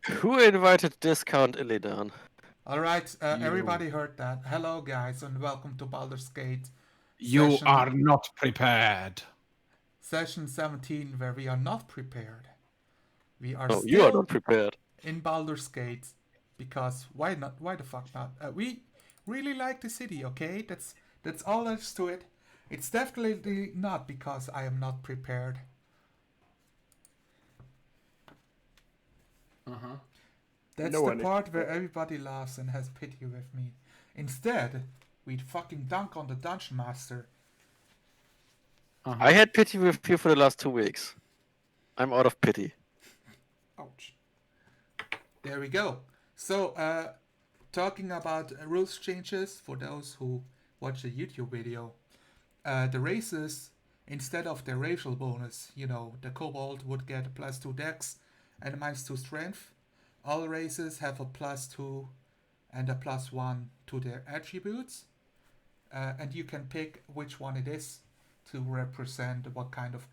Who invited Discount Illidan? Alright, You. everybody heard that. Hello, guys, and welcome to Baldur's Gate You session, are not prepared. session 17, where we are not prepared. We are Oh, you are still not prepared. in Baldur's Gate because why not? Why the fuck not? We really like the city, okay? That's all there's to it. It's definitely not because I am not prepared. Uh-huh. That's No the one is part where everybody laughs and has pity with me. Instead, we'd fucking dunk on the dungeon master. I had pity with you for the last 2 weeks. I'm out of pity. Ouch. There we go. So, talking about rules changes for those who watch the YouTube video. The races, instead of the racial bonus, the kobold would get a +2 dex and a -2 strength. All races have a +2 and a +1 to their attributes. And you can pick which one it is to represent what kind of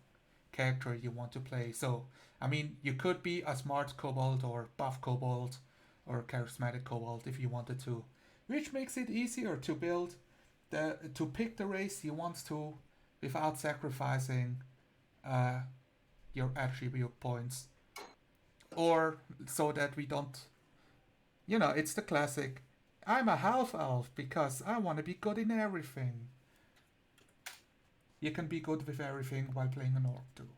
character you want to play. So, I mean, you could be a smart kobold or buff kobold or charismatic kobold if you wanted to, which makes it easier to build to pick the race you want to without sacrificing your attribute points, or so that we don't. It's the classic. I'm a half elf because I want to be good in everything. You can be good with everything while playing an orc too.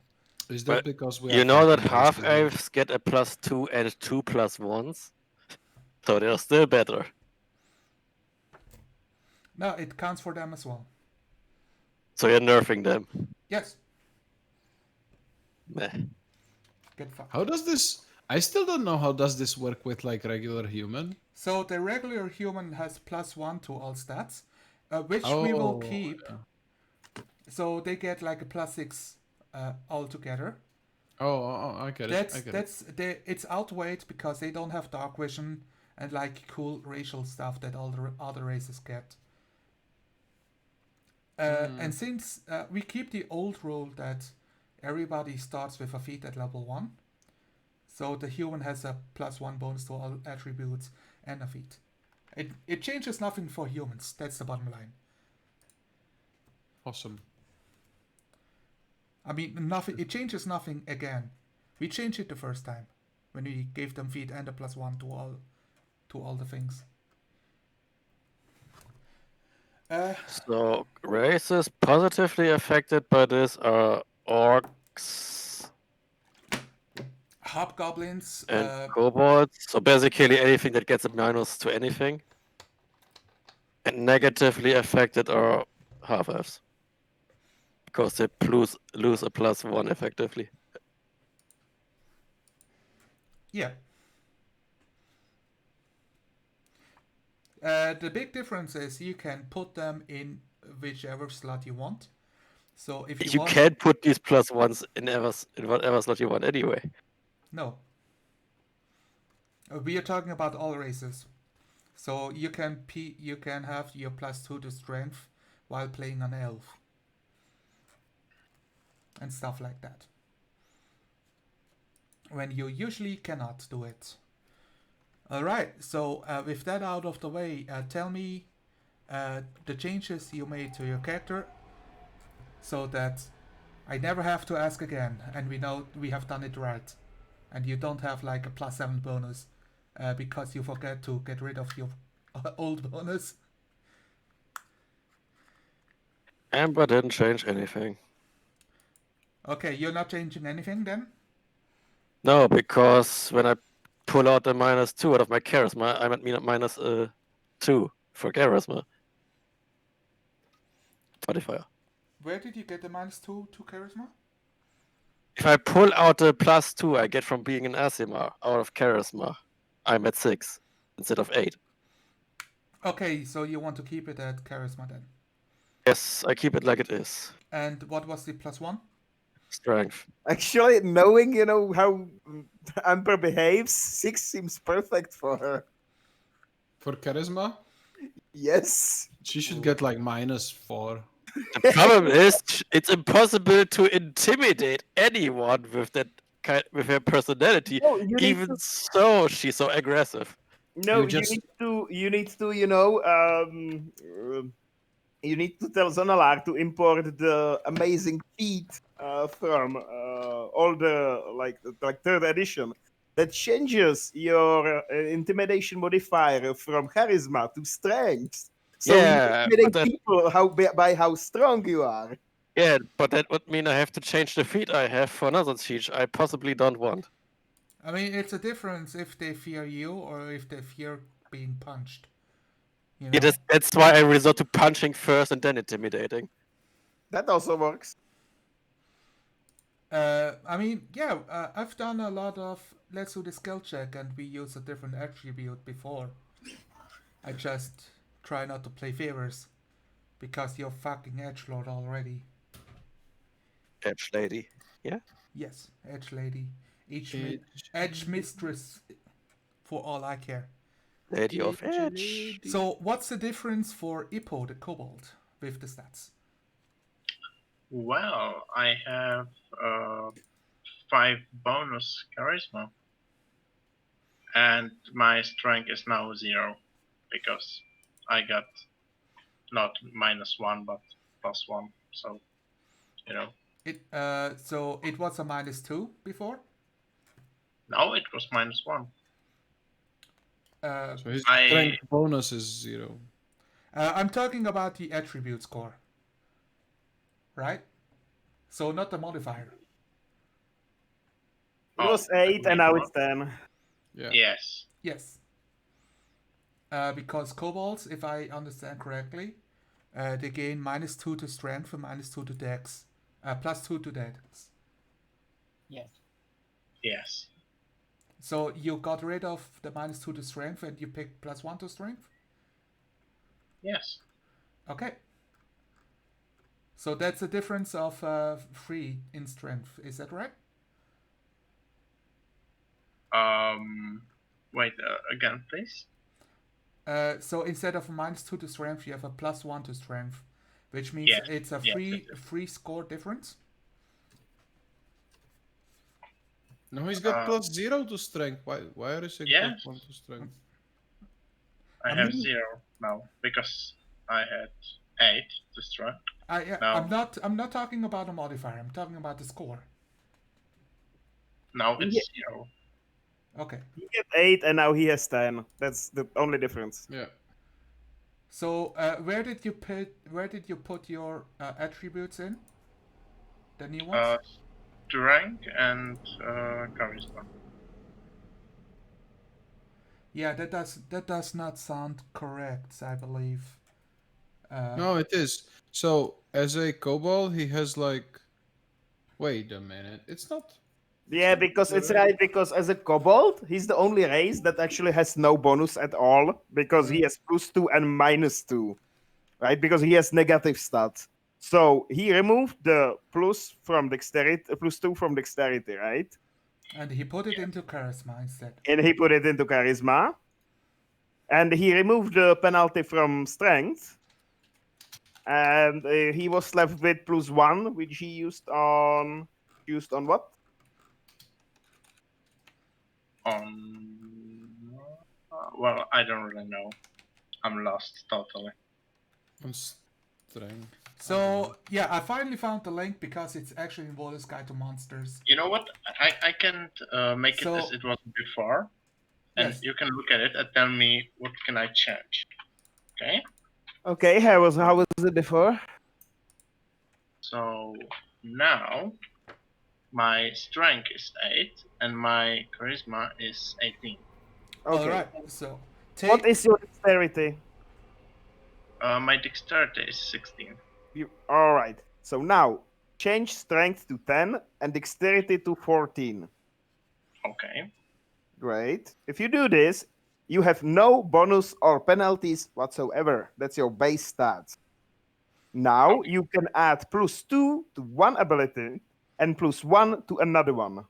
Is that But because we you are know that fighting half basically? elves get a +2 and 2 +1s? So they're still better. No, it counts for them as well. So you're nerfing them. Yes, Meh. get fucked. How does this? I still don't know how does this work with like regular human. So the regular human has +1 to all stats, which Oh, we will keep. yeah. So they get like a +6 altogether. I get it. It's outweighed because they don't have dark vision and like cool racial stuff that all the other races get. And since we keep the old rule that everybody starts with a feat at level 1, so the human has a +1 bonus to all attributes and a feat. It changes nothing for humans, that's the bottom line. Awesome. I mean, nothing. It changes nothing again. We changed it the first time when we gave them feat and a +1 to all the things. So races positively affected by this are orcs Hobgoblins and kobolds. So basically anything that gets a minus to anything. And negatively affected are half elves. Because they lose a +1 effectively. Yeah. The big difference is you can put them in whichever slot you want. So if You can't put these +1s in whatever slot you want anyway. No. We are talking about all races. So you can have your +2 to strength while playing an elf. And stuff like that. When you usually cannot do it. Alright, so with that out of the way, tell me the changes you made to your character so that I never have to ask again and we know we have done it right. And you don't have like a +7 bonus because you forget to get rid of your old bonus. Amber didn't change anything. Okay, you're not changing anything then? No, because when I pull out the -2 out of my charisma, I'm at -2 for charisma. Modifier. Where did you get the -2 to charisma? If I pull out the +2 I get from being an Asimar out of charisma, I'm at 6 instead of 8. Okay, so you want to keep it at charisma then. Yes, I keep it like it is. And what was the +1? Strength. Actually, knowing how Amber behaves, 6 seems perfect for her. For charisma, Yes. she should get like -4. The problem is it's impossible to intimidate anyone with that with her personality. No, you need Even to. so, she's so aggressive. No, You just- you need to, you need to tell Zonalar to import the amazing feat from all the like third edition that changes your intimidation modifier from charisma to strength. So you Yeah, intimidate but that, people by how strong you are. yeah, but that would mean I have to change the feat I have for another siege I possibly don't want. I mean, it's a difference if they fear you or if they fear being punched. You know? That's why I resort to punching first and then intimidating. That also works. I mean, yeah, I've done a lot of let's do the skill check and we use a different attribute before. I just try not to play favors because you're fucking edgelord already. Edge lady. Yeah? Yes, edge lady, edge mistress, for all I care. Lady of Edge. So, what's the difference for Ippo the kobold with the stats? Well, I have 5 bonus charisma, and my strength is now 0 because I got not -1 but +1. So, you know. So it was a -2 before. No, it was -1. Uh, So his I- strength bonus is 0. I'm talking about the attribute score, right? So not the modifier. It was 8 and now it's 10. Yeah. Yes. Yes. Because kobolds, if I understand correctly, they gain -2 to strength and -2 to dex, +2 to dex. Yes. So you got rid of the -2 to strength and you picked +1 to strength? Yes. Okay. So that's a difference of 3 in strength, is that right? Wait, again, please. So instead of a -2 to strength, you have a +1 to strength, which means Yes, it's a yes, free score difference. No, he's got +0 to strength. Why are you saying Yes. +1 to strength? I I have mean- 0 now because I had 8 to strength. No. I'm not talking about a modifier. I'm talking about the score. Now it's Yeah. 0. Okay. He had 8 and now he has 10. That's the only difference. Yeah. So where did you put your attributes in? The new ones. Strength and charisma. Yeah, that does not sound correct, I believe. No, it is. So as a kobold, he has like. Wait a minute. It's not. Yeah, because it's right. Because as a kobold, he's the only race that actually has no bonus at all because he has +2 and -2, right? Because he has negative stats. So he removed the plus from dexterity, +2 from dexterity, right? And he put it into charisma instead. And he put it into charisma. And he removed the penalty from strength. And he was left with +1, which he used on what? Well, I don't really know. I'm lost totally. On strength. So yeah, I finally found the link because it's actually in Waller's Guide to Monsters. You know what? I can make it as So- it was before, and Yes. you can look at it and tell me what can I change. Okay. Okay, how was it before? So now my strength is 8 and my charisma is 18. Okay. All right. So What is your dexterity? My dexterity is 16. All right. So now change strength to 10 and dexterity to 14. Okay. Great. If you do this, you have no bonus or penalties whatsoever. That's your base stats. Now you can add +2 to one ability and +1 to another one.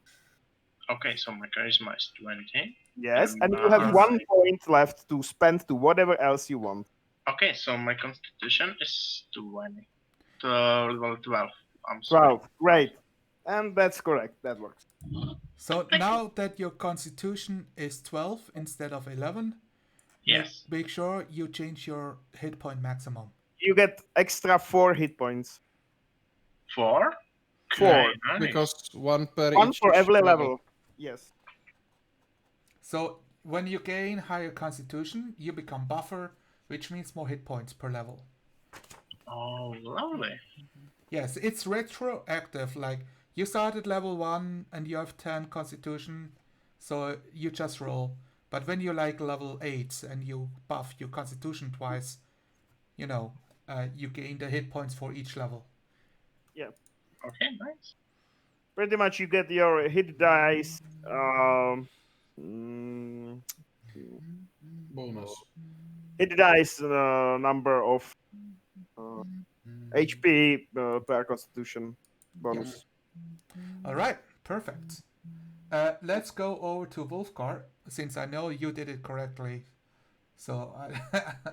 Okay, so my charisma is 20. Yes, And and you have my- 1 point left to spend to whatever else you want. Okay, so my constitution is 20. 12. I'm sorry. 12. Great. And that's correct. That works. So now that your constitution is 12 instead of 11, Yes. make sure you change your hit point maximum. You get extra 4 hit points. 4? 4. Okay, nice. Because one per 1 each for every level. Yes. So when you gain higher constitution, you become buffer, which means more hit points per level. Oh, lovely. Yes, it's retroactive. Like you start at level 1 and you have 10 constitution, so you just roll. But when you're like level 8 and you buff your constitution twice, you know, you gain the hit points for each level. Yeah. Okay, nice. Pretty much you get your hit dice bonus. hit dice number of HP per constitution bonus. All right, perfect. Let's go over to Wolfgar, since I know you did it correctly. So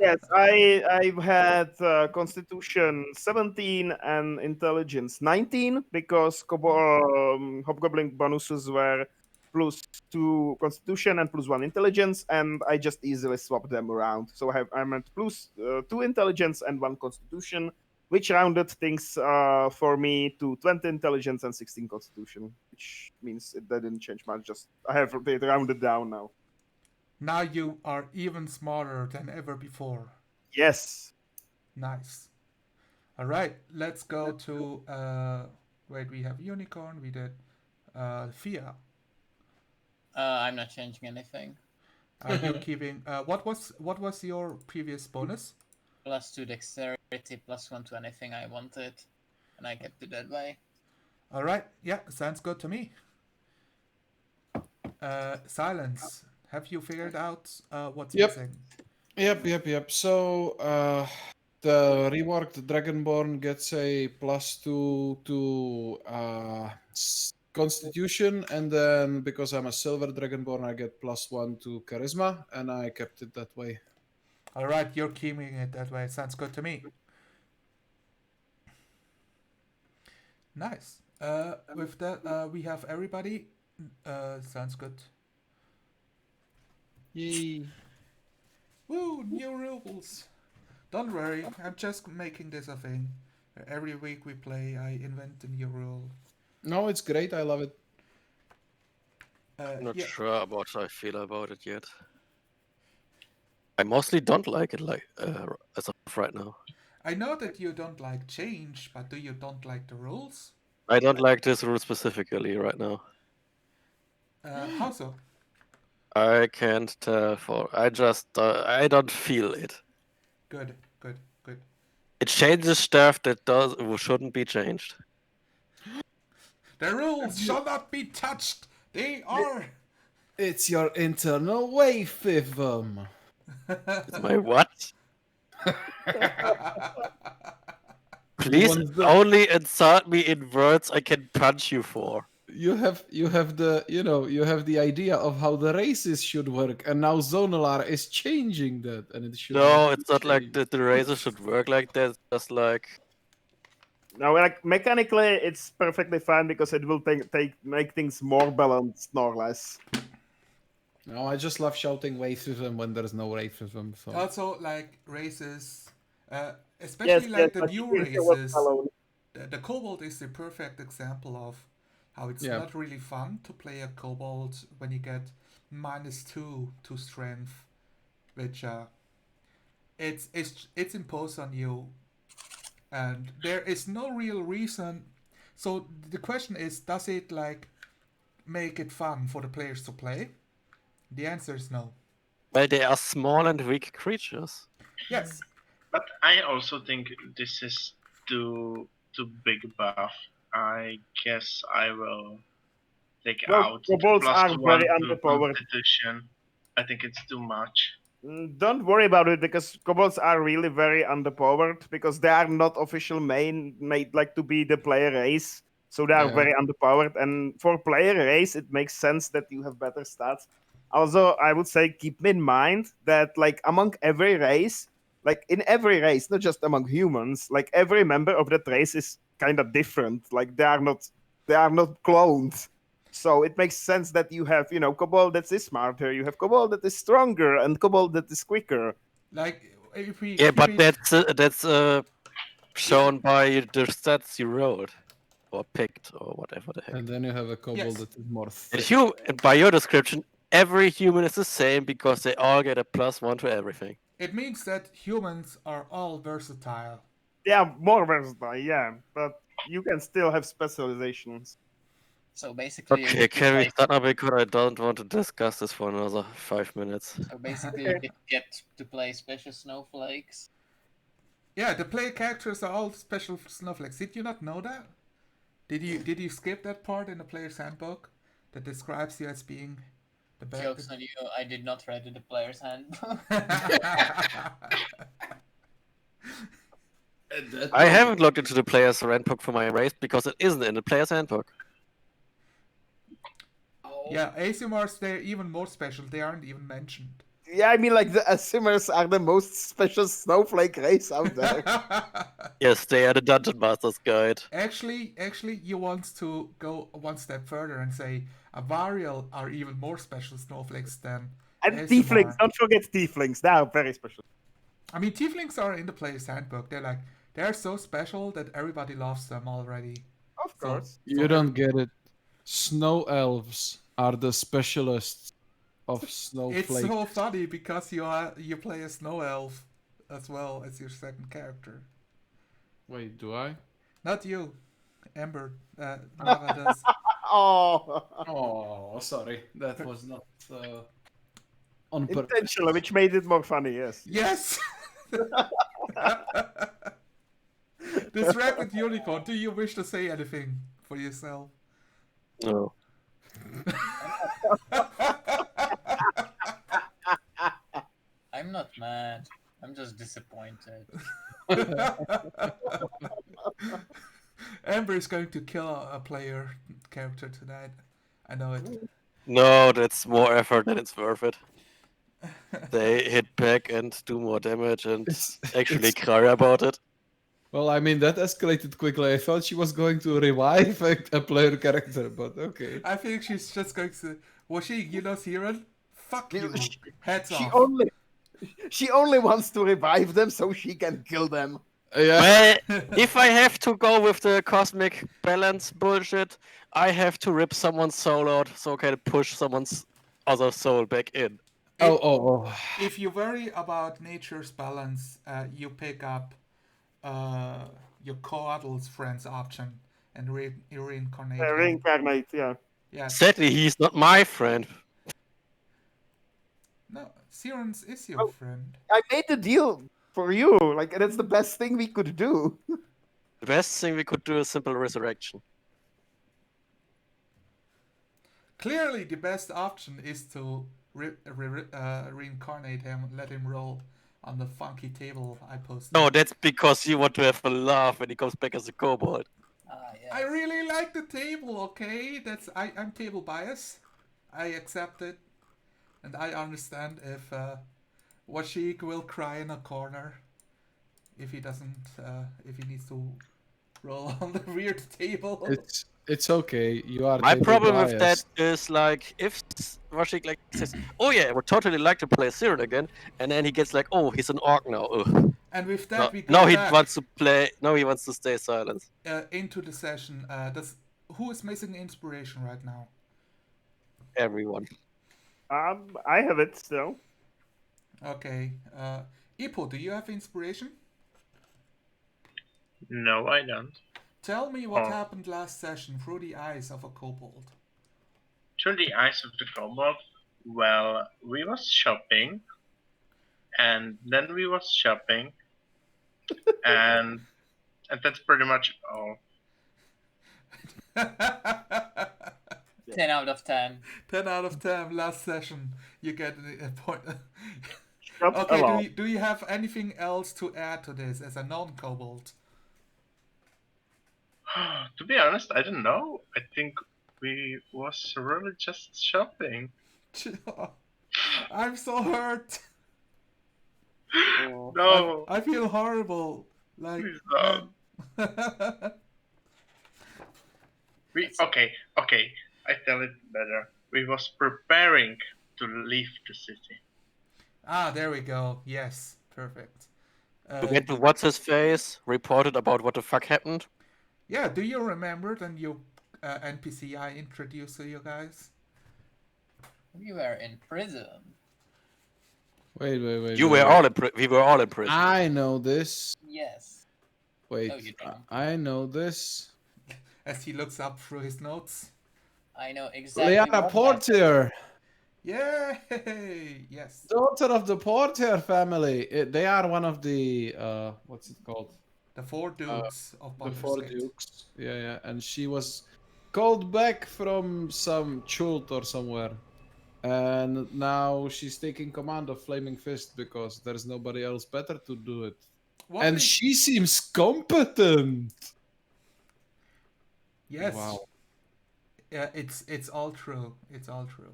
Yes, I've had Constitution 17 and Intelligence 19 because Hobgoblin bonuses were +2 Constitution and +1 Intelligence, and I just easily swapped them around. So I'm at +2 Intelligence and 1 Constitution, which rounded things for me to 20 Intelligence and 16 Constitution, which means that didn't change much. Just I have it rounded down now. now you are even smarter than ever before. Yes. Nice. All right, let's go to wait. We have Unicorn. We did Fia. I'm not changing anything. Are you keeping? What was your previous bonus? +2 dexterity, +1 to anything I wanted, and I kept it that way. All right. Yeah, sounds good to me. Silence. Have you figured out what's missing? Yep. So the reworked Dragonborn gets a +2 to Constitution, and then because I'm a Silver Dragonborn, I get +1 to Charisma, and I kept it that way. All right, you're keeping it that way. Sounds good to me. Nice. With that, we have everybody. Sounds good. Yay! Woo! New rules. Don't worry, I'm just making this a thing. Every week we play, I invent a new rule. No, it's great. I love it. I'm not yeah. sure about how I feel about it yet. I mostly don't like it, like as of right now. I know that you don't like change, but do you don't like the rules? I don't like this rule specifically right now. How so? I can't tell for. I just I don't feel it. Good. It changes stuff that shouldn't be changed. The rules shall not be touched. They are. It's your internal wayfism. It's my what? Please only insult me in words I can punch you for. You have the idea of how the races should work, and now Zonalar is changing that, and it should. No, it's not like the races should work like that. It's just like. No, like mechanically, it's perfectly fine because it will make things more balanced, more or less. No, I just love shouting racism when there's no racism. So. Also, like races, especially the new races. The kobold is the perfect example of how it's not really fun to play a kobold when you get -2 to strength, which it's imposed on you, and there is no real reason. So the question is, does it like make it fun for the players to play? The answer is no. Well, they are small and weak creatures. Yes. But I also think this is too big buff. I guess I will take out kobolds are +1 very to underpowered. Constitution. I think it's too much. Don't worry about it because kobolds are really very underpowered because they are not official made like to be the player race. So they are very underpowered, and for player race, it makes sense that you have better stats. Also, I would say keep in mind that like among every race, like in every race, not just among humans, like every member of that race is kind of different. Like they are not They are not cloned. So it makes sense that you have, kobold that is smarter, you have kobold that is stronger, and kobold that is quicker. Like if we Yeah, keep but it- that's shown by the stats you rolled or picked or whatever the heck. And then you have a kobold Yes. that is more And thick. and by your description, every human is the same because they all get a +1 to everything. it means that humans are all versatile. They are more versatile, yeah, but you can still have specializations. So basically, you Okay, get to can we play. start now because I don't want to discuss this for another 5 minutes. So basically, you get to play special snowflakes. Yeah, the player characters are all special snowflakes. Did you not know that? Did you skip that part in the player's handbook that describes you as being the best? Jokes on you, I did not read the player's handbook. I haven't looked into the player's handbook for my race because it isn't in the player's handbook. Yeah, ASMRs, they're even more special. They aren't even mentioned. Yeah, I mean, like, the Asimers are the most special snowflake race out there. Yes, they are the Dungeon Master's Guide. Actually, you want to go one step further and say Avariel are even more special snowflakes than And ASMR. tieflings, don't forget tieflings, they are very special. I mean, tieflings are in the player's handbook. They're so special that everybody loves them already. Of course. You don't get it. Snow elves are the specialists of snowflake. It's so funny because you play a snow elf as well as your second character. Wait, do I? Not you, Ember. Mara does. Oh, Oh, sorry. That was not on purpose. intentional, which made it more funny, yes. Yes. This ragged unicorn. Do you wish to say anything for yourself? No. I'm not mad. I'm just disappointed. Ember is going to kill a player character tonight. I know it. No, that's more effort than it's worth it. They hit back and do more damage and actually cry about it. Well, I mean, that escalated quickly. I thought she was going to revive a player character, but okay. I think she's just going to. Was she, Siren? Fuck you. She- Heads She off. she only wants to revive them so she can kill them. Yeah. Well, if I have to go with the cosmic balance bullshit, I have to rip someone's soul out so I can push someone's other soul back in. Oh. If you worry about nature's balance, you pick up your Coddle's friends option and reincarnate. him. Reincarnate, yeah. Yeah. Sadly, he's not my friend. No, Siren's is your friend. I made the deal for you. Like, that's the best thing we could do. The best thing we could do is simple resurrection. Clearly, the best option is to reincarnate him and let him roll on the funky table I posted. No, that's because you want to have a laugh when he comes back as a kobold. Yes. I really like the table, okay? I'm table bias. I accept it. And I understand if Washik will cry in a corner if he needs to roll on the weird table. It's okay. You are. My table problem with that biased. is like if Rashik like says, "Oh yeah, I would totally like to play Siren again," and then he gets like, "Oh, he's an orc now." Ugh. And with that, we go No, he back wants to play. No, he wants to stay silent. into the session. Who is missing inspiration right now? Everyone. I have it still. Okay. Ipo, do you have inspiration? No, I don't. Tell me what Oh. happened last session through the eyes of a kobold. Through the eyes of the kobold, well, we was shopping, and then we was shopping, and that's pretty much all. 10 out of 10. 10 out of 10 last session. You get a point. Shut Okay, up. do you have anything else to add to this as a non-kobold? To be honest, I don't know. I think we was really just shopping. I'm so hurt. Oh. No, I feel horrible. Like, please no. man. Okay. I tell it better. We was preparing to leave the city. Ah, there we go. Yes, perfect. To get to what's his face, reported about what the fuck happened. Yeah, do you remember the new NPC I introduced to you guys? We were in prison. Wait. We were all in prison. I know this. Yes. Wait, No, you don't. I know this. As he looks up through his notes. I know exactly Liana what happened. Porter, Yay! Yes. daughter of the Porter family. They are one of the what's it called? The four dukes of The Baldur's four Gate. dukes. Yeah. And she was called back from some chult or somewhere. And now she's taking command of Flaming Fist because there's nobody else better to do it. What And we- she seems competent. Yes. Wow. Yeah, it's all true. It's all true.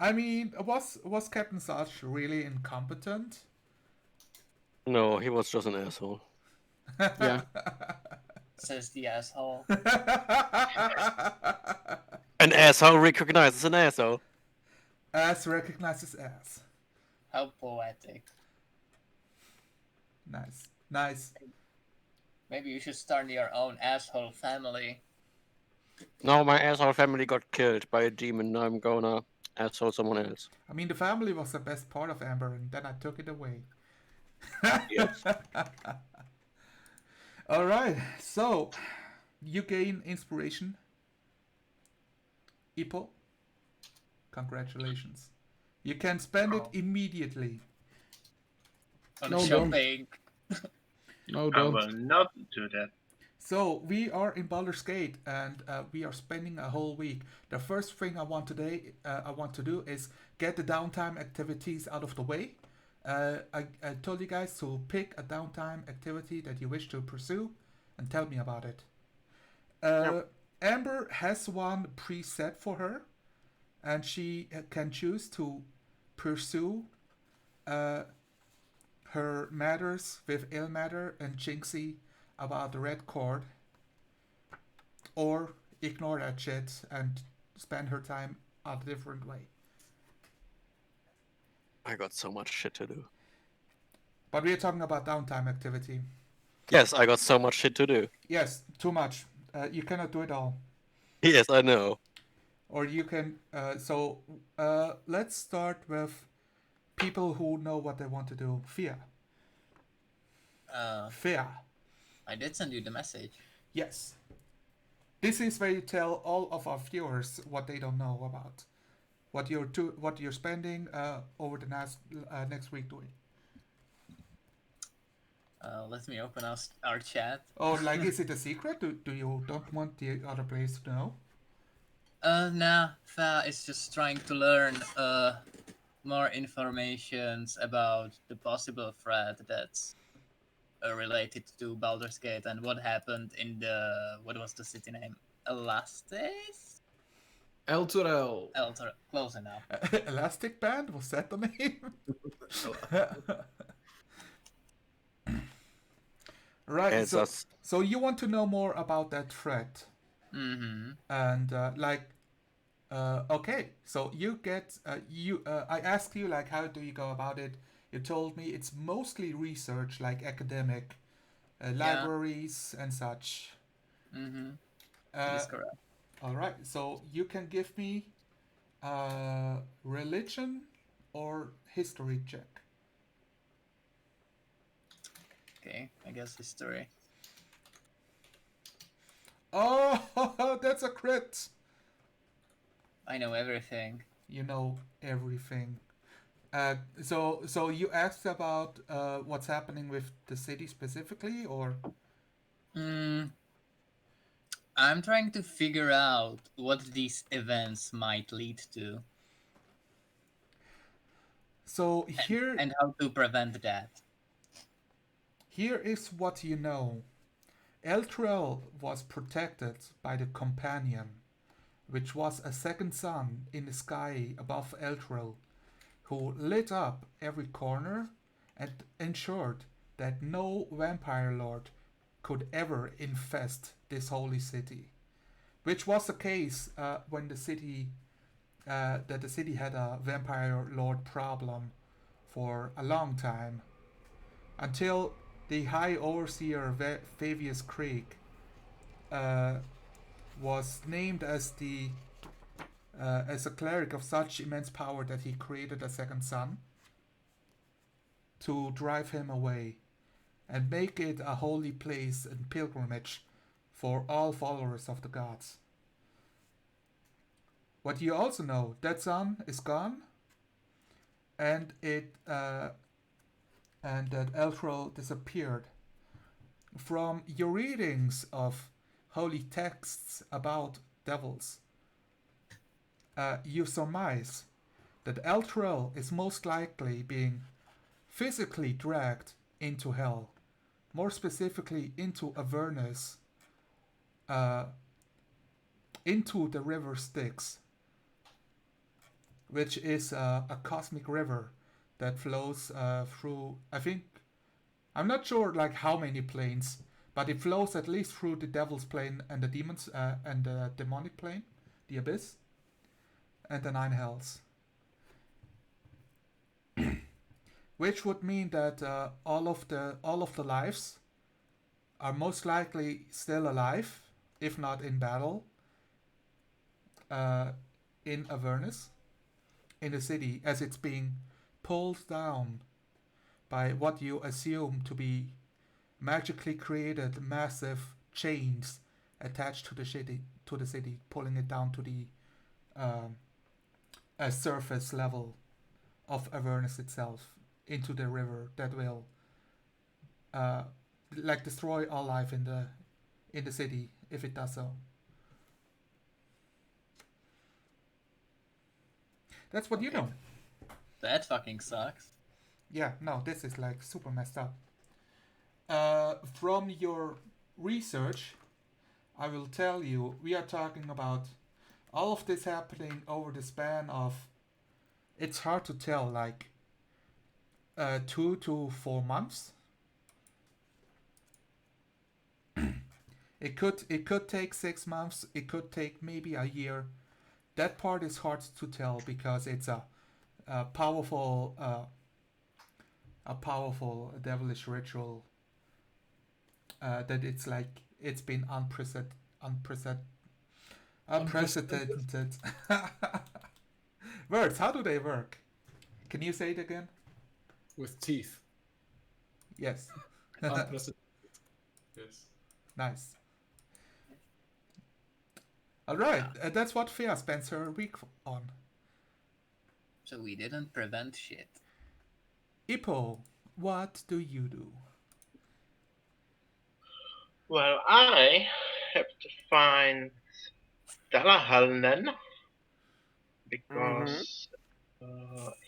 I mean, was Captain Sarge really incompetent? No, he was just an asshole. Yeah. Says the asshole. An asshole recognizes an asshole. Ass recognizes ass. How poetic. Nice. Maybe you should start your own asshole family. Now my asshole family got killed by a demon. Now I'm gonna asshole someone else. I mean, the family was the best part of Amber, and then I took it away. Yes. All right, so you gain inspiration. Ipo, congratulations. You can spend it immediately. On No, don't. shopping. No, I don't. will not do that. So we are in Baldur's Gate, and we are spending a whole week. The first thing I want to do is get the downtime activities out of the way. I told you guys to pick a downtime activity that you wish to pursue, and tell me about it. Amber has one preset for her, and she can choose to pursue her matters with Ilmater and Jinxie about the red cord, or ignore that shit and spend her time a different way. I got so much shit to do. But we are talking about downtime activity. Yes, I got so much shit to do. Yes, too much. You cannot do it all. Yes, I know. Or you can. Let's start with people who know what they want to do. Fia. Fia. I did send you the message. Yes. This is where you tell all of our viewers what they don't know about. What you're spending over the next week doing. Let me open our chat. Oh, like, is it a secret? Do you don't want the other players to know? Nah, Fa is just trying to learn more informations about the possible threat that's related to Baldur's Gate and what happened in what was the city name? Elastis? Elturel. Close enough. Elastic Band? Was that the name? Right. It's So, us. so you want to know more about that threat, Mm-hmm. and okay. So you get I asked you, like, how do you go about it? You told me it's mostly research, like academic, libraries and such. Mm-hmm. That is correct. All right. So you can give me religion or history check. Okay, I guess history. Oh, that's a crit. I know everything. You know everything. So you asked about what's happening with the city specifically, or? I'm trying to figure out what these events might lead to. So here And how to prevent that. Here is what you know. Elturel was protected by the Companion, which was a second sun in the sky above Elturel, who lit up every corner and ensured that no vampire lord could ever infest this holy city, which was the case when the city had a vampire lord problem for a long time, until the High Overseer Fabius Creek was named as a cleric of such immense power that he created a second son to drive him away and make it a holy place and pilgrimage for all followers of the gods. What you also know, that son is gone, and that Eltrol disappeared. From your readings of holy texts about devils, you surmise that Eltrol is most likely being physically dragged into hell, more specifically into Avernus, into the river Styx, which is a cosmic river that flows through, I'm not sure like how many planes, but it flows at least through the devil's plane and the demons and the demonic plane, the abyss, and the nine hells. Which would mean that all of the lives are most likely still alive, if not in battle, in Avernus, in the city, as it's being pulled down by what you assume to be magically created massive chains attached to the city, pulling it down to the surface level of Avernus itself, into the river that will destroy all life in the city if it does so. That's what you know. That fucking sucks. Yeah, no, this is like super messed up. From your research, I will tell you, we are talking about all of this happening over the span of, it's hard to tell, like 2 to 4 months. It could take 6 months. It could take maybe a year. That part is hard to tell because it's a powerful devilish ritual that it's been unprecedented. Words, how do they work? Can you say it again? With teeth. Yes. Unprecedented. Yes. Nice. All right, that's what Fia spends her week on. So we didn't prevent shit. Ippo, what do you do? Well, I have to find Talahalnen because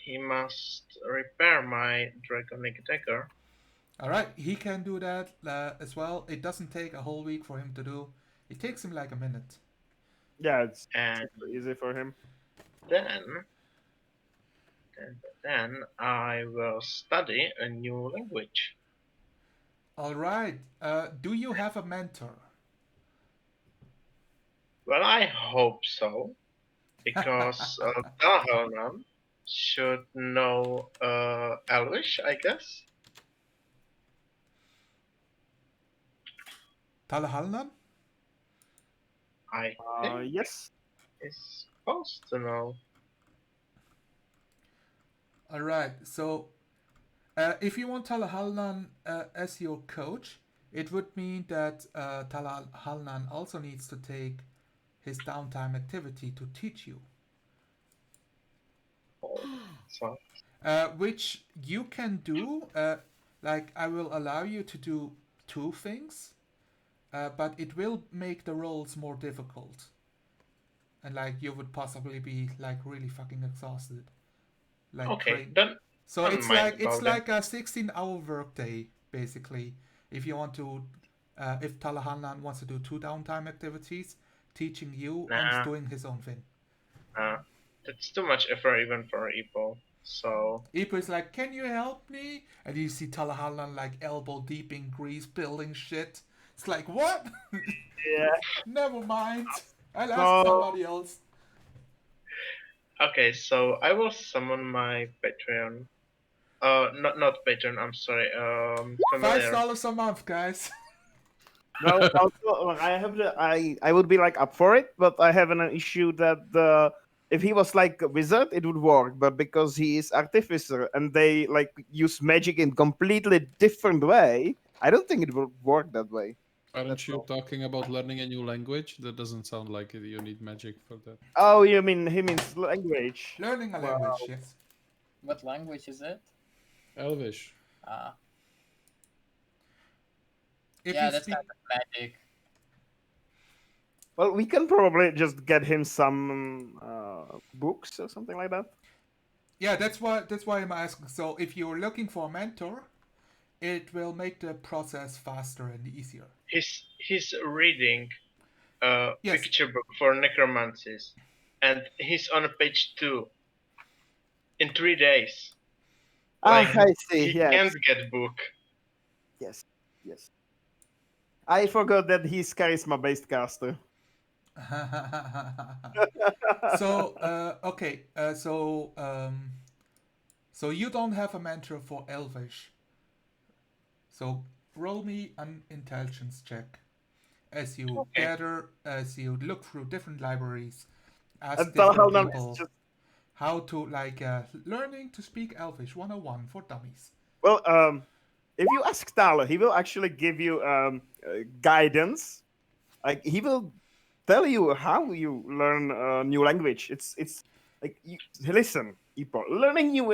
he must repair my draconic dagger. All right, he can do that as well. It doesn't take a whole week for him to do. It takes him like a minute. Yeah, it's And super easy for him. then I will study a new language. All right, do you have a mentor? Well, I hope so, because Talahalnen should know Elvish, I guess. Talahalnan? I think Yes. he's supposed to know. All right, so if you want Talahalnan as your coach, it would mean that Talahalnan also needs to take his downtime activity to teach you. So, Which you can do. I will allow you to do 2 things, but it will make the rolls more difficult. And you would possibly be really fucking exhausted. okay, then So don't it's mind it's about like a 16-hour workday basically. If you want to, if Talahanan wants to do 2 downtime activities, teaching you and doing his own thing. that's too much effort even for Ipo. So Ipo is can you help me? And you see Talahanan elbow deep in grease, building shit, It's like, what? Yeah. Never mind. I'll ask So- somebody else. Okay, so I will summon my Patreon. Not Patreon. I'm sorry. Familiar. $5 a month, guys. No, also I would be like up for it, but I have an issue that if he was like a wizard, it would work. But because he is artificer and they like use magic in completely different way, I don't think it will work that way. Aren't That's you all. talking about learning a new language? That doesn't sound like it. You need magic for that. Oh, you mean he means language? Learning a Wow. language, yes. What language is it? Elvish. Ah, If yeah, you that's speak, kind of magic. Well, we can probably just get him some books or something like that. yeah, that's why I'm asking. So if you're looking for a mentor, it will make the process faster and easier. He's reading a Yes. picture book for necromancies, and he's on page 2 in 3 days. Like, I see. he Yes, can't get book. yes, yes. I forgot that he's charisma-based caster. So okay, so you don't have a mentor for Elvish. So roll me an intelligence check as you as you look through different libraries, ask And tell how different long people it's just how to like learning to speak Elvish 101 for dummies. well. If you ask Thaler, he will actually give you guidance. Like he will tell you how you learn a new language. It's like listen, people. Learning new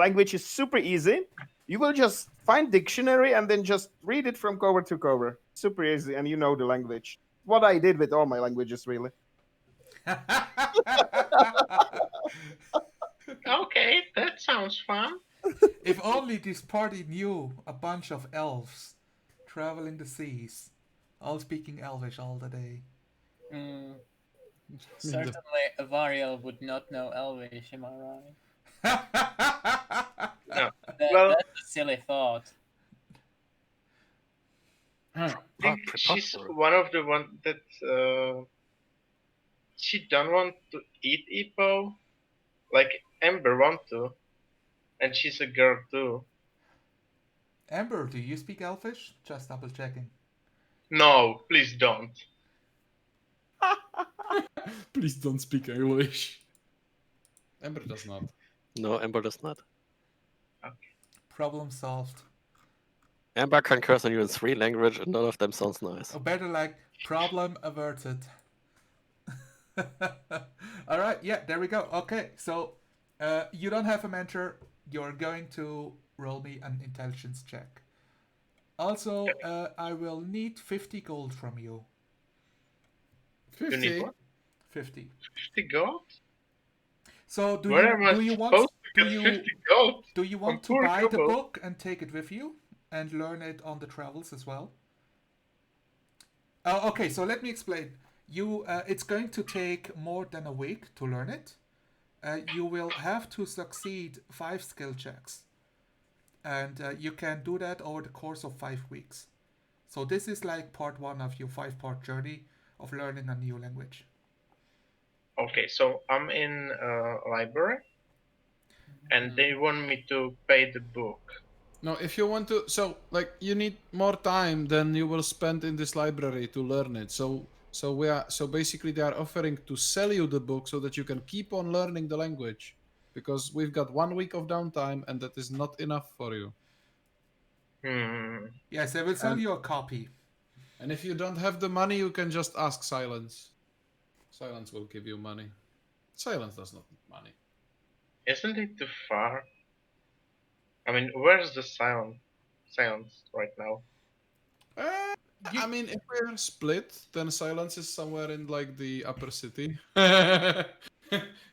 language is super easy. You will just find dictionary and then just read it from cover to cover. Super easy, and you know the language. What I did with all my languages, really. Okay, that sounds fun. If only this party knew a bunch of elves traveling the seas, all speaking Elvish all the day. Mm, certainly, a Varial would not know Elvish, am I right? No, Well- That's a silly thought. I think she's one of the one that she don't want to eat Ipo. Like Ember want to, and she's a girl too. Amber, do you speak Elvish? Just double checking. No, please don't. Please don't speak English. Ember does not. No, Ember does not. Problem solved. Ember can curse on you in 3 languages, and none of them sounds nice. Or better like, problem averted. Alright, yeah, there we go. Okay, so you don't have a mentor. You're going to roll me an intelligence check. Also, I will need 50 gold from you. You 50. need what? 50. 50 gold? So Where am I do you want supposed to get 50 gold? do you want to poor buy the Google. book and take it with you and learn it on the travels as well? Okay, so let me explain. You it's going to take more than a week to learn it. You will have to succeed 5 skill checks, and you can do that over the course of 5 weeks. So this is like part 1 of your 5-part journey of learning a new language. Okay, so I'm in a library, and they want me to pay the book. No, if you want to, so like you need more time than you will spend in this library to learn it. So basically they are offering to sell you the book so that you can keep on learning the language, because we've got 1 week of downtime and that is not enough for you. Yes, I will sell you a copy. And if you don't have the money, you can just ask Silence. Silence will give you money. Silence does not need money. Isn't it too far? I mean, where's the silence right now? I mean, if we're split, then Silence is somewhere in like the upper city.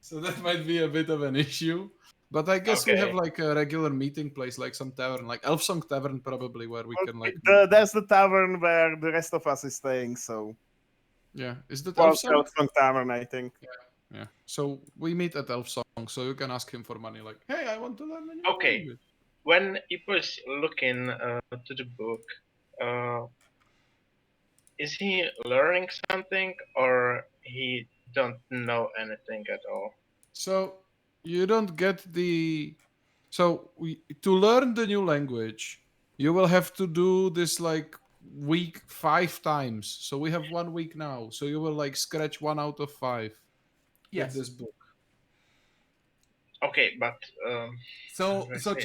So that might be a bit of an issue. But I guess we have Okay. like a regular meeting place, like some tavern, like Elfsong Tavern probably, where we can like... There's the tavern where the rest of us is staying. So Yeah, is that well, Elfsong? Elfsong Tavern, I think. Yeah. So we meet at Elfsong, so you can ask him for money, like, hey, I want to learn a new Okay. language. When Ipo is looking to the book, is he learning something or he don't know anything at all? So you don't get the. So to learn the new language, you will have to do this like week 5 times. So we have 1 week now. So you will like scratch 1 out of 5 with Yes. this book. Okay, but So how do I so say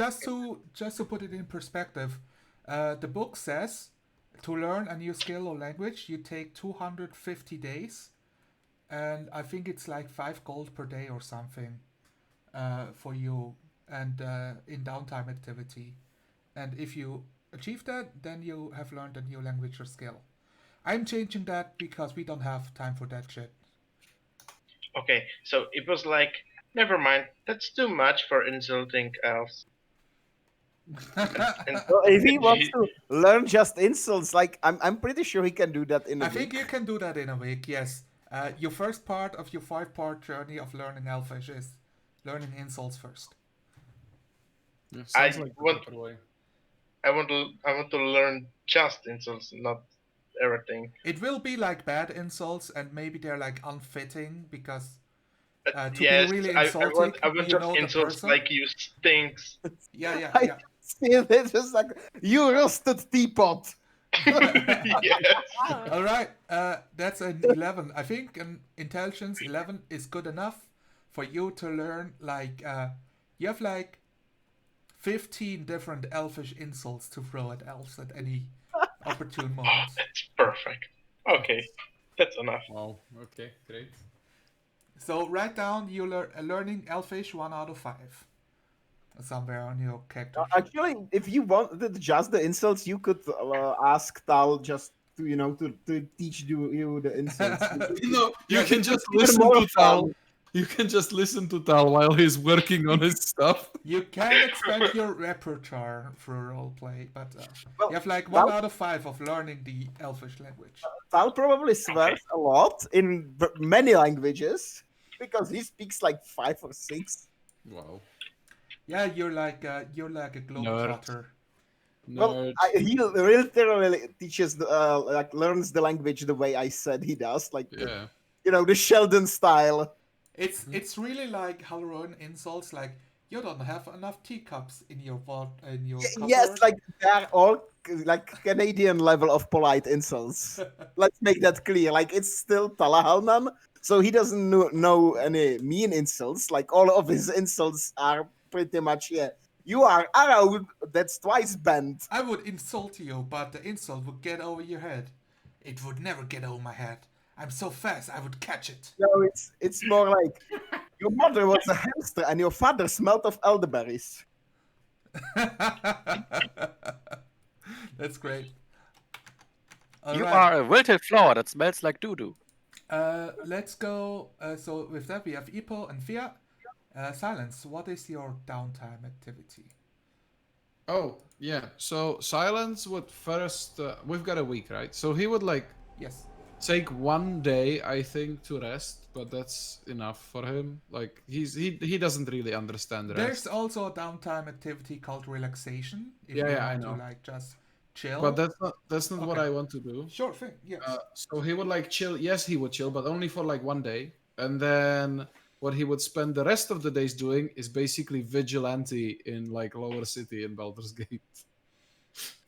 just to put it in perspective, the book says to learn a new skill or language you take 250 days, and I think it's like 5 gold per day or something, for you and in downtime activity. And if you achieve that, then you have learned a new language or skill. I'm changing that because we don't have time for that shit. Okay, so it was like, never mind, that's too much for insulting elves. And So if he wants to learn just insults, like I'm pretty sure he can do that in a I think week. you can do that in a week, yes. Your first part of your 5-part journey of learning Elfish is learning insults first. Yeah, sounds I like the want better way. I want to learn just insults, not everything. It will be like bad insults, and maybe they're like unfitting because to be Yes, really I want insulting, to you know the insults person. like you stinks. Yeah. I see it just like you rusted teapot. Yes. All right, that's an 11. I think an intelligence 11 is good enough for you to learn. Like, you have like 15 different elfish insults to throw at elves at any opportune moment. That's perfect. Okay, that's enough. Wow. Okay, great. So write down you learning elfish 1 out of 5 somewhere on your character sheet. Actually, if you wanted just the insults, you could ask Tal just to teach you the insults. No, you Yeah, can just Even listen more to Tal. fun. You can just listen to Tal while he's working on his stuff. You can expand your repertoire through roleplay, but Well, you have like Tal- 1 out of 5 of learning the elfish language. Tal probably swears a lot in many languages because he speaks like 5 or 6. Wow. Yeah, you're like a globetrotter. Well, Nerd. he literally teaches like learns the language the way I said he does, like Yeah. the Sheldon style. It's really like Halloran insults, like you don't have enough teacups in your cupboard. Yes, like they're all like Canadian level of polite insults. Let's make that clear. Like it's still Talahalnan, so he doesn't know any mean insults. Like all of his insults are pretty much You are arrow that's twice bent. I would insult you, but the insult would get over your head. It would never get over my head. I'm so fast, I would catch it. No, it's more like your mother was a hamster and your father smelled of elderberries. That's great. You Alright, are a wilted flower that smells like doo-doo. let's go. So with that, we have Ipo and Fia. Silence, what is your downtime activity? Oh, yeah. So Silence would first. We've got a week, right? So he would like Yes. take 1 day, I think, to rest, but that's enough for him. Like he doesn't really understand the There's rest. also a downtime activity called relaxation. If Yeah, you yeah, I want know. to like just chill. But that's not what Okay. I want to do. Sure thing. Yes. So he would like chill. Yes, he would chill, but only for like 1 day. And then what he would spend the rest of the days doing is basically vigilante in like Lower City in Baldur's Gate.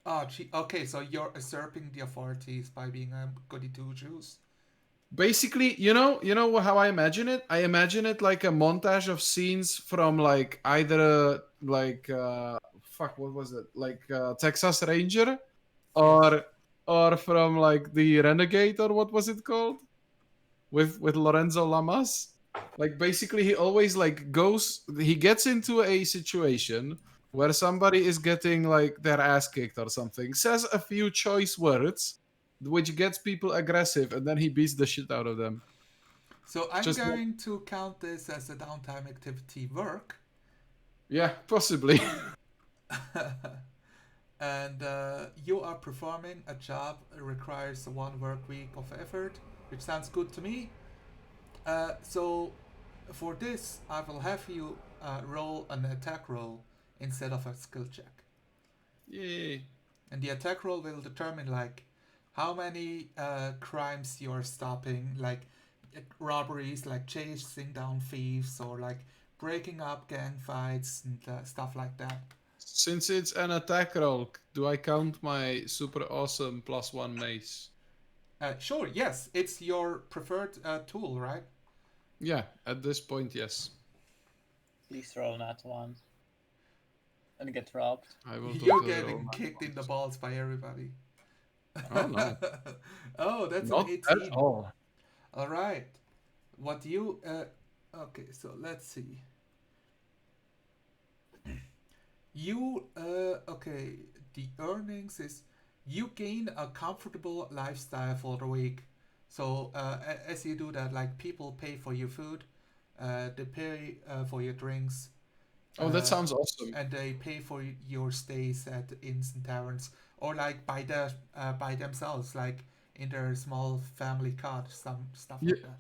Oh, gee. Okay, so you're usurping the authorities by being a goody two shoes. Basically, you know how I imagine it. I imagine it like a montage of scenes from like either like what was it, like Texas Ranger, or from like the Renegade, or what was it called, with Lorenzo Lamas. Like basically, he always like he gets into a situation where somebody is getting like their ass kicked or something, says a few choice words, which gets people aggressive, and then he beats the shit out of them. So I'm Just going to count this as a downtime activity work. Yeah, possibly. And you are performing a job that requires 1 work week of effort, which sounds good to me. So for this, I will have you roll an attack roll instead of a skill check. Yay. And the attack roll will determine like how many crimes you're stopping, like robberies, like chasing down thieves, or like breaking up gang fights and stuff like that. Since it's an attack roll, do I count my super awesome +1 mace? Sure, yes, it's your preferred tool, right? Yeah, at this point, yes. Please roll that one. And get robbed. I will You're totally roll getting my kicked in the ones. balls by everybody. Oh no, Oh, that's not an at 18. all. All right. What you okay, so let's see. You okay, the earnings is you gain a comfortable lifestyle for the week. So as you do that, like people pay for your food, they pay for your drinks, Oh, that sounds awesome. and they pay for your stays at inns and taverns, or like by themselves, like in their small family cart, some stuff like that.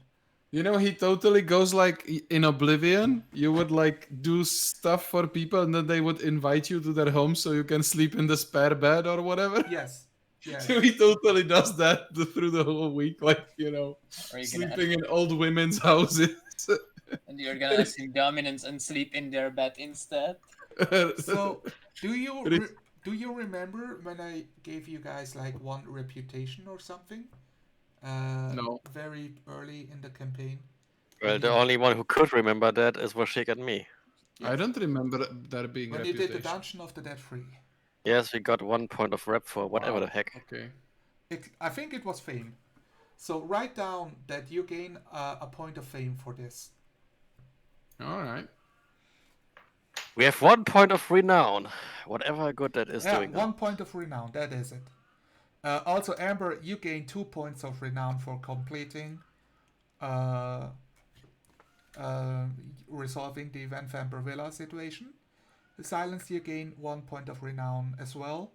You know, he totally goes like in Oblivion. You would like do stuff for people, and then they would invite you to their home so you can sleep in the spare bed or whatever. Yes. Yes. So he totally does that through the whole week, like you know, Are you gonna sleeping in old women's houses. and you're gonna assume dominance and sleep in their bed instead? So, do you Re- do you remember when I gave you guys like one reputation or something? No. Very early in the campaign. Well, the only one who could remember that is Washik and me. I don't remember there being When you did the reputation. Dungeon of the Dead Free. Yes, we got 1 point of rep for whatever Wow. the heck. Okay. I think it was fame. So write down that you gain a point of fame for this. All right. We have 1 point of renown. Whatever good that is Yeah, doing. 1 point of renown. That is it. Also, Amber, you gain 2 points of renown for completing resolving the Van Vamper Villa situation. Silence, you gain 1 point of renown as well,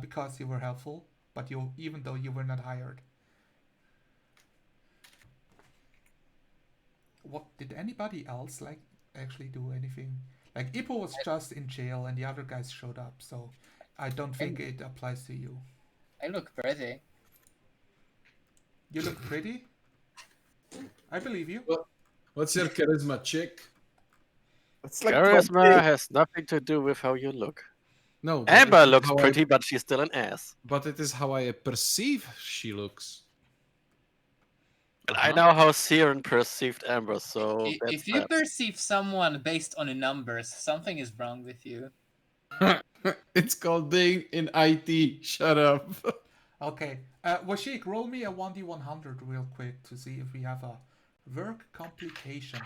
because you were helpful, but even though you were not hired. What did anybody else like actually do anything? Like Ippo was just in jail and the other guys showed up, so I don't think it applies to you. I look pretty. You look pretty. I believe you. What's your charisma, chick? It's like Charisma 20. has nothing to do with how you look. No. but Amber it is looks how pretty, but she's still an ass. But it is how I perceive she looks. And I know how Siren perceived Amber, so that's If you that. perceive someone based on the numbers, something is wrong with you. It's called being in IT. Shut up. Okay. Washik, roll me a 1d100 real quick to see if we have a work complication.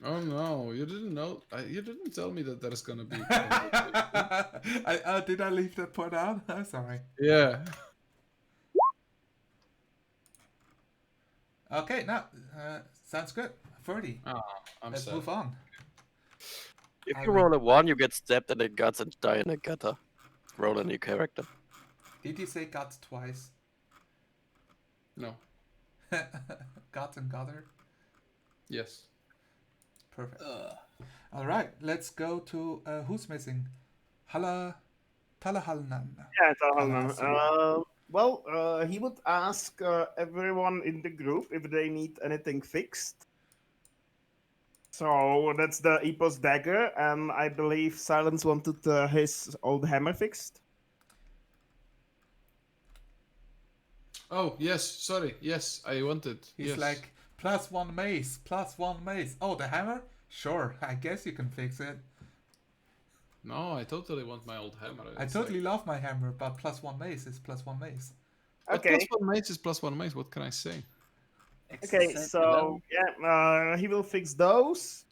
Oh no, you didn't know. You didn't tell me that there's gonna be. Did I leave that part out? I'm sorry. Yeah. Okay, now sounds good. 30. Oh, I'm Let's sad. move on. If I you will- roll a 1, you get stabbed in the guts and die in a gutter. Roll a new character. Did you say guts twice? No. Guts and gutter. Yes. Perfect. Ugh. All right, let's go to who's missing. Talahalnan. Yeah, Talhalnan. Talhalnan. Well, he would ask everyone in the group if they need anything fixed. So that's the Epos dagger, and I believe Silence wanted his old hammer fixed. Oh yes, sorry. Yes, I wanted. He's yes. like, +1 mace, +1 mace. Oh, the hammer? Sure, I guess you can fix it. No, I totally want my old hammer. I It's totally like, love my hammer, but +1 mace is +1 mace. but Okay. +1 mace is +1 mace. What can I say? Okay, Except so yeah, he will fix those.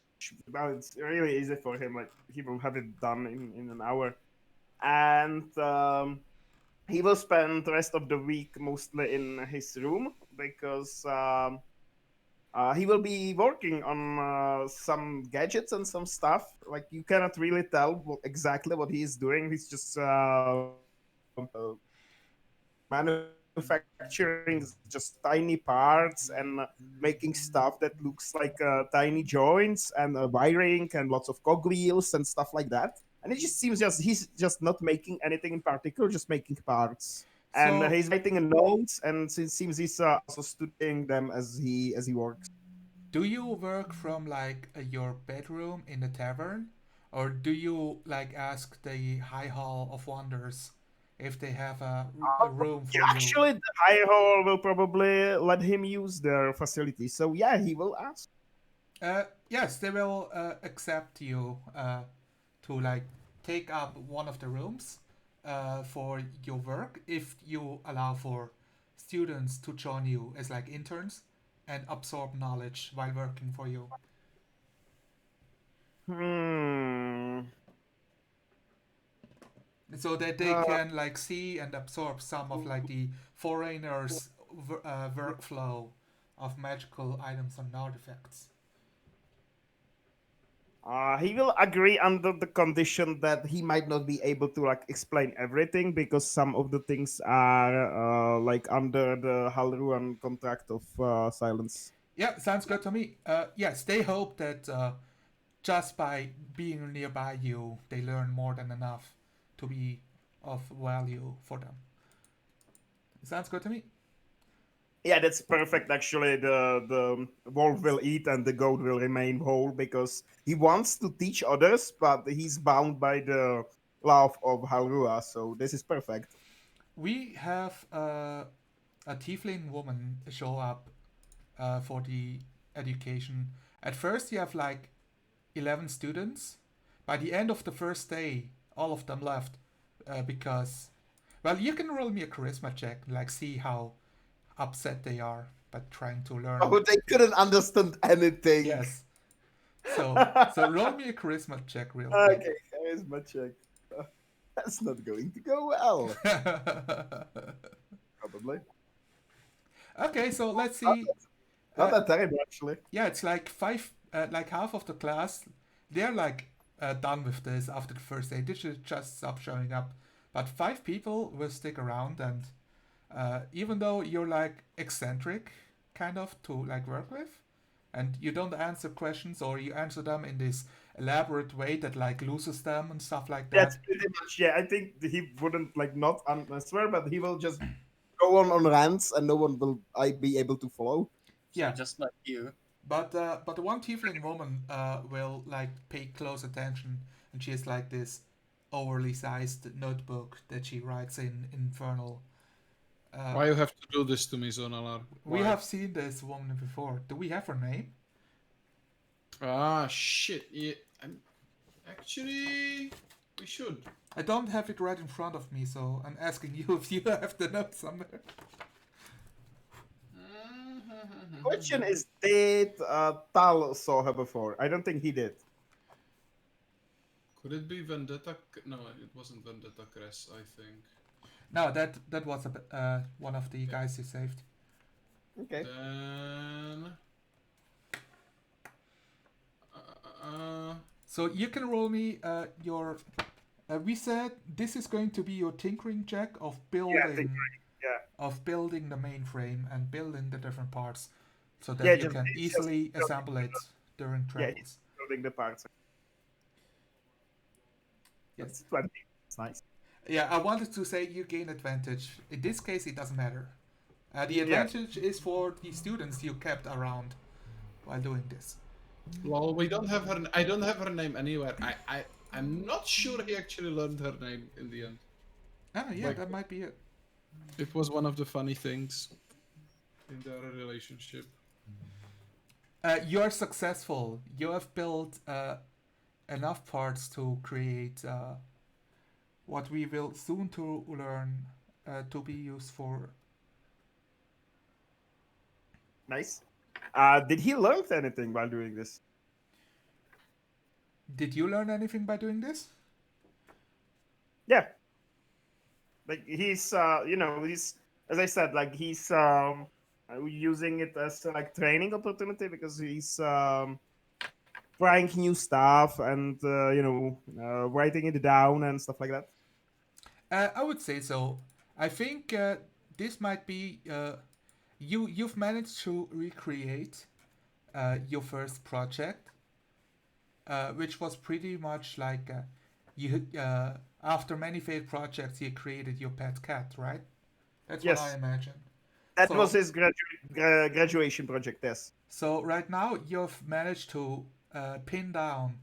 Well, it's really easy for him. Like he will have it done in an hour, and he will spend the rest of the week mostly in his room because he will be working on some gadgets and some stuff. Like you cannot really tell exactly what he is doing. He's just manufacturing just tiny parts and making stuff that looks like tiny joints and wiring and lots of cogwheels and stuff like that. And it just seems he's just not making anything in particular, just making parts. and So- he's writing a notes, and it seems he's also studying them as he works. Do you work from like your bedroom in the tavern, or do you like ask the High Hall of Wonders if they have a room for Yeah, you? actually, the High Hall will probably let him use their facility. So yeah, he will ask. Yes, they will accept you to like take up one of the rooms for your work if you allow for students to join you as like interns and absorb knowledge while working for you. Hmm. So that they Uh, can like see and absorb some of like the foreigners' workflow of magical items and artifacts. He will agree under the condition that he might not be able to like explain everything because some of the things are like under the Halruan contract of silence. Yeah, sounds good to me. Yes, they hope that just by being nearby you, they learn more than enough to be of value for them. Sounds good to me. Yeah, that's perfect. Actually, the wolf will eat and the goat will remain whole because he wants to teach others, but he's bound by the law of Halrua. So this is perfect. We have a tiefling woman show up for the education. At first, you have like 11 students. By the end of the first day, all of them left because, well, you can roll me a charisma check, like see how upset they are, but trying to learn. Oh, they couldn't understand anything. Yes. So roll me a charisma check real quick. Okay, here's my check. That's not going to go well. Probably. Okay, so let's see. Not that terrible, actually. Yeah, it's like like half of the class, they're like done with this after the first day. They should just stop showing up. But 5 people will stick around, and even though you're like eccentric, kind of to like work with, and you don't answer questions or you answer them in this elaborate way that like loses them and stuff like that. That's pretty much, yeah. I think he wouldn't like not answer, but he will just go on rants and no one will be able to follow. So Yeah. just like you. But the one tiefling woman will like pay close attention, and she has like this overly sized notebook that she writes in Infernal. Why you have to do this to me, Zonalar? We Why? have seen this woman before. Do we have her name? Ah, shit. Yeah, actually, we should. I don't have it right in front of me, so I'm asking you if you have the note somewhere. Question is, did Tal saw her before? I don't think he did. Could it be Vendetta? No, it wasn't Vendetta Cress, I think. No, that was one of the guys you saved. Okay. Then... So you can roll me your. We said this is going to be your tinkering check of building, of building the mainframe and building the different parts, so that you can easily assemble it during travels. Yeah, building the parts. Yes. That's 20. It's nice. Yeah, I wanted to say you gain advantage. In this case, it doesn't matter. The advantage is for the students you kept around while doing this. Well, we don't have her. I don't have her name anywhere. I'm not sure he actually learned her name in the end. Ah, yeah, Like- that might be it. It was one of the funny things in their relationship. You're successful. You have built enough parts to create what we will soon to learn to be used for. Nice. Did he learn anything while doing this? Did you learn anything by doing this? Yeah. Like he's, he's, as I said, like he's using it as like training opportunity because he's trying new stuff and writing it down and stuff like that. I would say so. I think this might be you've managed to recreate your first project, which was pretty much like you after many failed projects you created your pet cat, right? That's Yes. what I imagine. That So- was his graduation project. Yes. So right now you've managed to pin down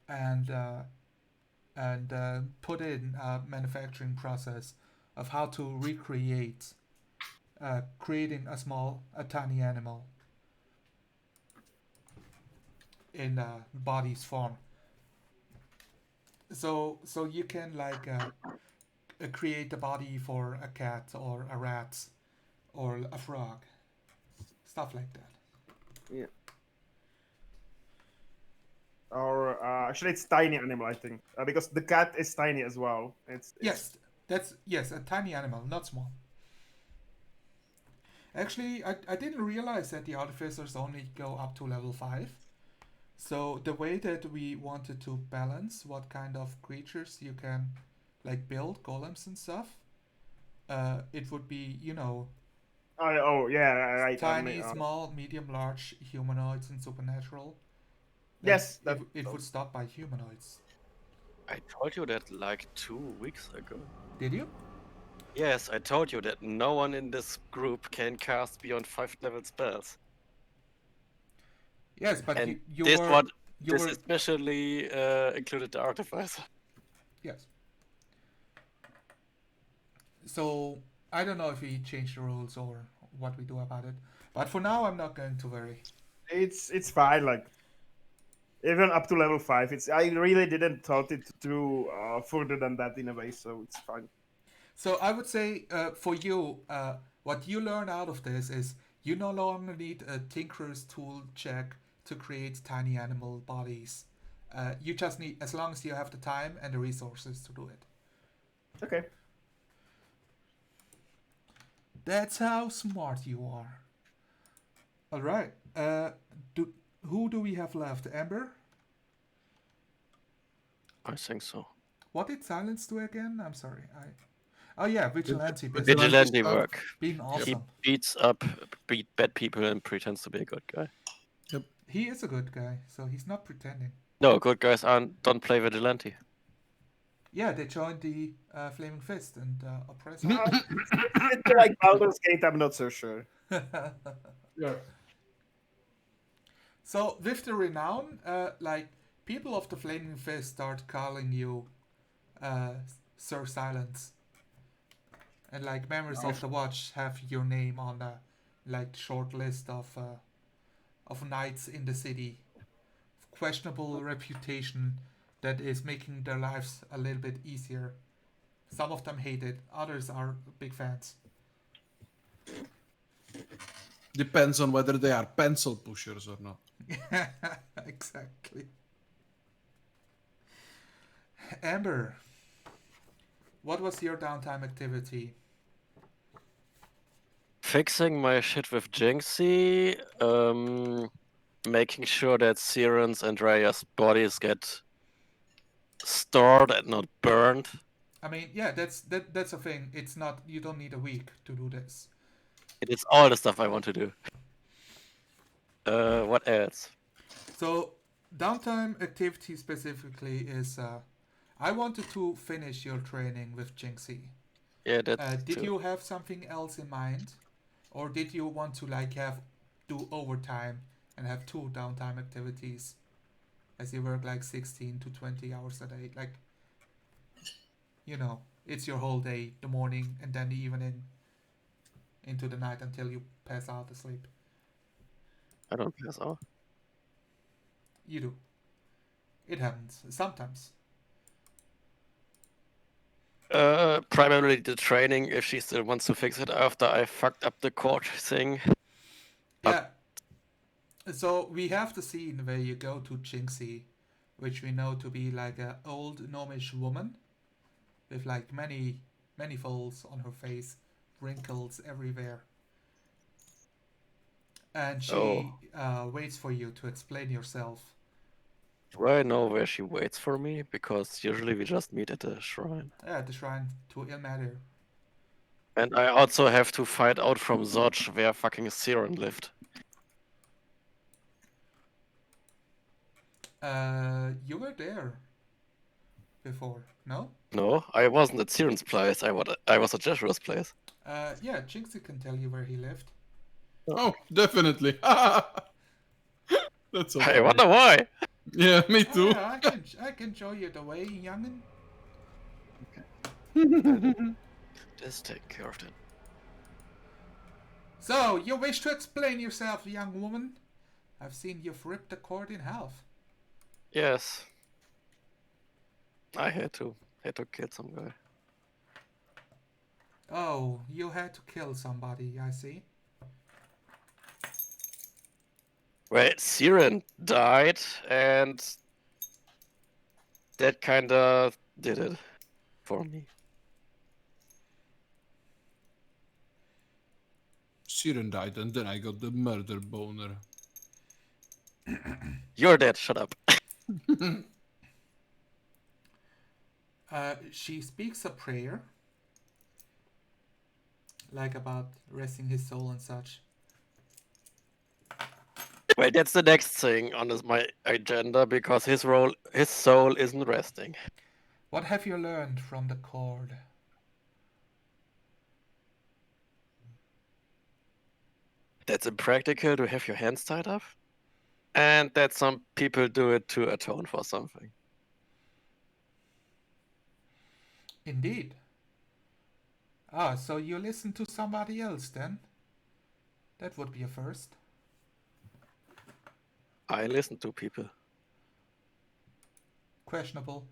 and put in a manufacturing process of how to recreate creating a tiny animal in body's form. So you can like create a body for a cat or a rat or a frog, stuff like that. Yeah. Or actually, it's tiny animal, I think, because the cat is tiny as well. It's Yes, a tiny animal, not small. Actually, I didn't realize that the artificers only go up to level 5. So the way that we wanted to balance what kind of creatures you can like build, golems and stuff, it would be, Oh yeah, right. tiny, small, medium, large, humanoids and supernatural. Like, Yes, that. it would stop by humanoids. I told you that like 2 weeks ago. Did you? Yes, I told you that no one in this group can cast beyond 5th level spells. Yes, but And you this were one, you this were especially included the artificer. yes. So I don't know if we change the rules or what we do about it. But for now, I'm not going to worry. It's fine. Like even up to level 5, I really didn't thought it through further than that in a way, so it's fine. So I would say for you, what you learn out of this is you no longer need a Tinkerer's tool check to create tiny animal bodies. You just need, as long as you have the time and the resources to do it. Okay. That's how smart you are. All right. Who do we have left? Amber? I think so. What did Silence do again? I'm sorry. Oh yeah, Vigilante. Vigilante Vigilante stuff. work. Being He awesome. beat bad people and pretends to be a good guy. He is a good guy, so he's not pretending. No, good guys don't play Vigilante. Yeah, they joined the Flaming Fist and oppressed. It's like Baldur's Gate, I'm not so sure. Yeah. So with the renown, like people of the Flaming Fist start calling you Sir Silence, and like members of the Watch have your name on a like short list of knights in the city, questionable reputation that is making their lives a little bit easier. Some of them hate it, others are big fans. Depends on whether they are pencil pushers or not. Exactly. Amber, what was your downtime activity? Fixing my shit with Jinxie, making sure that Siren's and Raya's bodies get stored and not burned. I mean, yeah, that's a thing. It's not, you don't need a week to do this. It is all the stuff I want to do. What else? So, downtime activity specifically is I wanted to finish your training with Jinxie. Yeah, that's Did too. you have something else in mind? Or did you want to like do overtime and have 2 downtime activities as you work like 16 to 20 hours a day? Like, it's your whole day, the morning and then the evening into the night until you pass out asleep. I don't pass out. You do. It happens sometimes. Primarily the training, if she still wants to fix it after I fucked up the court thing. Yeah. So we have the scene where you go to Jinxie, which we know to be like an old gnomish woman with like many folds on her face, wrinkles everywhere. And she waits for you to explain yourself. Do I know where she waits for me? Because usually we just meet at the shrine. At the shrine to Ilmater. And I also have to find out from Zodge where fucking Siren lived. You were there before, no? No, I wasn't at Siren's place. I was at Jeshua's place. Yeah, Jinxie can tell you where he lived. Oh, definitely. That's so I funny. wonder why. Yeah, me Oh, too. yeah, I can show you the way, youngin. Just take care of it. So, you wish to explain yourself, young woman? I've seen you've ripped the cord in half. Yes. I had to kill some guy. Oh, you had to kill somebody, I see. Well, Siren died, and that kinda did it for me. Siren died, and then I got the murder boner. You're dead. Shut up. She speaks a prayer, like about resting his soul and such. Wait, that's the next thing on my agenda because his soul isn't resting. What have you learned from the cord? That's impractical to have your hands tied up, and that some people do it to atone for something. Indeed. Ah, so you listen to somebody else then? That would be a first. I listen to people. Questionable.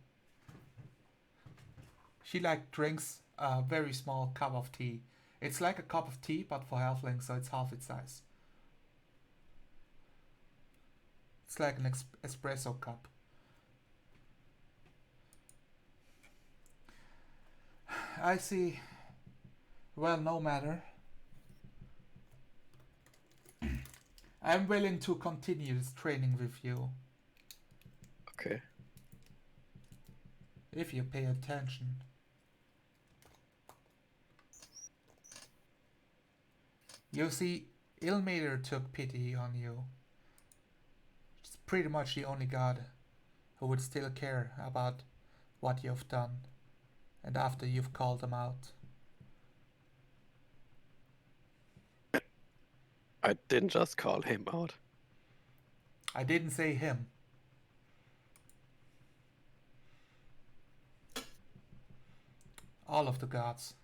She drinks a very small cup of tea. It's like a cup of tea, but for halflings, so it's half its size. It's like an espresso cup. I see. Well, no matter. I'm willing to continue this training with you. Okay. If you pay attention. You see, Ilmater took pity on you. She's pretty much the only god who would still care about what you've done, and after you've called them out. I didn't just call him out. I didn't say him. All of the gods.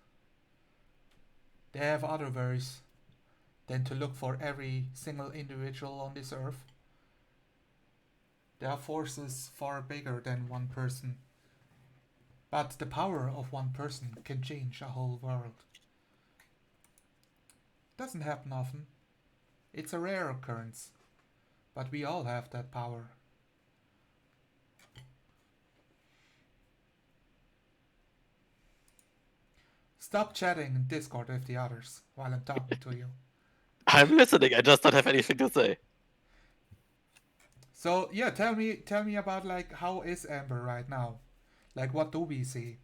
They have other worries than to look for every single individual on this earth. There are forces far bigger than one person. But the power of one person can change a whole world. Doesn't happen often. It's a rare occurrence. But we all have that power. Stop chatting in Discord with the others while I'm talking to you. I'm listening. I just don't have anything to say. So yeah, tell me about how is Amber right now? Like what do we see?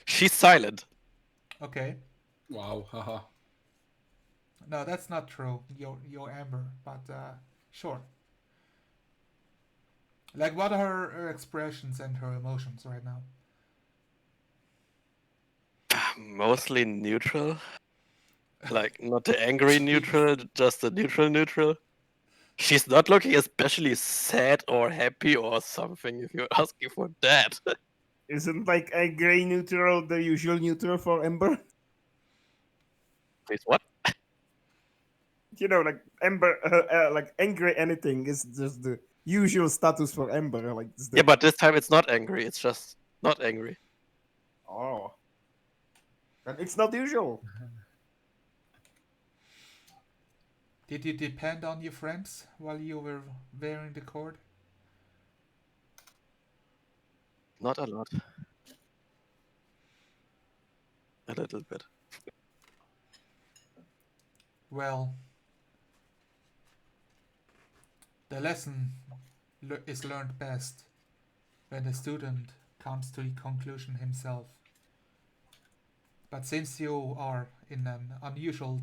She's silent. Okay. Wow, haha. No, that's not true. You're Amber, but sure. Like what are her expressions and her emotions right now? Mostly neutral. Like, not the angry neutral, just the neutral. She's not looking especially sad or happy or something, if you're asking for that. Isn't like a gray neutral the usual neutral for Ember? Please, what? You know, like Ember, like angry anything is just the usual status for Ember. Like, it's the... Yeah, but this time it's not angry, it's just not angry. Oh, and it's not usual. Did you depend on your friends while you were wearing the cord? Not a lot. A little bit. Well, the lesson is learned best when the student comes to the conclusion himself. But since you are in an unusual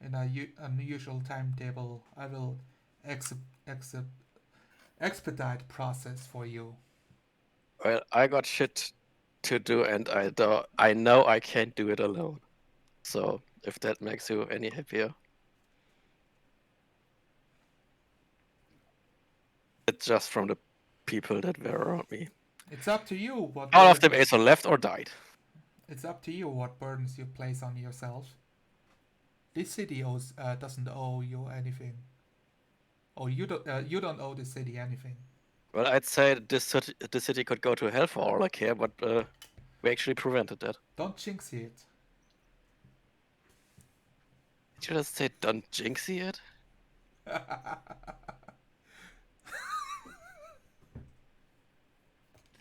unusual timetable, I will expedite process for you. Well, I got shit to do, and I know I can't do it alone. So if that makes you any happier, it's just from the people that were around me. It's up to you what All of them burdens- either left or died. It's up to you what burdens you place on yourself. This city doesn't owe you anything. Oh, you don't owe the city anything. Well, I'd say this city could go to hell for all I care, but we actually prevented that. Don't jinx it. Did you just say don't jinxie it?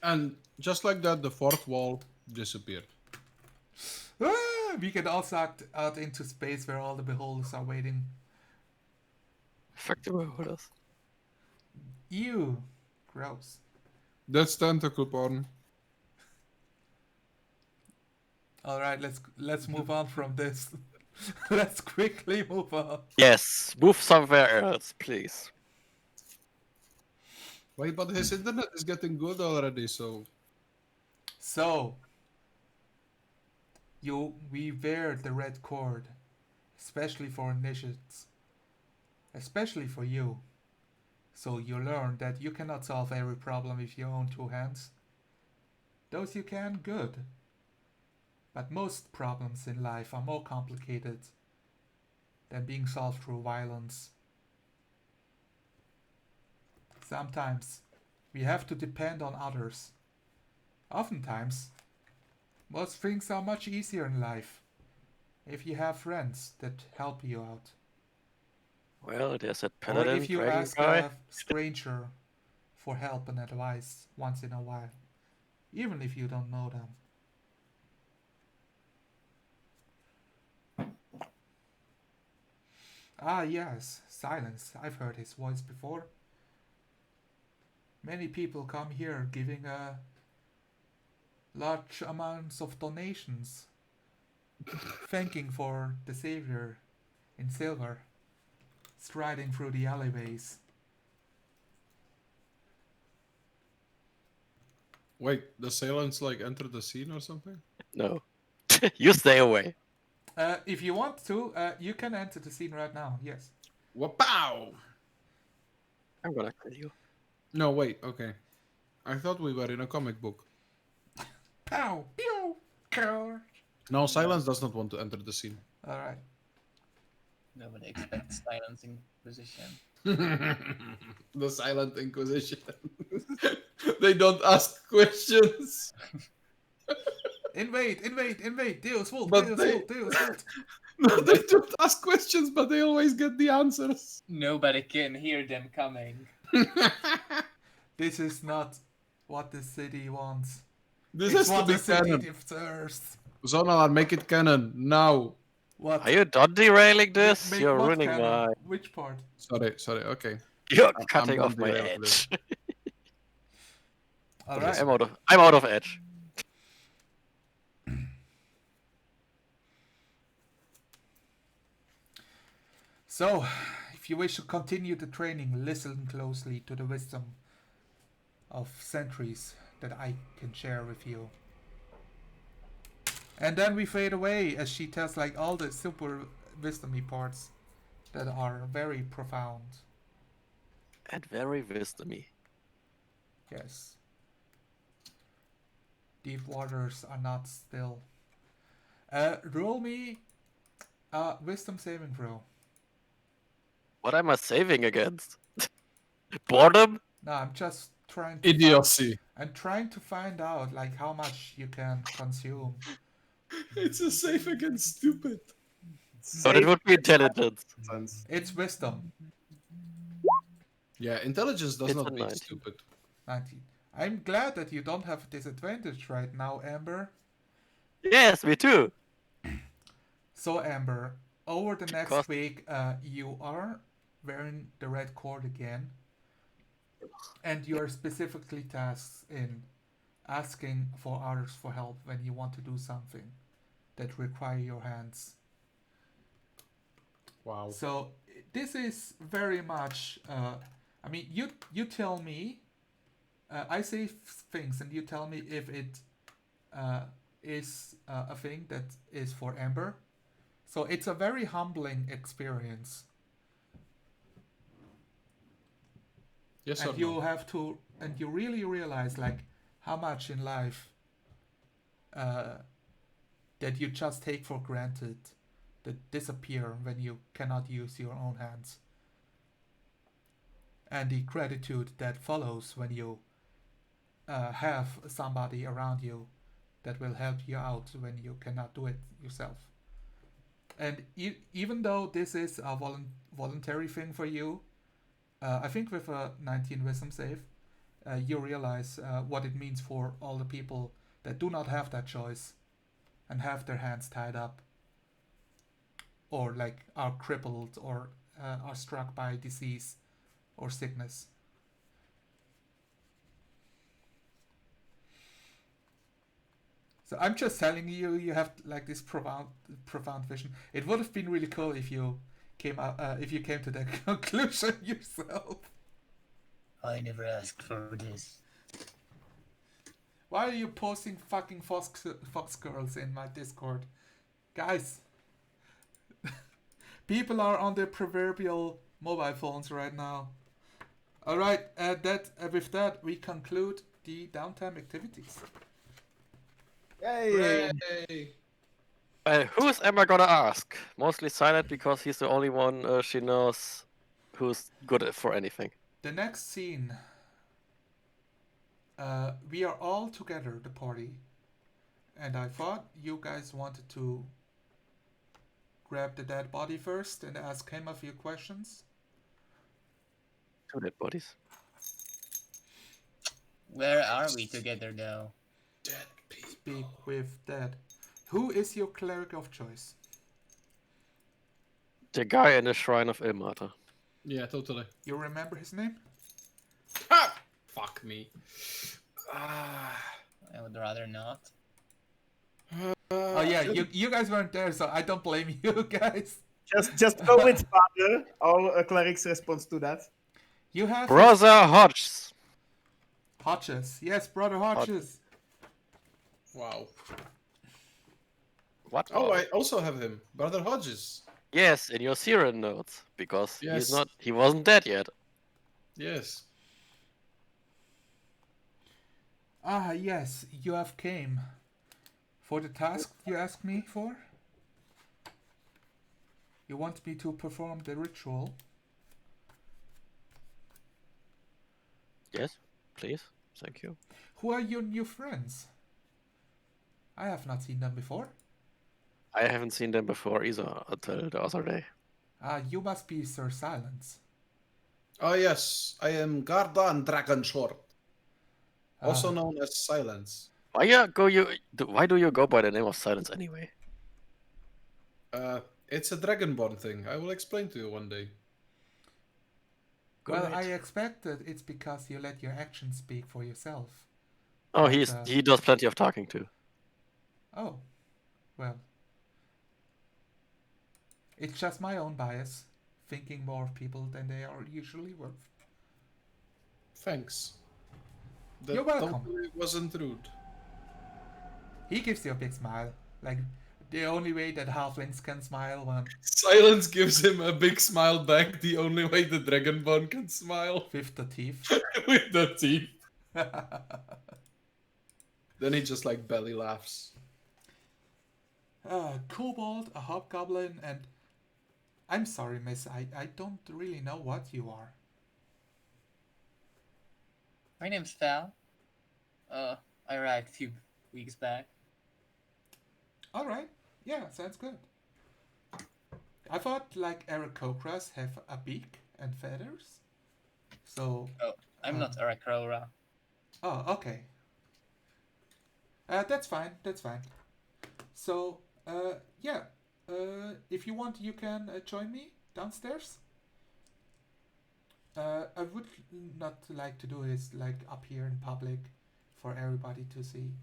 And just like that, the fourth wall disappeared. We can also act out into space where all the beholders are waiting. Fuck the beholders. Ew. Gross. That's tentacle porn. Alright, let's move on from this. Let's quickly move on. Yes, move somewhere else, please. Wait, but his internet is getting good already, so... So, we wear the red cord, especially for initiates, especially for you. So you learn that you cannot solve every problem with your own two hands. Those you can, good. But most problems in life are more complicated than being solved through violence. Sometimes we have to depend on others. Oftentimes, most things are much easier in life if you have friends that help you out. Well, there's that Or paladin if you dragon ask guy. a stranger for help and advice once in a while, even if you don't know them. Ah, yes, Silence. I've heard his voice before. Many people come here giving large amounts of donations, thanking for the savior in silver, striding through the alleyways. Wait, the Sailants like enter the scene or something? No. You stay away. If you want to, you can enter the scene right now, yes. Wapow! I'm gonna kill you. No, wait, okay. I thought we were in a comic book. Pow! Pew! Car! No, Silence does not want to enter the scene. Alright. Nobody expects silence in position. The Silent Inquisition. They don't ask questions. Invade! Deus Vult! But Deus they- Vult! Deus Vult! No, they don't ask questions, but they always get the answers. Nobody can hear them coming. This is not what the city wants. This It's has to what be the city canon. deserves. Zonalar, make it canon now. What? Are you done derailing this? Make You're what ruining canon? my. Which part? Sorry, okay. You're I'm cutting done off my derailing this. edge. Alright. I'm out of edge. So, if you wish to continue the training, listen closely to the wisdom of centuries that I can share with you. And then we fade away as she tells like all the super wisdomy parts that are very profound. And very wisdomy. Yes. Deep waters are not still. Roll me a wisdom saving throw. What am I saving against? Boredom? No, I'm just trying to Idiocy. I'm trying to find out like how much you can consume. It's a safe against stupid. So it would be intelligence. It's wisdom. Yeah, intelligence does It's not a mean 19. stupid. 19. I'm glad that you don't have a disadvantage right now, Amber. Yes, me too. So, Amber, over the next Because- week, you are wearing the red cord again. And you are specifically tasked in asking for others for help when you want to do something that require your hands. Wow. So this is very much I mean, you tell me. I say things, and you tell me if it is a thing that is for Amber. So it's a very humbling experience. Yes And or you no? have to, and you really realize like how much in life that you just take for granted that disappear when you cannot use your own hands. And the gratitude that follows when you have somebody around you that will help you out when you cannot do it yourself. And even though this is a voluntary thing for you, I think with a 19 wisdom save, you realize what it means for all the people that do not have that choice and have their hands tied up, or like are crippled, or are struck by disease or sickness. So I'm just telling you, you have like this profound vision. It would have been really cool if you came to that conclusion yourself. I never asked for this. Why are you posting fucking fox girls in my Discord, guys? People are on their proverbial mobile phones right now. All right, with that we conclude the downtime activities. Yay! Hey. Who's Emma gonna ask? Mostly Silent because he's the only one she knows who's good for anything. The next scene, we are all together, the party, and I thought you guys wanted to grab the dead body first and ask him a few questions. 2 dead bodies. Where are we together though? Dead Speak people. with dead. Who is your cleric of choice? The guy in the Shrine of Ilmater. Yeah, totally. You remember his name? Ha! Fuck me. Ah. I would rather not. Oh yeah, you guys weren't there, so I don't blame you guys. Just go with father. All clerics response to that. You have Brother Hodges. Hodges. Yes, Brother Hodges. Wow. What? Oh, I also have him, Brother Hodges. Yes, in your Siren notes, because Yes. he wasn't dead yet. Yes. Ah, yes, you have came. For the task you asked me for? You want me to perform the ritual? Yes, please. Thank you. Who are your new friends? I have not seen them before. I haven't seen them before either until the other day. Ah, you must be Sir Silence. Oh yes, I am Gardan Dragonshort, also Ah, known as Silence. Why do you go by the name of Silence anyway? It's a Dragonborn thing. I will explain to you one day. well, I Great. expect that it's because you let your actions speak for yourself. Oh, But, he does plenty of talking too. Oh, well. It's just my own bias, thinking more of people than they are usually worth. Thanks. That You're welcome. totally wasn't rude. He gives you a big smile, like the only way that halflings can smile when Silence gives him a big smile back, the only way the Dragonborn can smile. with the teeth. With the teeth. Then he just like belly laughs. Kobold, a hobgoblin, and I'm sorry, miss, I don't really know what you are. My name's Val. I arrived a few weeks back. Alright, yeah, sounds good. I thought like Aarakocras have a beak and feathers. So, Oh, I'm not Arakora. oh, okay. That's fine, that's fine. So, yeah, if you want, you can join me downstairs. I would not like to do this like up here in public for everybody to see.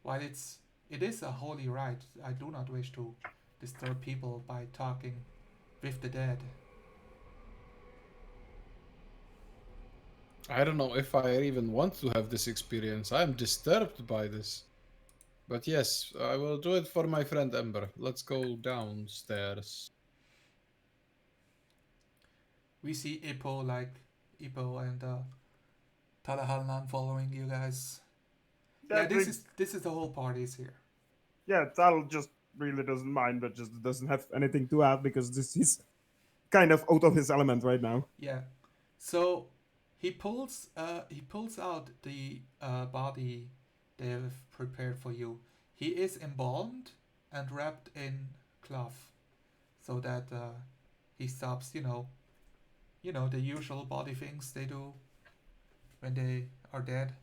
While it is a holy rite, I do not wish to disturb people by talking with the dead. I don't know if I even want to have this experience. I'm disturbed by this. But yes, I will do it for my friend Ember. Let's go downstairs. We see Ippo and Talahalnan following you guys. Yeah, That this is the whole party's here. Yeah, Tal just really doesn't mind, but just doesn't have anything to add because he's kind of out of his element right now. Yeah. So he pulls out the body they have prepared for you. He is embalmed and wrapped in cloth, so that he stops. The usual body things they do when they are dead.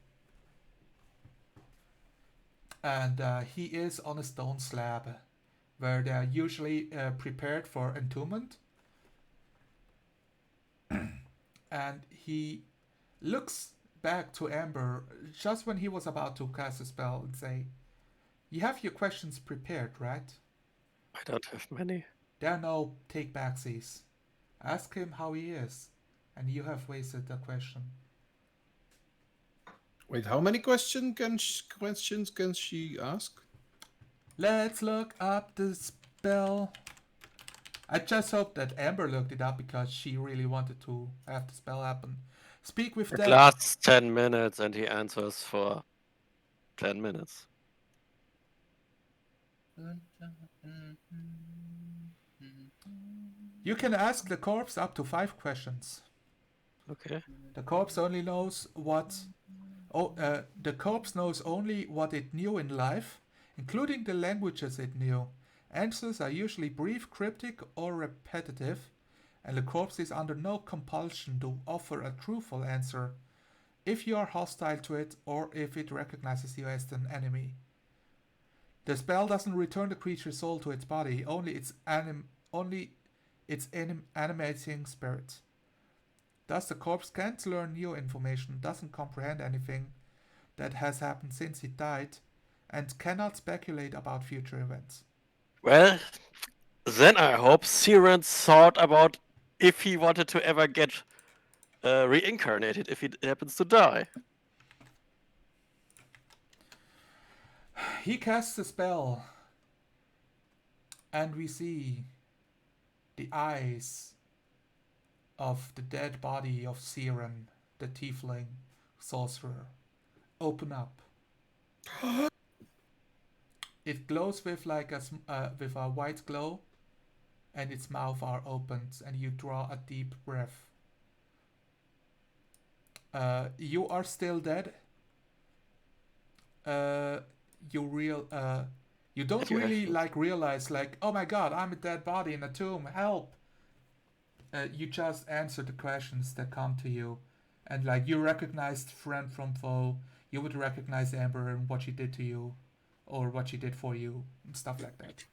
And he is on a stone slab, where they are usually prepared for entombment. And he looks back to Amber just when he was about to cast a spell and say, "You have your questions prepared, right? I don't have many. There are no take-backsies. Ask him how he is, and you have wasted a question." Wait, how many questions can she ask? Let's look up the spell. I just hope that Amber looked it up because she really wanted to have the spell happen. Speak with It them. lasts 10 minutes and he answers for 10 minutes. You can ask the corpse up to 5 questions. Okay. The corpse only knows what. The corpse knows only what it knew in life, including the languages it knew. Answers are usually brief, cryptic, or repetitive, and the corpse is under no compulsion to offer a truthful answer if you are hostile to it or if it recognizes you as an enemy. The spell doesn't return the creature's soul to its body, only its animating spirit. Thus, the corpse can't learn new information, doesn't comprehend anything that has happened since it died, and cannot speculate about future events. Well, then I hope Siren thought about if he wanted to ever get reincarnated if he happens to die. He casts a spell, and we see the eyes of the dead body of Siren, the tiefling sorcerer, open up. It glows with with a white glow, and its mouth are opened, and you draw a deep breath. You are still dead. You don't really realize oh my god, I'm a dead body in a tomb, help. You just answer the questions that come to you, and you recognized friend from foe. You would recognize Amber and what she did to you, or what she did for you, stuff like that.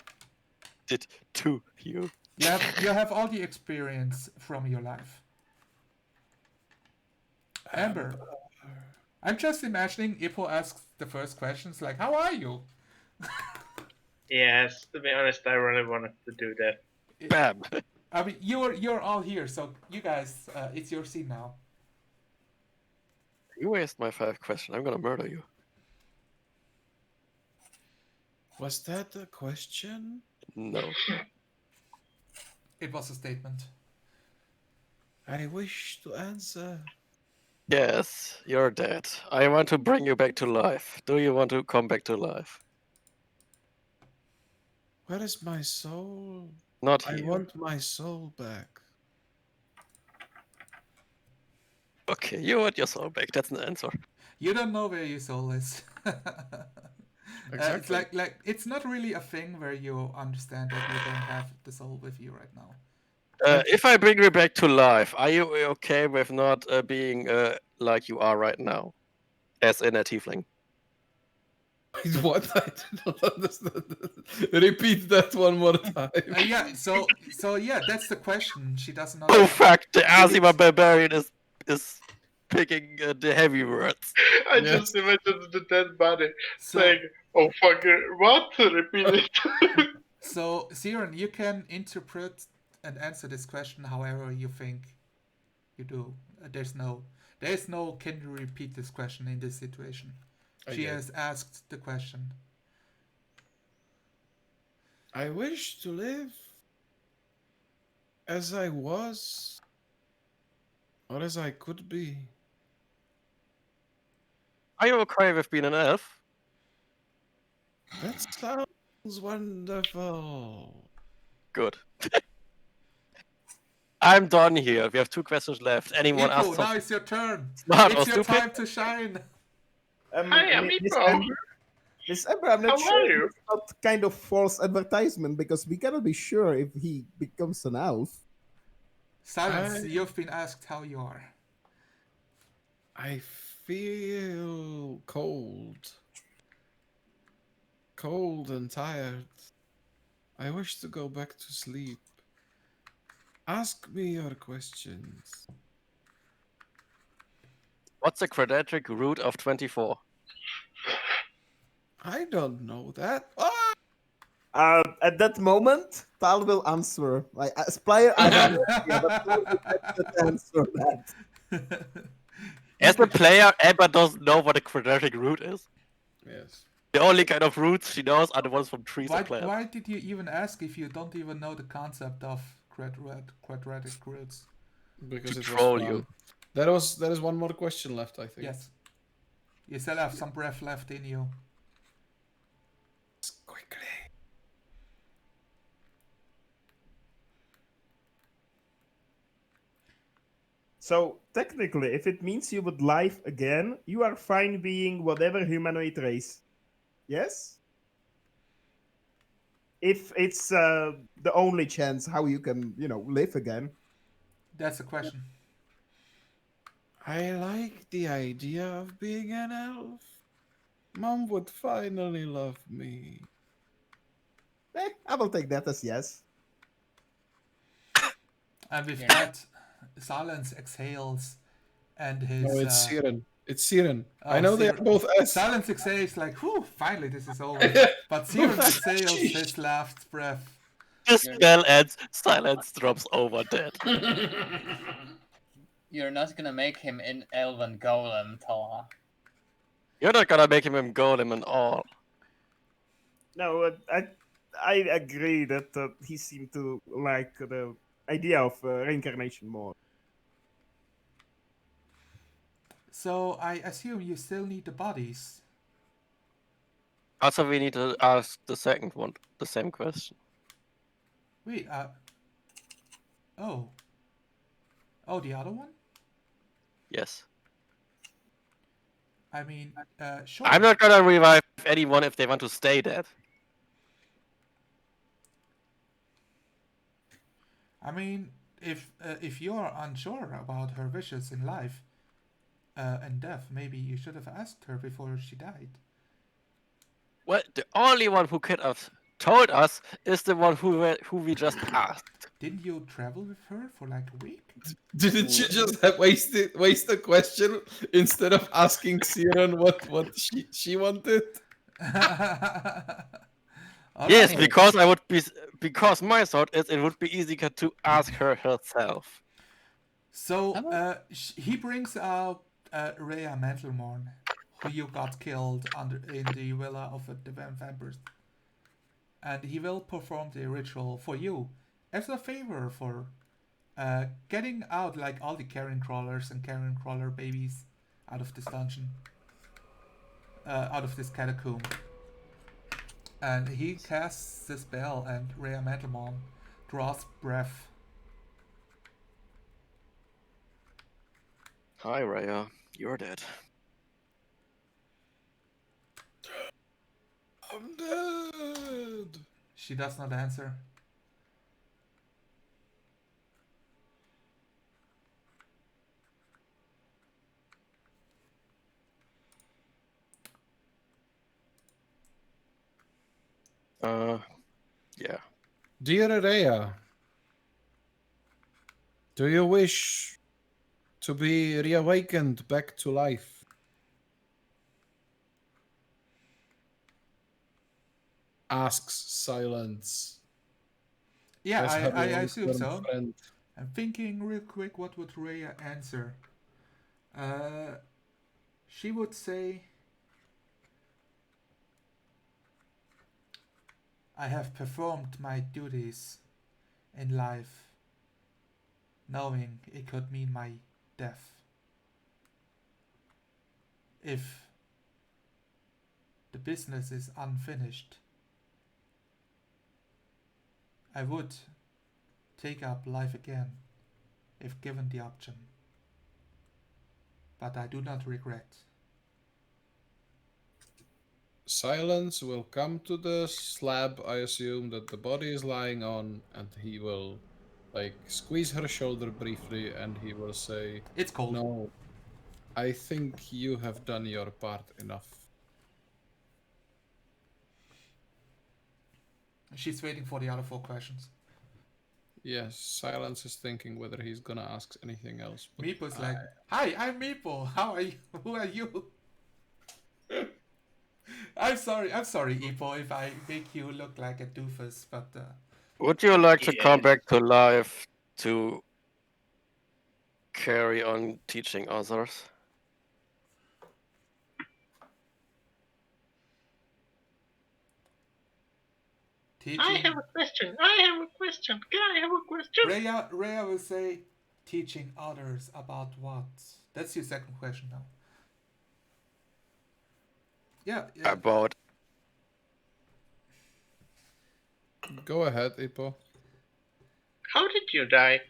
Did to you? You have all the experience from your life. Amber, I'm just imagining Ippo asks the first questions like, "How are you?" Yes, to be honest, I really wanted to do that. Bam! I mean, you're all here, so you guys, it's your scene now. You waste my 5 questions. I'm gonna murder you. Was that a question? No. It was a statement. I wish to answer. Yes, you're dead. I want to bring you back to life. Do you want to come back to life? Where is my soul? Not I here. want my soul back. Okay, you want your soul back. That's an answer. You don't know where your soul is. Exactly. It's it's not really a thing where you understand that you don't have the soul with you right now. If I bring you back to life, are you okay with not being like you are right now, as in a tiefling? What? I did not understand that. Repeat that one more time. Yeah. So yeah, that's the question. She doesn't know. Oh fuck! The Azima barbarian is picking the heavy words. I Yes. just imagined the dead body So saying, "Oh fuck, what?" Repeat it. so Siren, you can interpret and answer this question however you think you do. There's no can you repeat this question in this situation. She has asked the question. I wish to live as I was, or as I could be. Are you okay with being an elf? That sounds wonderful. Good. I'm done here. We have 2 questions left. Anyone Ipo, ask now something it's your turn. smart or It's your stupid? time to shine. Hi, I'm Miss Ipo. Amber, Miss Amber, I'm not How sure are if you? it's not kind of false advertisement because we cannot be sure if he becomes an elf. Silence, you've been asked how you are. I feel cold. Cold and tired. I wish to go back to sleep. Ask me your questions. What's the quadratic root of 24? I don't know that. At that moment, Tal will answer. Like as player, I have no idea, but Tal will definitely answer that. As a player, Amber doesn't know what a quadratic root is. Yes. The only kind of roots she knows are the ones from trees Why, and plants. why did you even ask if you don't even know the concept of quadratic roots? Because To it troll was fun. you. There is one more question left, I think. Yes. You still have some breath left in you. Quickly. So technically, if it means you would live again, you are fine being whatever humanoid race. Yes. If it's the only chance how you can, live again. That's a question. I like the idea of being an elf. Mom would finally love me. I will take that as yes. And with Yeah. that, Silence exhales and his... No, it's Siren. It's Siren. I Oh, know they are Siren. both S. Silence exhales like, whew, finally this is over. But Siren exhales his last breath. The spell ends, silence drops over dead. You're not gonna make him an elven golem, Tala. You're not gonna make him a golem and all. No, I agree that he seemed to like the idea of reincarnation more. So I assume you still need the bodies. Also, we need to ask the second one the same question. Wait, oh. Oh, the other one? Yes. I mean, sure. I'm not gonna revive anyone if they want to stay dead. I mean, if you're unsure about her wishes in life and death, maybe you should have asked her before she died. Well, the only one who could have told us is the one who we just asked. Didn't you travel with her for like a week? Didn't you just have waste a question instead of asking Siren what she wanted? Yes, Alright. because my thought is it would be easier to ask her herself. So he brings out Rhea Mantelmorn, who you got killed in the villa of the vampires, and he will perform the ritual for you as a favor for getting out like all the carrion crawlers and carrion crawler babies out of this dungeon, out of this catacomb. And he casts the spell, and Rhea Mantelmorn draws breath. Hi, Raya. You're dead. I'm dead. She does not answer. Yeah. Dear Areya, do you wish to be reawakened back to life? Asks Silence. Yeah, as her I assume long-term so. friend. I'm thinking real quick what would Rhea answer. She would say, I have performed my duties in life, knowing it could mean my death. If the business is unfinished, I would take up life again if given the option. But I do not regret. Silence will come to the slab, I assume, that the body is lying on, and he will, like, squeeze her shoulder briefly, and he will say, It's cold. "No, I think you have done your part enough." She's waiting for the other 4 questions. Yes, Silence is thinking whether he's gonna ask anything else. But Meeple's like, hi, I'm Meeple. How are you? Who are you? I'm sorry, Epo, if I make you look like a doofus, but Would you like to come Yes. back to life to carry on teaching others? I teaching. have a question. I have a question. Can I have a question? Rhea will say, teaching others about what? That's your second question now. Yeah. About Go ahead, Ipo. How did you die?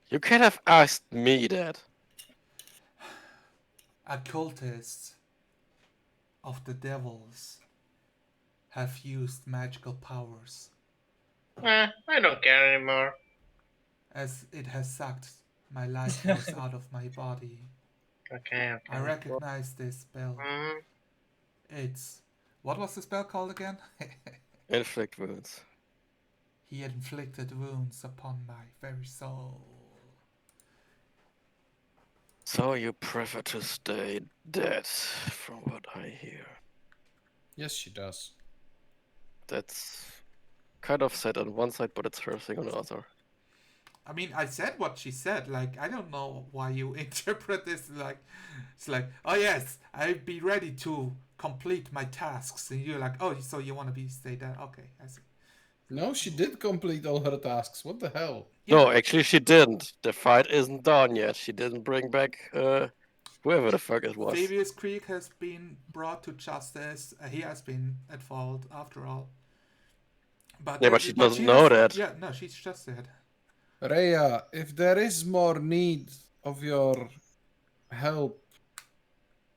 you could have asked me that. Occultists of the devils have used magical powers, I don't care anymore. as it has sucked my life force out of my body. Okay. I recognize this spell. Mm, It's... What was the spell called again? Inflict wounds. He inflicted wounds upon my very soul. So you prefer to stay dead, from what I hear. Yes, she does. That's kind of sad on one side, but it's hurting on the other. I mean, I said what she said. Like, I don't know why you interpret this like... It's like, oh yes, I'd be ready to complete my tasks. And you're like, oh, so you want to stay dead? Okay, I see. No, she did complete all her tasks. What the hell? Yeah. No, actually she didn't. The fight isn't done yet. She didn't bring back whoever the fuck it was. Fabius Creek has been brought to justice. He has been at fault, after all. But Yeah, but she doesn't know that. Yeah, no, she's just dead. Rhea, if there is more need of your help,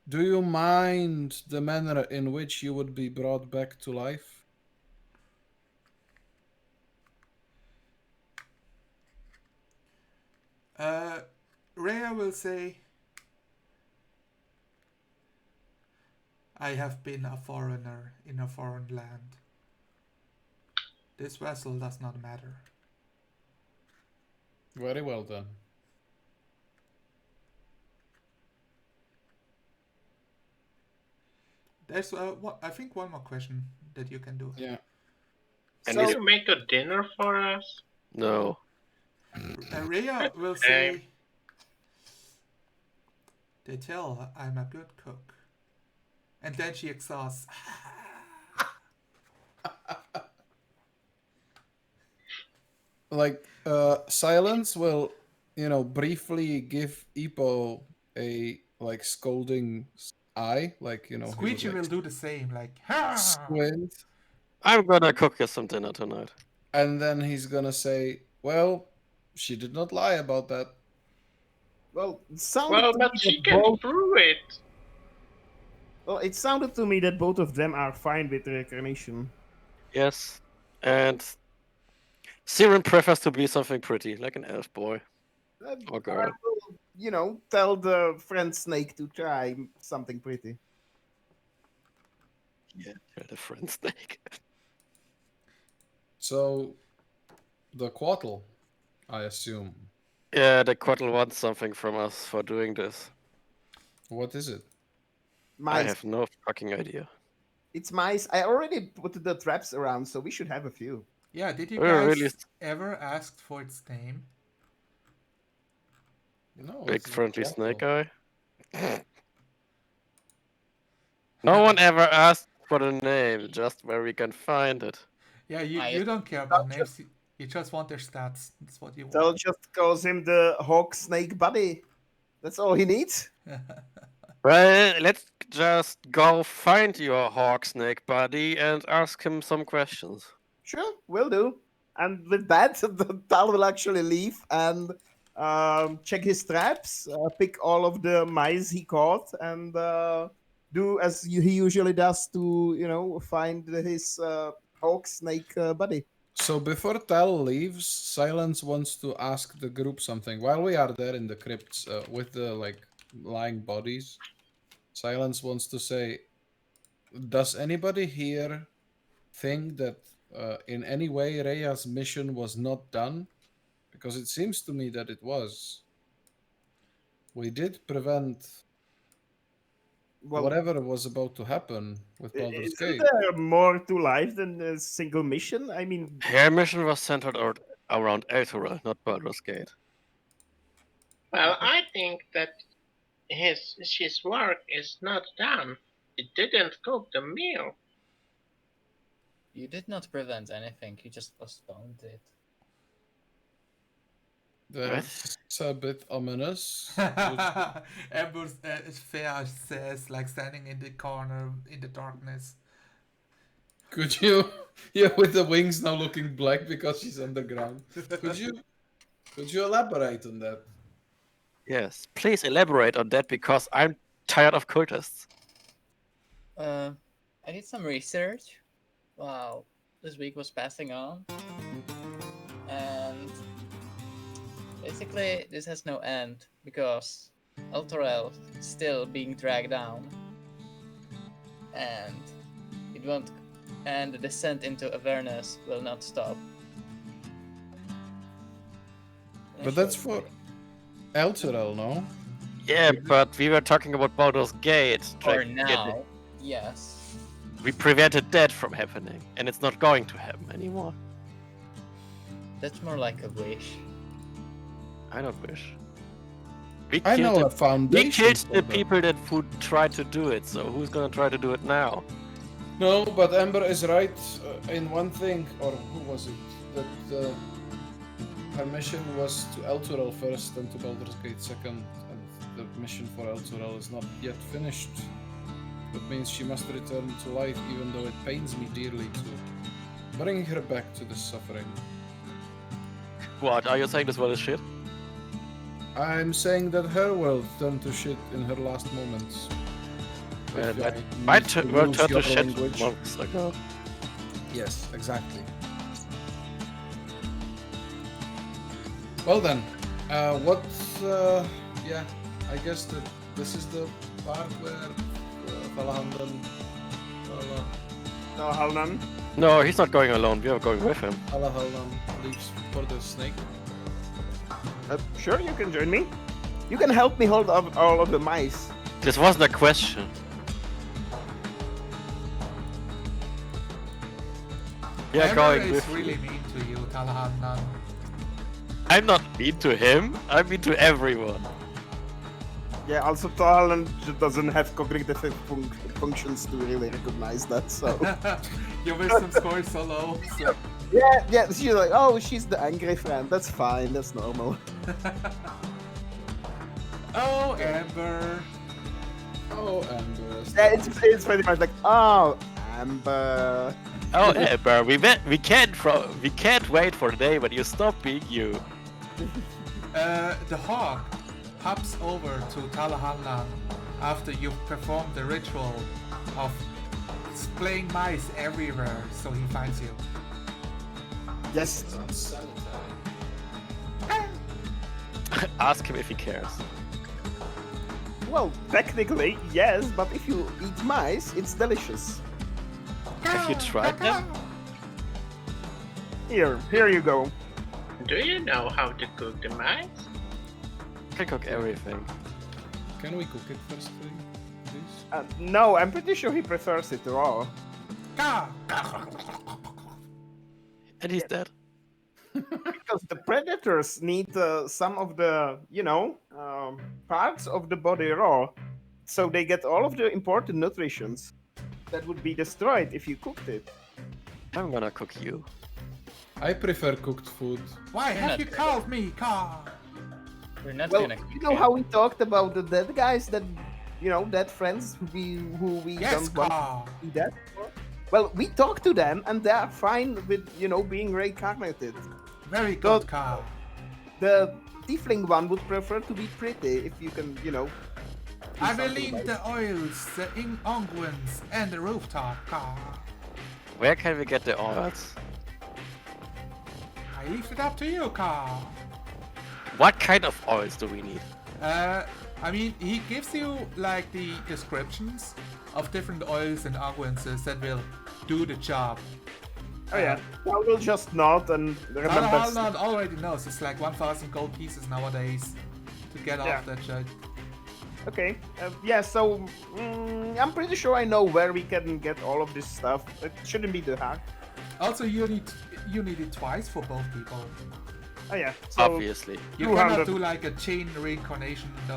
do you mind the manner in which you would be brought back to life? Rhea will say, I have been a foreigner in a foreign land. This vessel does not matter. Very well then. There's I think one more question that you can do. Yeah. And Can he's- you make a dinner for us? No. Rhea will say, they tell I'm a good cook. And then she exhausts. Like, Silence will, briefly give Ipo a, like, scolding eye. Like, he would, Squeegee like, will do the same, like, ha! squint. I'm gonna cook you some dinner tonight. And then he's gonna say, well, she did not lie about that. Well, it sounded Well, to but me she that can both, prove it. well, it sounded to me that both of them are fine with reincarnation. Yes. And Siren prefers to be something pretty, like an elf boy. Or girl. I will, tell the friend snake to try something pretty. Yeah, the friend snake. So, the Quattle, I assume. Yeah, the Quattle wants something from us for doing this. What is it? Mice. I have no fucking idea. It's mice. I already put the traps around, so we should have a few. Yeah, did you Oh, guys really? ever ask for its name? No, Big it's friendly Jackal. snake eye. No one ever asked for the name, just where we can find it. Yeah, I- you don't care about names. You just want their stats. That's what you So want. just calls him the hawk snake buddy. That's all he needs. Well, let's just go find your hawk snake buddy and ask him some questions. Sure, will do. And with that, the Tal will actually leave and check his traps, pick all of the mice he caught, and do as he usually does to, find his hawk snake buddy. So before Tal leaves, Silence wants to ask the group something. While we are there in the crypts with the lying bodies, Silence wants to say, does anybody here think that in any way Rhea's mission was not done? Because it seems to me that it was. We did prevent Well, whatever was about to happen with Baldur's isn't Gate. there more to life than a single mission? I mean, Her mission was centered around Elturel, not Baldur's Gate. Well, I think that his work is not done. It didn't cook the meal. You did not prevent anything, you just postponed it. That's a bit ominous. Amber's fair says, like standing in the corner in the darkness. Could you, yeah, with the wings now looking black because she's underground. Could you elaborate on that? Yes, please elaborate on that because I'm tired of cultists. I did some research while this week was passing on, and basically this has no end because Elturel is still being dragged down, and it won't, and the descent into Avernus will not stop. But that's for Elturel, no? Yeah, but we were talking about Baldur's Gate. For Like, now, yes. we prevented that from happening, and it's not going to happen anymore. That's more like a wish. I don't wish. We I know killed a foundation. we killed for the that. people that would try to do it, so who's gonna try to do it now? No, but Amber is right in one thing, or who was it? That her mission was to Elturel first, then to Baldur's Gate second, and the mission for Elturel is not yet finished. That means she must return to life, even though it pains me dearly to bring her back to this suffering. What, are you saying this world is shit? I'm saying that her world turned to shit in her last moments. If I My use the world rules turned to your shit language. months ago. Yes, exactly. Well then, yeah, I guess that this is the part where Valahandan Halnan. No, he's not going alone, we are going with him. leaves for the snake. Sure, you can join me. You can help me hold up all of the mice. This wasn't a question. Yeah, Amber going is with really you. mean to you, Talahannan. I'm not mean to him, I'm mean to everyone. Yeah, also Talon doesn't have cognitive functions to really recognize that, so... Your wisdom score is so low. So. yeah, she's like, oh, she's the angry friend. That's fine, that's normal. Oh, Amber. Oh, Amber. Yeah, it's pretty much like, oh, Amber. Oh, Amber, we can't wait for the day when you stop being you. The hawk hops over to Talahannan after you've performed the ritual of displaying mice everywhere, so he finds you. Yes. Ask him if he cares. Well, technically, yes, but if you eat mice, it's delicious. Have you tried them? Here you go. Do you know how to cook the mice? I can cook everything. Can we cook it first, please? No, I'm pretty sure he prefers it raw. Ka! And he's dead. Because the predators need some of the, parts of the body raw, so they get all of the important nutrients that would be destroyed if you cooked it. I'm gonna cook you. I prefer cooked food. Why have not you good. called me, Carl? We're not Well, gonna. you know how we talked about the dead guys that, dead friends who we Yes, don't want Carl. to be dead for? Well, we talked to them and they are fine with, being reincarnated. Very Good. good, Carl. The tiefling one would prefer to be pretty if you can, do I will something leave about the oils, the unguents, and the rooftop, Carl. Where can we get the oils? I leave it up to you, Carl. What kind of oils do we need? I mean, he gives you like the descriptions of different oils and unguents that will do the job. Oh yeah, I will just nod and remember. Halnod already knows it's like 1,000 gold pieces nowadays to get Yeah. off that shit. Okay, so I'm pretty sure I know where we can get all of this stuff. It shouldn't be too hard. Also, you need it twice for both people. Oh yeah, so Obviously. You 200. cannot do like a chain reincarnation and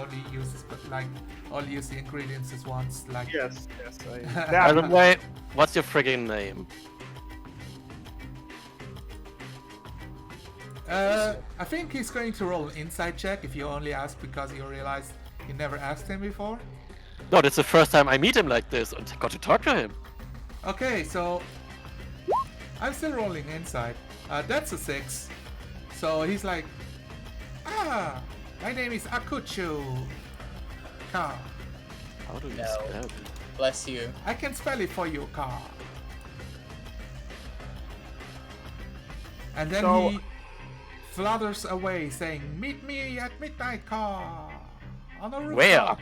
only use the ingredients as once. Like yes. By the way, what's your friggin' name? I think he's going to roll an insight check if you only ask because you realized you never asked him before. No, that's the first time I meet him like this and got to talk to him. Okay, so I'm still rolling insight. That's a 6. So he's like, my name is Akuchu. Ka. How do you No. spell it? Bless you. I can spell it for you, Ka. And then So- he flutters away, saying, "Meet me at midnight, Ka. On the rooftop.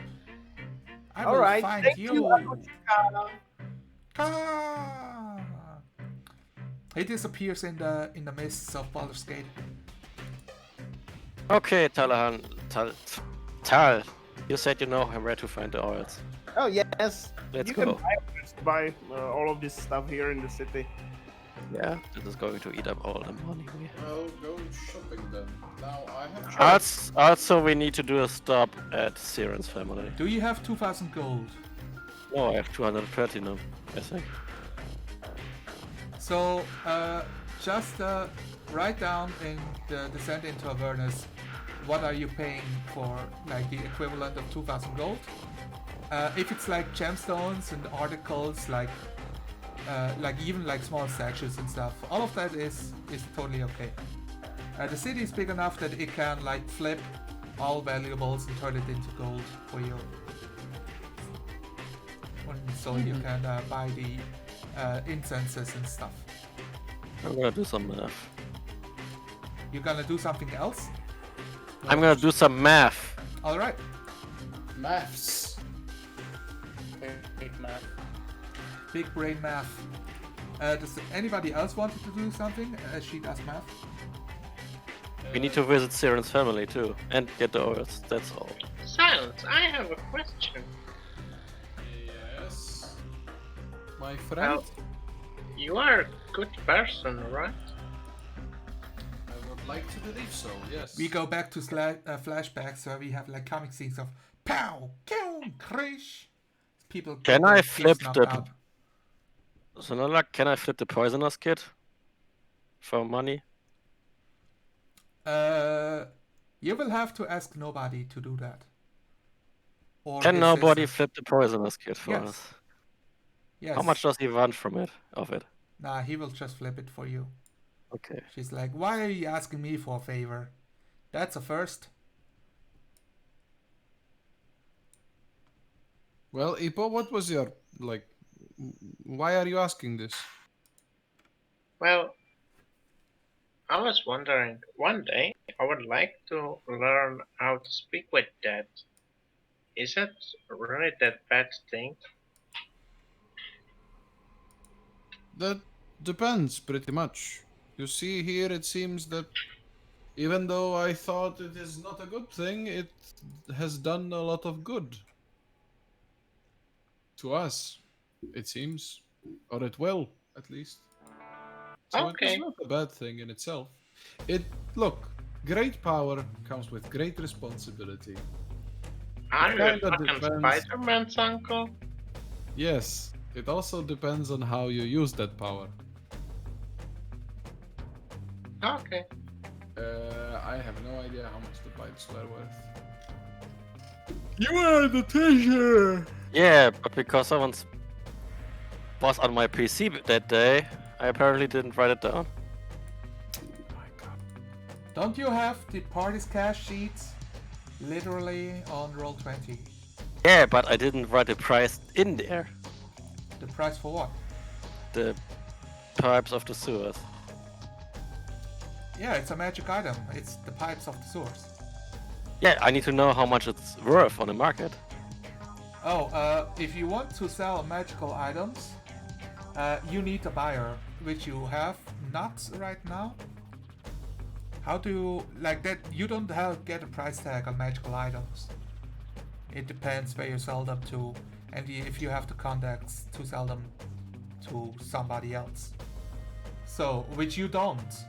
I will Alright, find thank you, you, Akuchika. Ka." He disappears in the mists of Baldur's Gate. Okay, Talahan. Tal. You said you know where to find the oils. Oh yes, Let's you go. can buy all of this stuff here in the city. Yeah, this is going to eat up all the money we have. Well, go shopping then. Now I have Also, we need to do a stop at Siren's family. Do you have 2,000 gold? No, I have 230 now, I think. So, just write down in the descent into Avernus, what are you paying for, like the equivalent of 2,000 gold? If it's like gemstones and articles, like even like small statues and stuff, all of that is totally okay. The city is big enough that it can like flip all valuables and turn it into gold for you. So you can buy the incenses and stuff. I'm gonna do some math. You're gonna do something else? I'm gonna do some math. Alright. maths. Big man. Big brain math. Does anybody else want to do something? She does math. We need to visit Siren's family too, and get the oils, that's all. Silence, I have a question. Yes. My friend, Well, you are a good person, right? I would like to believe so, yes. We go back to flashbacks where we have like comic scenes of pow, kill, crash. People Can get I their flip kids knocked the- out. So now, like, can I flip the poisonous kit? For money? You will have to ask nobody to do that. Or Can his nobody assistant. flip the poisonous kit for Yes. us? Yes. How much does he want from it? Of it? Nah, he will just flip it for you. Okay. She's like, why are you asking me for a favor? That's a first. Well, Ipo, what was your, like, why are you asking this? Well, I was wondering, one day I would like to learn how to speak with dead. Is that really that bad thing? That depends, pretty much. You see here, it seems that even though I thought it is not a good thing, it has done a lot of good. To us, it seems. Or it will, at least. So Okay. it is not a bad thing in itself. Look, great power comes with great responsibility. Are you a kinda fucking depends. Spider-Man's uncle? Yes, it also depends on how you use that power. Okay. I have no idea how much the pipes were worth. You are the treasure! Yeah, but because someone was on my PC that day, I apparently didn't write it down. My god. Don't you have the party's cash sheets literally on Roll20? Yeah, but I didn't write the price in there. The price for what? The pipes of the sewers. Yeah, it's a magic item. It's the pipes of the source. Yeah, I need to know how much it's worth on the market. Oh, if you want to sell magical items, you need a buyer, which you have not right now. How do you like that? You don't get a price tag on magical items. It depends where you sell them to, and if you have the contacts to sell them to somebody else. So, which you don't.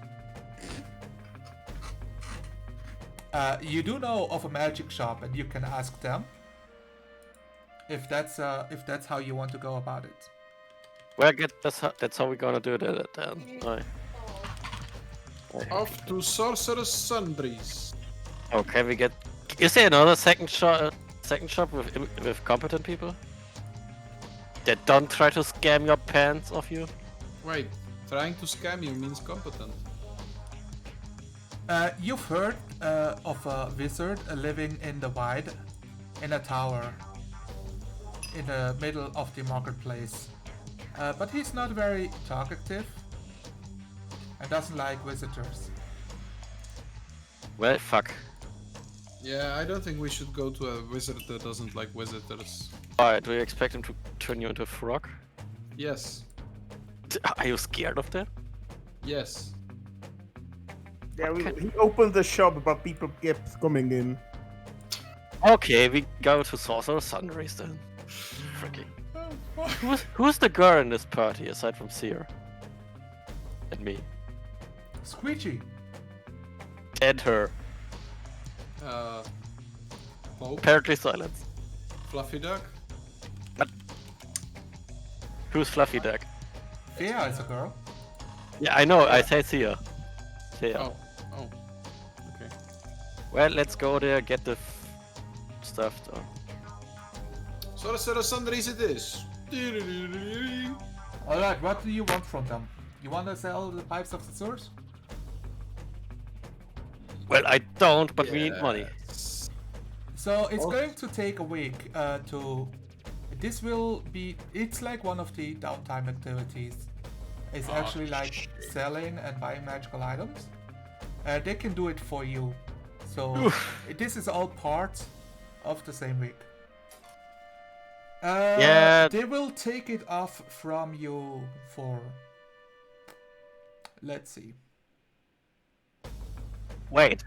You do know of a magic shop, and you can ask them if that's how you want to go about it. Well, that's how we're gonna do it then. Off to Sorcerer's Sundries. Oh, can we get? Is there another second shop with competent people that don't try to scam your pants off you? Wait, trying to scam you means competent. You've heard of a wizard living in the Wide, in a tower, in the middle of the marketplace. But he's not very talkative and doesn't like visitors. Well, fuck. Yeah, I don't think we should go to a wizard that doesn't like visitors. Alright, do you expect him to turn you into a frog? Yes. Are you scared of that? Yes. Yeah, he opened the shop, but people kept coming in. Okay, we go to Sorcerer's Sundries then. Freaking. Who's the girl in this party aside from Seer? And me. Squeegee. And her. Hope, Apparently silence. Fluffy Duck. Who's Fluffy Duck? Thea is a girl. Yeah, I know, I said Seer. Seer. Oh, okay. Well, let's go there, get the stuff done. Sorcerer's Sundries it is. Alright, what do you want from them? You want to sell the pipes of the source? Well, I don't, but we need money. Yes. So it's going to take a week to... This will be... It's like one of the downtime activities. It's actually like selling and buying magical items. They can do it for you. So this is all part of the same week. Yeah. They will take it off from you for... Let's see. Wait.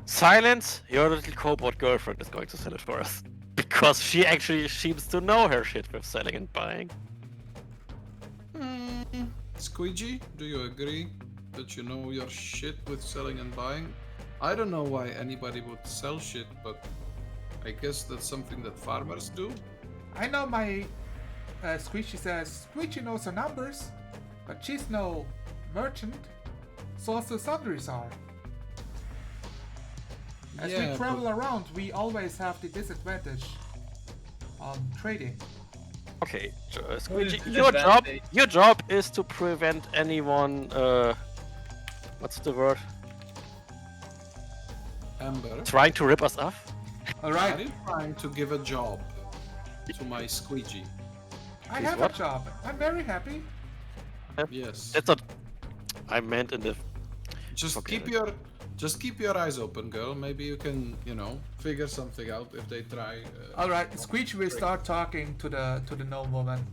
Silence, your little kobold girlfriend is going to sell it for us. Because she actually seems to know her shit with selling and buying. Squeegee, do you agree that you know your shit with selling and buying? I don't know why anybody would sell shit, but I guess that's something that farmers do. I know my Squeegee says Squeegee knows her numbers, but she's no merchant. Sorcerer's Sundries are. As Yeah, we travel around, we always have the disadvantage on trading. Okay, Squeegee, your job is to prevent anyone, what's the word? Amber, Trying to rip us off? are Alright, you trying to give a job to my Squeegee? I Please have what? a job. I'm very happy. Yes. That's not... I meant in the... Just Okay. keep your eyes open, girl. Maybe you can, figure something out if they try. Alright, Squeegee will start talking to the gnome woman,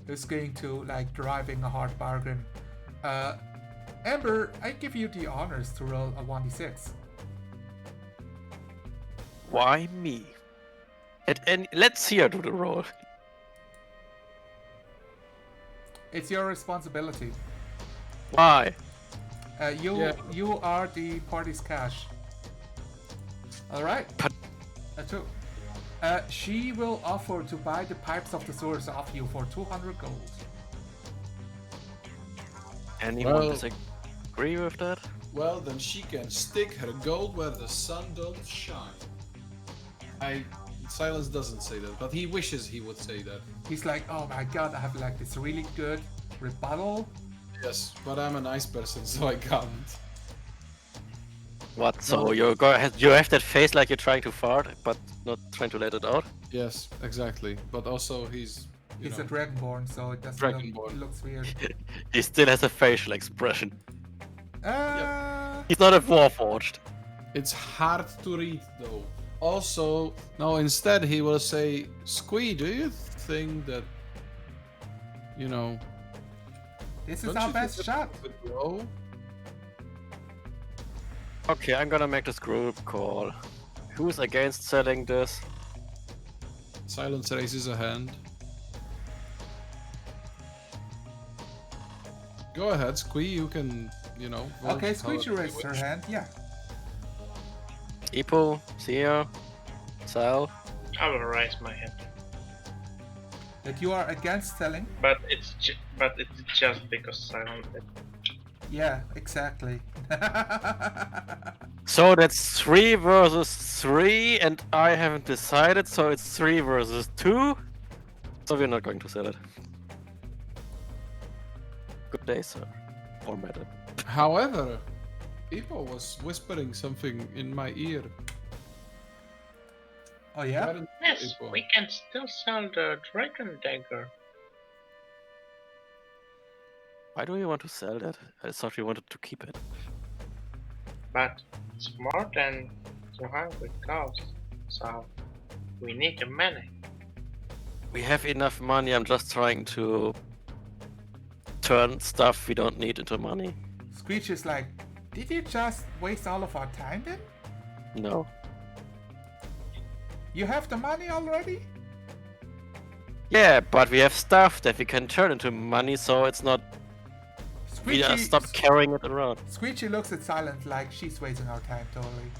who's going to like driving a hard bargain. Amber, I give you the honors to roll a 1d6. Why me? And let's see her do the roll. It's your responsibility. Why? You are the party's cash. All right. But- Two. She will offer to buy the pipes of the sewers off you for 200 gold. Anyone Well- disagree with that? Well, then she can stick her gold where the sun don't shine. Silence doesn't say that, but he wishes he would say that. He's like, oh my god, I have like this really good rebuttal. Yes, but I'm a nice person, so I can't. What? So you have that face like you're trying to fart, but not trying to let it out? Yes, exactly. But also he's He's a dragonborn, so it doesn't Dragonborn. it looks weird. He still has a facial expression. Uh, He's not a warforged. It's hard to read though. Also, no, instead he will say, Squee, do you think that, this is don't our you best think shot. that would grow? Okay, I'm gonna make this group call. Who's against selling this? Silence raises a hand. Go ahead, Squee, you can, vote Okay, however Squeegee you raised her wish. hand. Yeah. Ipo, Sia, Sal. I will raise my hand. That you are against selling. But it's just because Silent did. Yeah, exactly. So that's 3 versus 3, and I haven't decided, so it's 3 versus 2. So we're not going to sell it. Good day, sir. Or madam. However, Ipo was whispering something in my ear. Oh yeah. Why don't Yes, Ipo? we can still sell the Dragon Dagger. Why do you want to sell that? I thought you wanted to keep it. But it's more than 200 gold, so we need the money. We have enough money, I'm just trying to turn stuff we don't need into money. Screech is like, did you just waste all of our time then? No. You have the money already? Yeah, but we have stuff that we can turn into money, so it's not... We stop carrying it around. Screechy looks at Silent like she's wasting our time totally.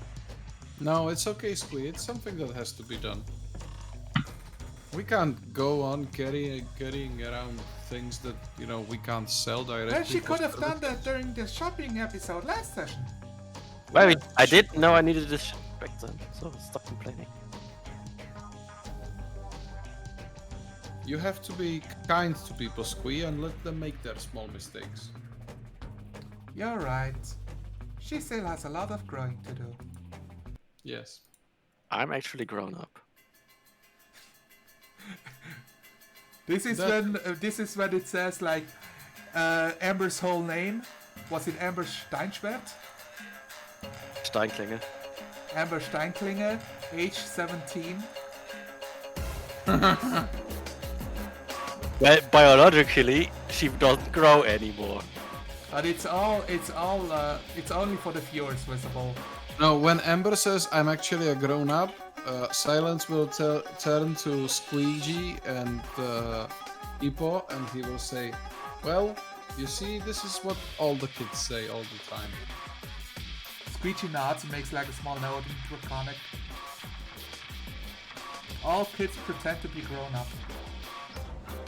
No, it's okay, Squee. It's something that has to be done. We can't go on carrying around things that, we can't sell directly. Well, she for could have done services. that during the shopping episode last session. Well, I didn't know I needed this shit back then, so stop complaining. You have to be kind to people, Squee, and let them make their small mistakes. You're right. She still has a lot of growing to do. Yes. I'm actually grown up. This is when it says like Amber's whole name. Was it Amber Steinschwert? Steinklinge. Amber Steinklinge, age 17. Well, biologically, she doesn't grow anymore. But it's only for the viewers visible. No, when Amber says I'm actually a grown-up, Silence will turn to Squeegee and Ipo, and he will say, well, you see, this is what all the kids say all the time. Screechy nods and makes like a small note in Draconic. All kids pretend to be grown up.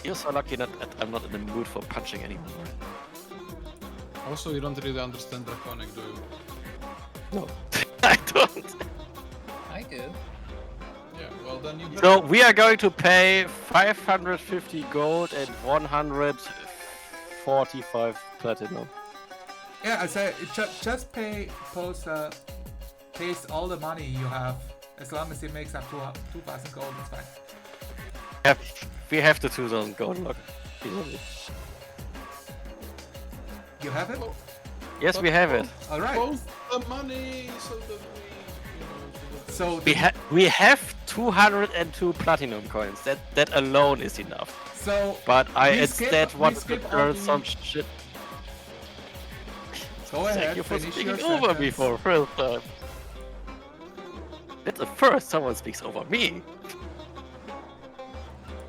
You're so lucky that I'm not in the mood for punching anymore. Also, you don't really understand Draconic, do you? No, I don't. I do. Yeah, well then you So we are going to pay 550 gold and 145 platinum. Yeah, I say just paste all the money you have, as long as it makes up to 2,000 gold. It's fine. We have the 2,000 gold lock. You have it? Yes, we have it. All right. Post the money so that So We have 202 platinum coins. That alone is enough. So But I we instead skip- we wanted to skip earn all the- some shit. go ahead. Thank you for finish speaking your over me sentence. for first time. That's the first someone speaks over me.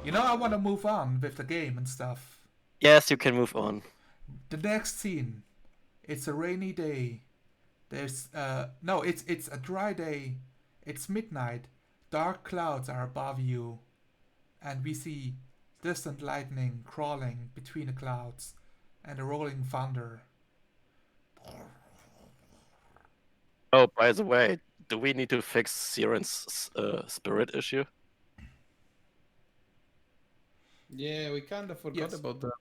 You know, I want to move on with the game and stuff. Yes, you can move on. The next scene It's a rainy day. There's no, it's a dry day. It's midnight. Dark clouds are above you, and we see distant lightning crawling between the clouds, and a rolling thunder. Oh, by the way, do we need to fix Siren's spirit issue? Yeah, we kind of forgot Yes. about that.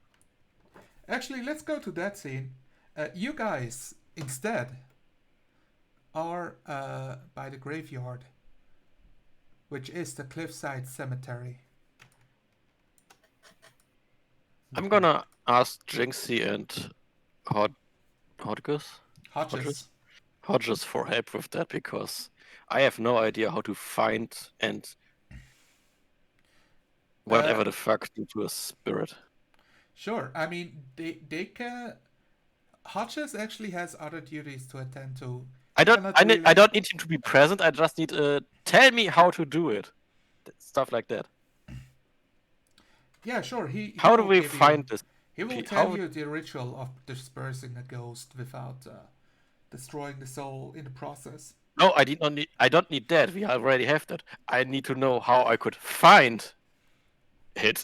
Actually, let's go to that scene. You guys instead are by the graveyard, which is the cliffside cemetery. I'm gonna ask Jinxie and Hodges for help with that, because I have no idea how to find and whatever the fuck do to a spirit. Sure. I mean, they can. Hodges actually has other duties to attend to. I don't need him to be present. I just need tell me how to do it. Stuff like that. Yeah, sure. He How do will we give you- find this? He will tell you the ritual of dispersing a ghost without destroying the soul in the process. No, I don't need that. We already have that. I need to know how I could find it.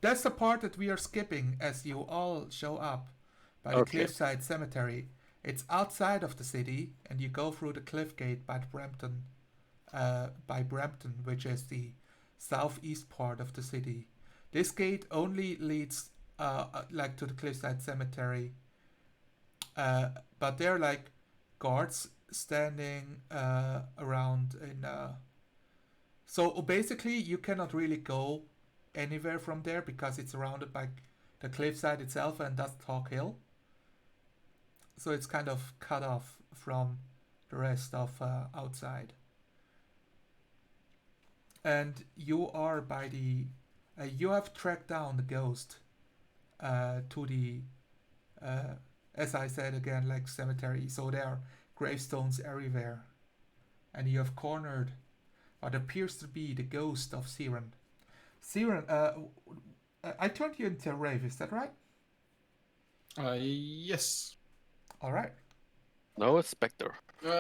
That's the part that we are skipping as you all show up by the cliffside cemetery. It's outside of the city, and you go through the cliff gate by Brampton, which is the southeast part of the city. This gate only leads like to the cliffside cemetery, but there are like guards standing around in. So basically, you cannot really go anywhere from there because it's surrounded by the cliffside itself and Dust Hawk Hill. So it's kind of cut off from the rest of outside. And you are by the... you have tracked down the ghost to the... as I said again, like cemetery. So there are gravestones everywhere. And you have cornered what appears to be the ghost of Siren. Siren, I turned you into a Wraith, is that right? Yes. Alright. No, it's Spectre.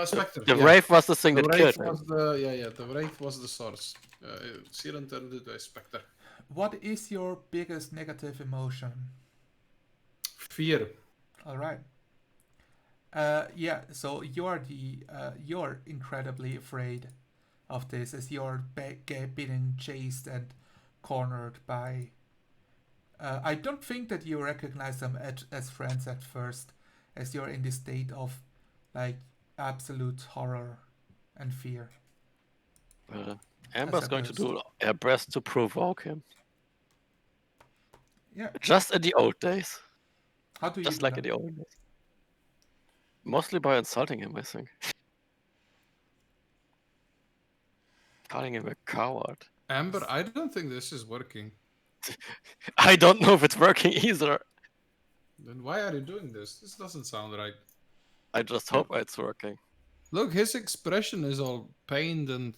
Spectre. The Wraith was the thing The that Wraith killed him. was the Wraith was the source. Siren turned into a Spectre. What is your biggest negative emotion? Fear. Alright. Yeah, so you're incredibly afraid of this as you're being chased and cornered by... I don't think that you recognize them as friends at first, as you're in this state of like absolute horror and fear. Amber's going to do her best to provoke him. Yeah. Just in the old days. How do you Just do like that? in the old days. Mostly by insulting him, I think. Calling him a coward. Amber, I don't think this is working. I don't know if it's working either. Then why are you doing this? This doesn't sound right. I just hope it's working. Look, his expression is all pained and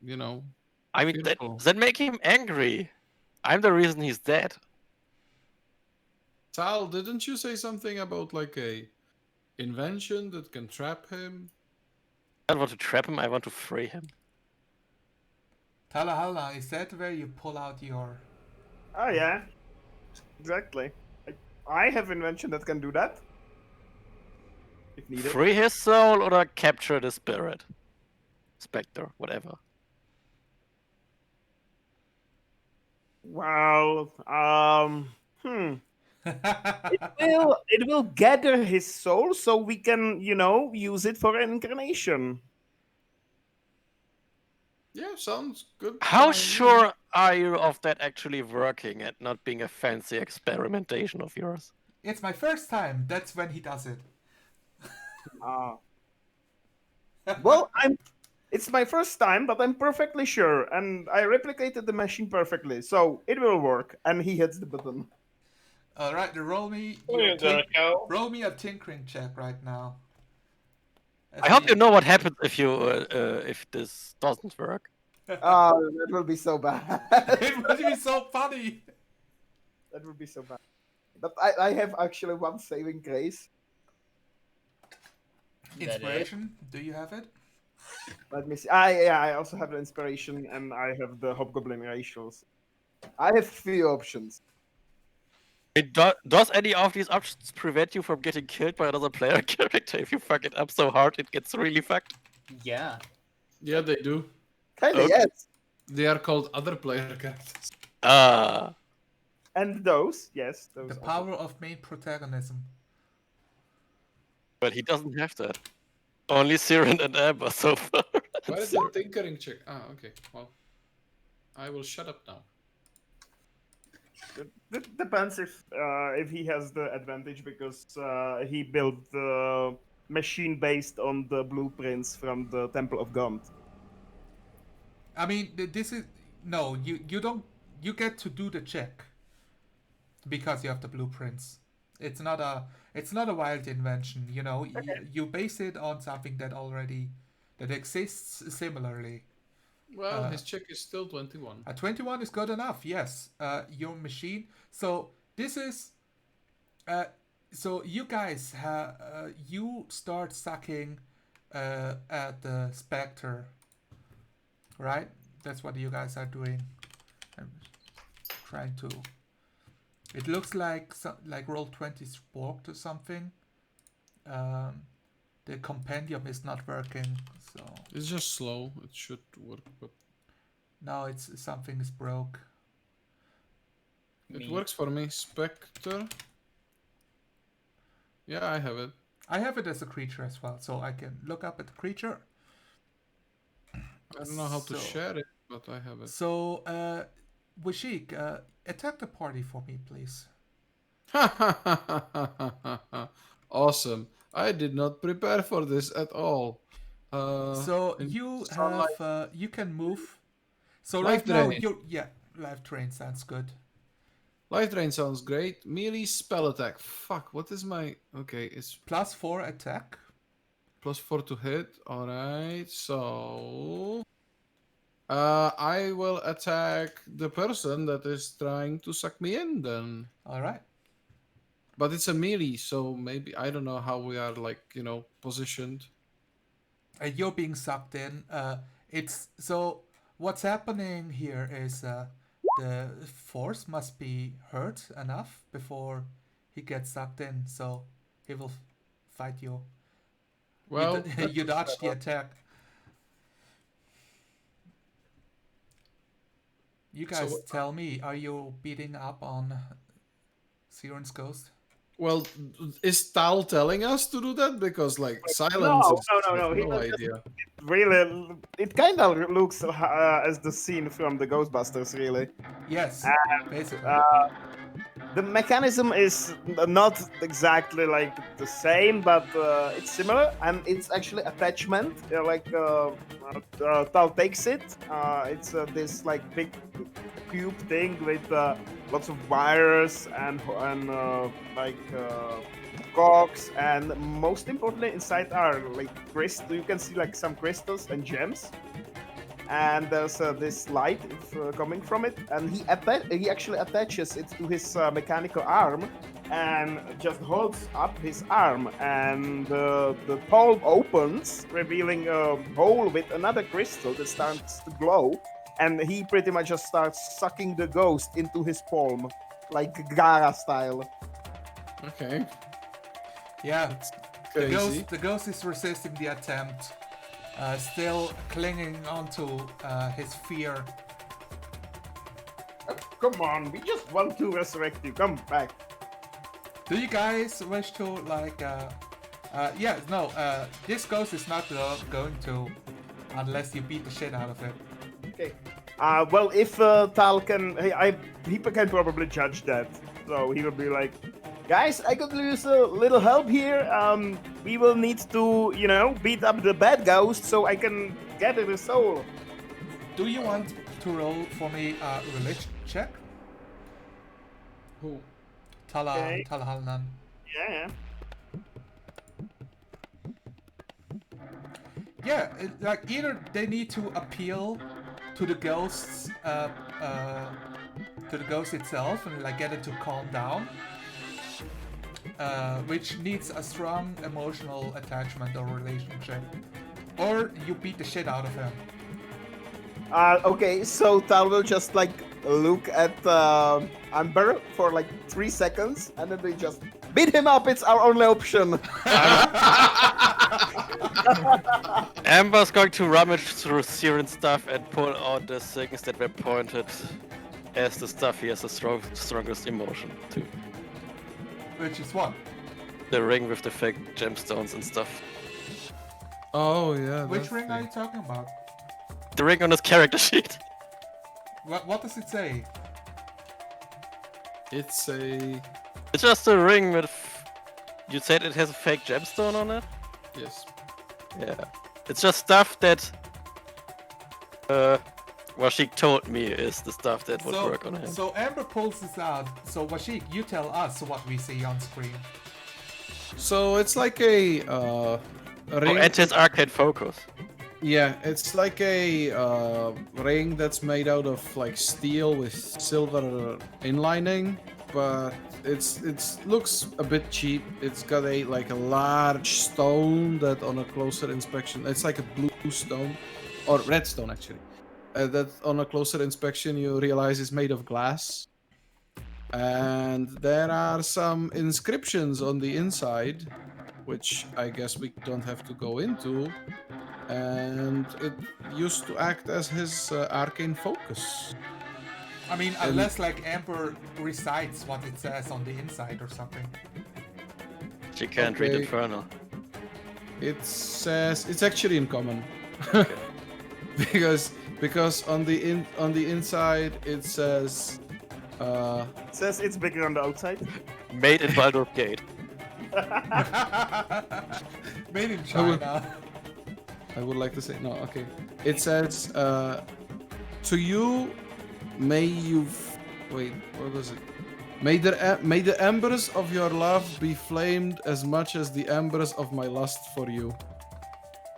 you know. I mean, fearful. that making him angry. I'm the reason he's dead. Tal, didn't you say something about like a invention that can trap him? I don't want to trap him, I want to free him. Talahala, is that where you pull out your... Oh yeah, exactly. I have invention that can do that. If needed. Free his soul or capture the spirit. Spectre, whatever. Well, it will gather his soul so we can, use it for incarnation. Yeah, sounds good. How sure are you of that actually working and not being a fancy experimentation of yours? It's my first time. That's when he does it. Well, it's my first time, but I'm perfectly sure, and I replicated the machine perfectly, so it will work. And he hits the button. All right, roll me a tinkering check right now. I hope you know what happens if this doesn't work. Oh, that will be so bad. It would be so funny. That would be so bad. But I have actually one saving grace. Inspiration? Do you have it? Let me see. I also have the inspiration and I have the hobgoblin ratios. I have 3 options. Does any of these options prevent you from getting killed by another player character if you fuck it up so hard it gets really fucked? Yeah. Yeah, they do. Kinda, Okay. yes. They are called other player characters. Ah. And those, yes. Those The also. power of main protagonism. But he doesn't have that. Only Siren and Amber so far. Why is the tinkering check? Ah, okay. Well, I will shut up now. It depends if he has the advantage because he built the machine based on the blueprints from the Temple of God. I mean, this is no. You don't. You get to do the check because you have the blueprints. It's not a wild invention. You know, you base it on something that exists similarly. Well, his check is still 21. A 21 is good enough. Yes. Your machine. So this is. So you guys you start sucking at the specter, right? That's what you guys are doing. I'm trying to. It looks like Roll20 sporked or something. The compendium is not working, so It's just slow. It should work, but now something is broke. it works for me. Spectre. Yeah, I have it. I have it as a creature as well, so I can look up at the creature. I don't know how to share it, but I have it. So, Washik, attack the party for me, please. Awesome. I did not prepare for this at all. So you have you can move. So Life right now drain. life drain sounds good. Life drain sounds great. Melee spell attack. Fuck, what is my... Okay, it's +4 attack. +4 to hit. Alright, so... I will attack the person that is trying to suck me in then. Alright. But it's a melee, so maybe... I don't know how we are, like, positioned. You're being sucked in. It's so what's happening here is the force must be hurt enough before he gets sucked in, so he will fight you. Well, you dodged the attack. You guys So- tell me, are you beating up on Siren's ghost? Well, is Tal telling us to do that? Because, like, silence No, is... no, I have he no was just- idea. Really, it kind of looks as the scene from the Ghostbusters, really. Yes, basically. The mechanism is not exactly like the same, but it's similar, and it's actually attachment. Tal takes it. It's this like big cube thing with lots of wires and cogs, and most importantly, inside are like crystals. You can see like some crystals and gems. And there's this light coming from it, and he actually attaches it to his mechanical arm and just holds up his arm, and the palm opens, revealing a hole with another crystal that starts to glow, and he pretty much just starts sucking the ghost into his palm, like Gara style. Okay. Yeah, Crazy. the ghost is resisting the attempt, still clinging onto his fear. Come on, we just want to resurrect you. Come back. Do you guys wish to this ghost is not going to, unless you beat the shit out of it. Okay. Well, if Tal can, he can probably judge that. So he will be like, guys, I could use a little help here. We will need to, beat up the bad ghost so I can get the soul. Do you want to roll for me a religion check? Who? Okay. Talhalnan. Yeah. Yeah, like either they need to appeal to the ghosts, to the ghost itself, and like get it to calm down, which needs a strong emotional attachment or relationship, or you beat the shit out of him. Okay, so Tal will just like look at Amber for like 3 seconds, and then they just beat him up. It's our only option. Amber's going to rummage through Siren's stuff and pull out the things that were pointed as the stuff he has the strongest emotion to. Which is what? The ring with the fake gemstones and stuff. Oh yeah. Which that ring are thing. you talking about? The ring on his character sheet. What does it say? It's a It's just a ring with. You said it has a fake gemstone on it? yes. Yeah. It's just stuff that. Washik told me is the stuff that would work on him. So Amber pulls this out. So Washik, you tell us what we see on screen. So it's like a ring. and his arcade focus. Yeah, it's like a ring that's made out of like steel with silver inlining, but it looks a bit cheap. It's got a large stone that on a closer inspection, it's like a blue stone or red stone actually. That on a closer inspection you realize is made of glass. And there are some inscriptions on the inside, which I guess we don't have to go into. And it used to act as his arcane focus. I mean, unless like Amber recites what it says on the inside or something. She can't read Okay. Infernal. It says it's actually in common. because on the inside it says It says it's bigger on the outside. Made in Baldur's Gate. Made in China. I would like to say no. Okay, it says to you, may you wait. What was it? May the embers of your love be flamed as much as the embers of my lust for you.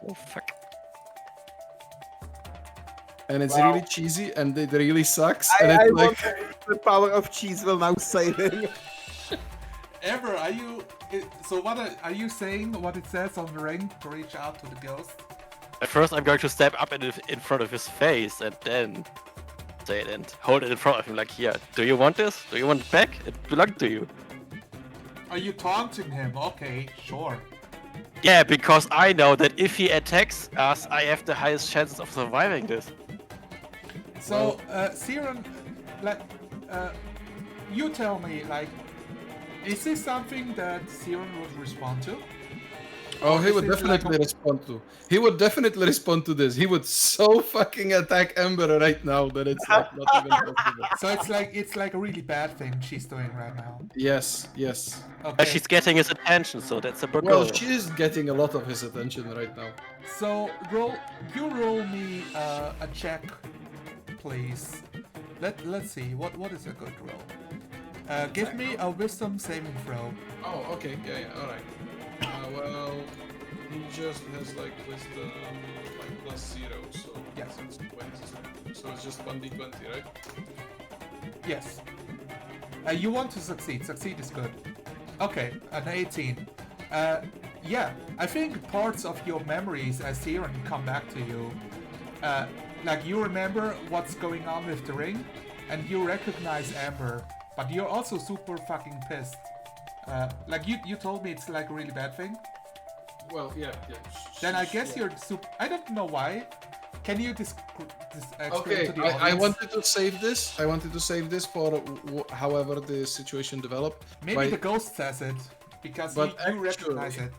Oh fuck. And it's Wow. really cheesy and it really sucks. I and it's like wonder if the power of cheese will now save him. Amber, are you? So what are you saying? What it says on the ring to reach out to the ghost? At first, I'm going to step up in front of his face and then say it and hold it in front of him, like, here. Do you want this? Do you want it back? It belongs to you. Are you taunting him? Okay, sure. Yeah, because I know that if he attacks us, I have the highest chances of surviving this. So, Siren, like, you tell me, like, is this something that Siren would respond to? oh, he Is would it like definitely respond to. He would definitely respond to this. He would so fucking attack Ember right now that it's like not even possible. So it's like a really bad thing she's doing right now. Yes, yes. Okay. She's getting his attention, so that's a good Well, goal. she is getting a lot of his attention right now. So roll me a check, please. Let's see what is a good roll. Give me a wisdom saving throw. Oh, okay, yeah, all right. Well, he just has like wisdom like +0, so Yes. it's 20. So it's just 1d20, right? Yes. You want to succeed. Succeed is good. Okay, an 18. Yeah, I think parts of your memories as Siren come back to you. Like you remember what's going on with the ring, and you recognize Amber, but you're also super fucking pissed. Like you told me it's like a really bad thing. Well, yeah. Then I guess you're super. I don't know why. Can you explain Okay, to the I audience? wanted to save this. I wanted to save this for however the situation developed. Maybe by- the ghost says it because But you recognize actually- it.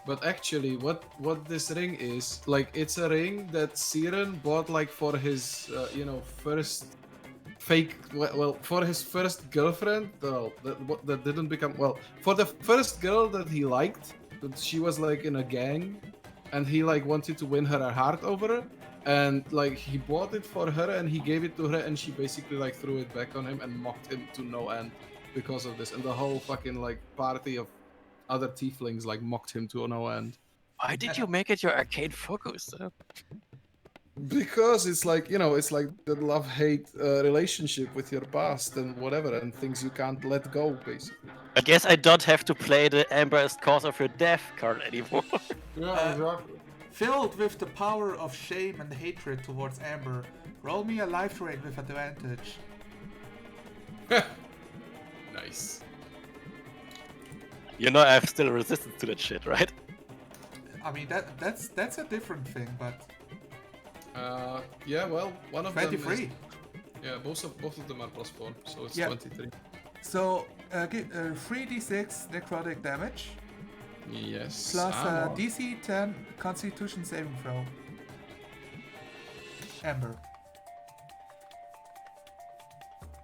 But actually, what this ring is, like, it's a ring that Siren bought like for his, first fake, well, for his first girlfriend. Well, that didn't become well for the first girl that he liked. That she was like in a gang, and he like wanted to win her heart over, and like he bought it for her and he gave it to her, and she basically like threw it back on him and mocked him to no end because of this, and the whole fucking like party of other tieflings like mocked him to no end. Why did you make it your arcade focus? Because it's like, it's like the love-hate relationship with your past and whatever, and things you can't let go, basically. I guess I don't have to play the Amber is cause of your death card anymore. Yeah, exactly. Filled with the power of shame and hatred towards Amber, roll me a life drain with advantage. Nice. You know I have still resistance to that shit, right? I mean that's a different thing, but Yeah, well, one of them 23. is... Yeah, both of them are +4, so it's Yeah. 23. So 3d6 necrotic damage Yes. plus I'm on. DC 10 Constitution saving throw. Amber.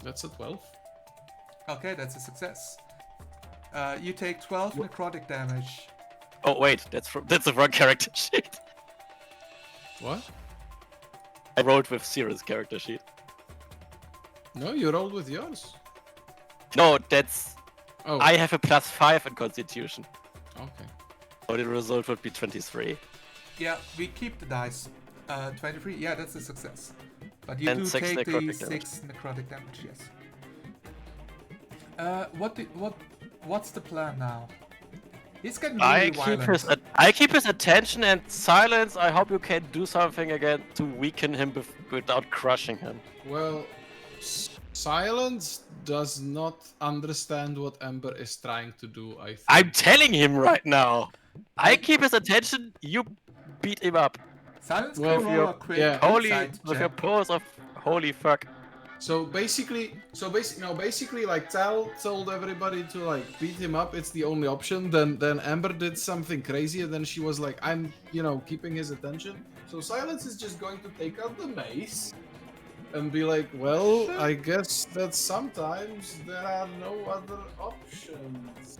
That's a 12. Okay, that's a success. You take 12 necrotic damage. Oh wait, that's the wrong character sheet. What? I rolled with Sirens character sheet. No, you rolled with yours. No, that's Oh, I have a +5 in Constitution. okay. So the result would be 23. Yeah, we keep the dice. 23. Yeah, that's a success. But you And do 6 take the necrotic damage. 6 necrotic damage. Yes. What's the plan now? He's getting really violent. I keep his attention and silence. I hope you can do something again to weaken him without crushing him. Well, Silence does not understand what Ember is trying to do, I think. I'm telling him right now. I keep his attention. You beat him up. Silence Well, can roll a quick yeah. Holy insight with your check. pose of holy fuck. Basically, like Tal told everybody to like beat him up. It's the only option. Then Amber did something crazy, and then she was like, "I'm, keeping his attention." So Silence is just going to take out the mace, and be like, "Well, I guess that sometimes there are no other options."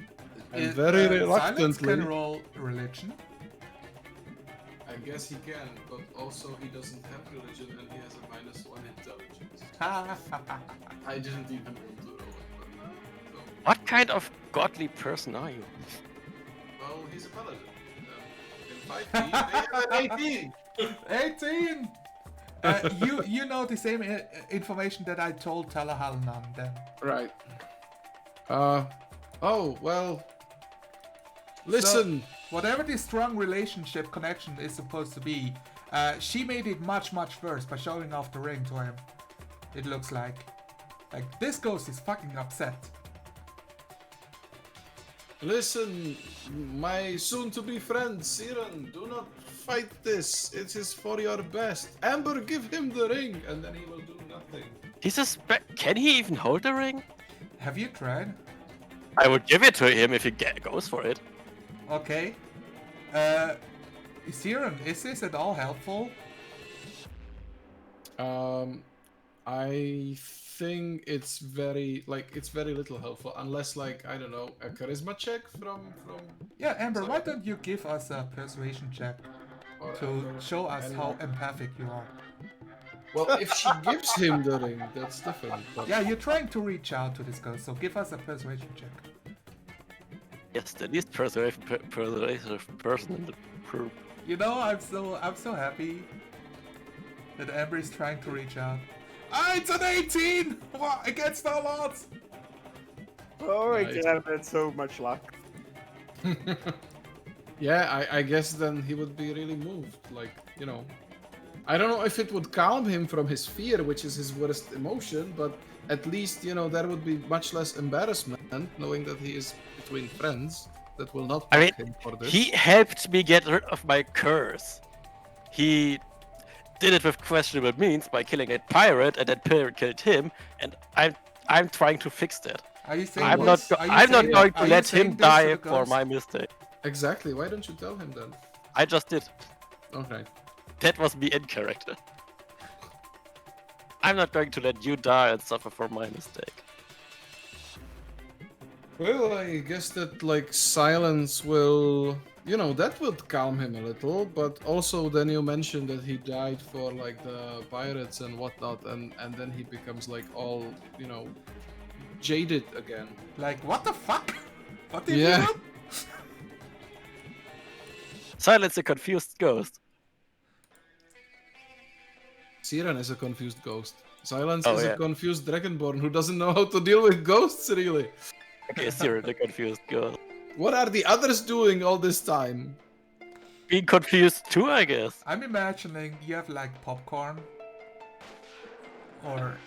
And very Silence reluctantly, can roll religion. I guess he can, but also he doesn't have religion, and he has a -1 intelligence. I didn't even want to roll it, but no. What kind of godly person are you? Well, he's a paladin. In 5e, they have 18! 18. You know the same information that I told Talahalnan then. Right. Oh, well. Listen. Whatever the strong relationship connection is supposed to be, she made it much, much worse by showing off the ring to him. It looks like. Like, this ghost is fucking upset. Listen, my soon-to-be friend, Siren, do not fight this. It is for your best. Amber, give him the ring, and then he will do nothing. Can he even hold the ring? Have you tried? I would give it to him if he goes for it. Okay. Siren, is this at all helpful? I think it's very little helpful unless I don't know, a charisma check from Yeah, Amber, why don't you give us a persuasion check or to Amber, show us how anyone. empathic you are? Well, if she gives him the ring, that's different. But Yeah, you're trying to reach out to this ghost, so give us a persuasion check. Yes, the least persuasive person in the group. You know, I'm so happy that Amber is trying to reach out. Ah, it's an 18! Wow, against all odds! Oh my Nice. god, that's so much luck. yeah, I guess then he would be really moved. I don't know if it would calm him from his fear, which is his worst emotion, but at least, there would be much less embarrassment knowing that he is between friends that will not I mean, him for this. he helped me get rid of my curse. He did it with questionable means by killing a pirate, and that pirate killed him. And I'm trying to fix that. Are you saying I'm this? not Are you I'm not saying- going are to you let saying him this to die the for ghost? my mistake. Exactly. Why don't you tell him then? I just did. Okay. That was me in character. I'm not going to let you die and suffer for my mistake. Well, I guess that silence will, that would calm him a little. But also, then you mentioned that he died for the pirates and whatnot, and then he becomes all, jaded again. Like, what the fuck? What did Yeah. you do? Silence a confused ghost. Siren is a confused ghost. Silence Oh, is yeah. a confused dragonborn who doesn't know how to deal with ghosts, really. Okay, Cyril, the confused girl. What are the others doing all this time? Being confused too, I guess. I'm imagining you have like popcorn, or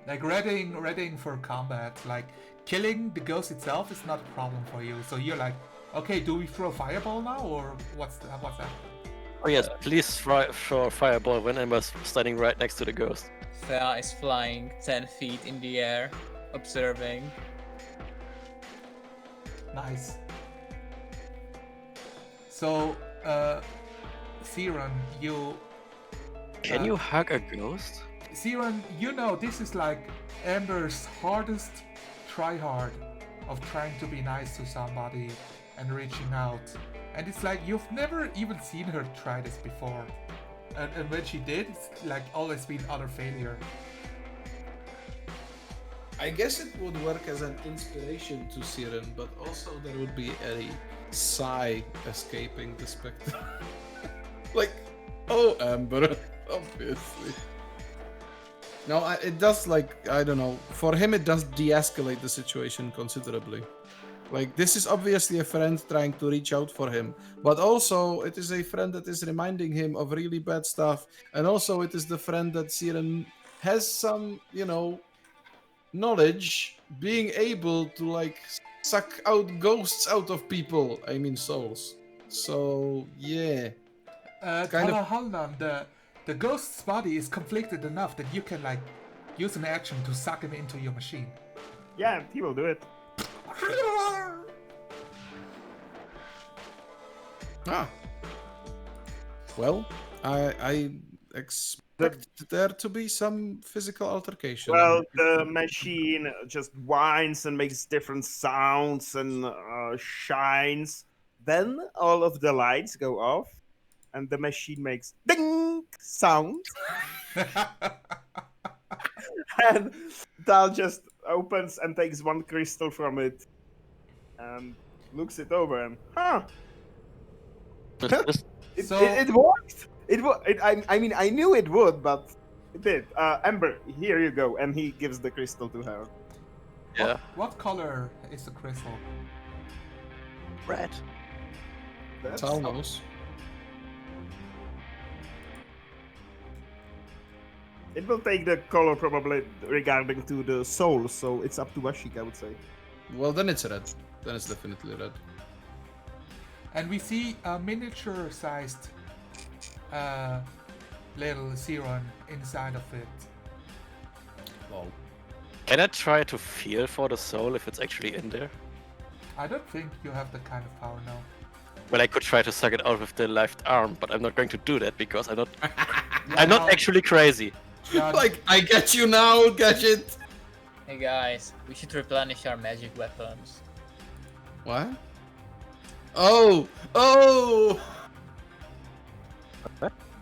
like readying for combat. Like killing the ghost itself is not a problem for you. So you're like, okay, do we throw a fireball now, or what's that? Oh yes, please throw a fireball when Ember's standing right next to the ghost. Thea is flying 10 feet in the air, observing. Nice. So, Siren, you Can you hug a ghost? Siren, you know this is like Amber's hardest try-hard of trying to be nice to somebody and reaching out. And it's like you've never even seen her try this before. And when she did, it's like always been utter failure. I guess it would work as an inspiration to Siren, but also there would be a sigh escaping the spectre. Like, oh, Amber, obviously. No, it does, like, I don't know. For him, it does de-escalate the situation considerably. Like, this is obviously a friend trying to reach out for him, but also it is a friend that is reminding him of really bad stuff, and also it is the friend that Siren has some, you know, knowledge, being able to, like, suck out ghosts out of people. I mean, souls. So, yeah. Kind of- Halnan, the ghost's body is conflicted enough that you can like use an action to suck him into your machine. Yeah, he will do it. Ah. Well, I expect there to be some physical altercation. Well, the machine just whines and makes different sounds and shines. Then all of the lights go off, and the machine makes ding sound. And Tal just opens and takes one crystal from it and looks it over and it, So- it worked. I mean, I knew it would, but it did. Amber, here you go, and he gives the crystal to her. Yeah. What color is the crystal? Red. That's Tal knows. It will take the color probably regarding to the soul, so it's up to Ashik, I would say. Well, then it's red. Then it's definitely red. And we see a miniature-sized little Siron inside of it. Lol. Can I try to feel for the soul if it's actually in there? I don't think you have that kind of power now. Well, I could try to suck it out with the left arm, but I'm not going to do that because I'm not. Yeah, I'm not no, actually crazy. yeah, Like, I get you now, gadget! Hey guys, we should replenish our magic weapons. What? Oh! Oh!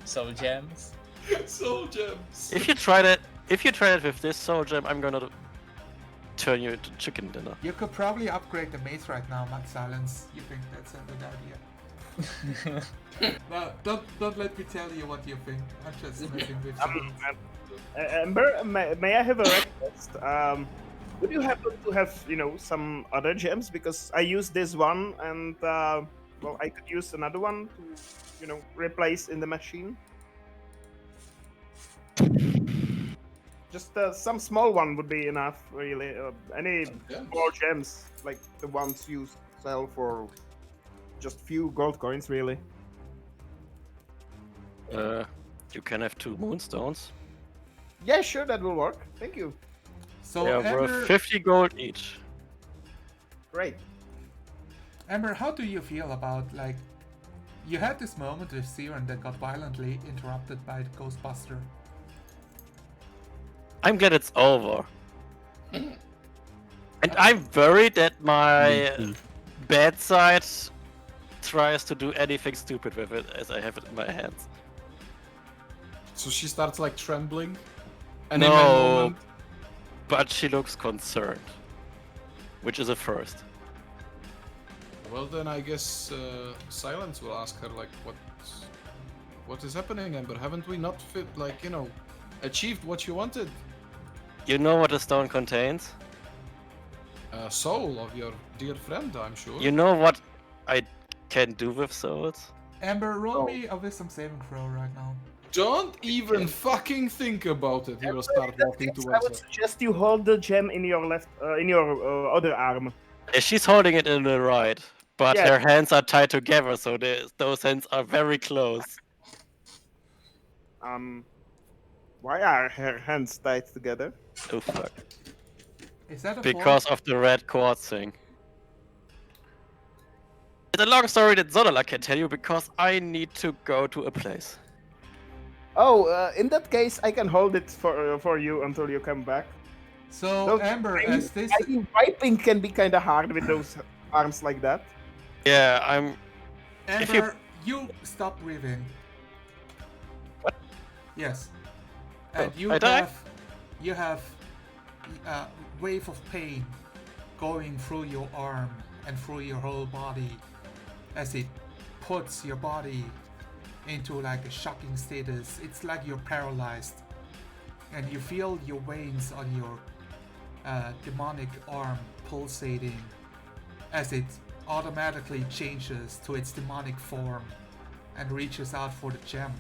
Soul gems. Soul gems! If you try that with this soul gem, I'm gonna turn you into chicken dinner. You could probably upgrade the mace right now, Mud Silence. You think that's a good idea? No, don't let me tell you what you think. I'm just messing with you. Amber, may I have a request? Would you happen to have, some other gems? Because I use this one, and well, I could use another one to, replace in the machine. Just some small one would be enough, really. Any more gems, like the ones you sell for just few gold coins, really. You can have 2 moonstones. Yeah, sure, that will work. Thank you. So They are Amber, worth 50 gold each. Great. Amber, how do you feel about like you had this moment with Siren that got violently interrupted by the Ghostbuster? I'm glad it's over. And I'm worried that my bad side tries to do anything stupid with it as I have it in my hands. So she starts, like, trembling? And in that No, moment... but she looks concerned. Which is a first. Well, then I guess Silence will ask her, like, what is happening, Amber? Haven't we not achieved what you wanted? You know what the stone contains? soul of your dear friend, I'm sure. You know what I can do with souls? Amber, roll me a wisdom saving throw right now. Don't even fucking think about it. He will start walking I towards would her. suggest you hold the gem in your other arm. Yeah, she's holding it in the right, but Yeah. her hands are tied together, so those hands are very close. Why are her hands tied together? Oh fuck. Is that a Because four? of the red quartz thing. It's a long story that Zodala can tell you because I need to go to a place. Oh, in that case, I can hold it for you until you come back. So Those- Amber, I as this mean, wiping can be kind of hard with those arms like that. Yeah, I'm. if you- Amber, you stop breathing. What? Yes. Oh, And you I died? have a wave of pain going through your arm and through your whole body as it puts your body into like a shocking status. It's like you're paralyzed, and you feel your veins on your demonic arm pulsating as it automatically changes to its demonic form and reaches out for the gem.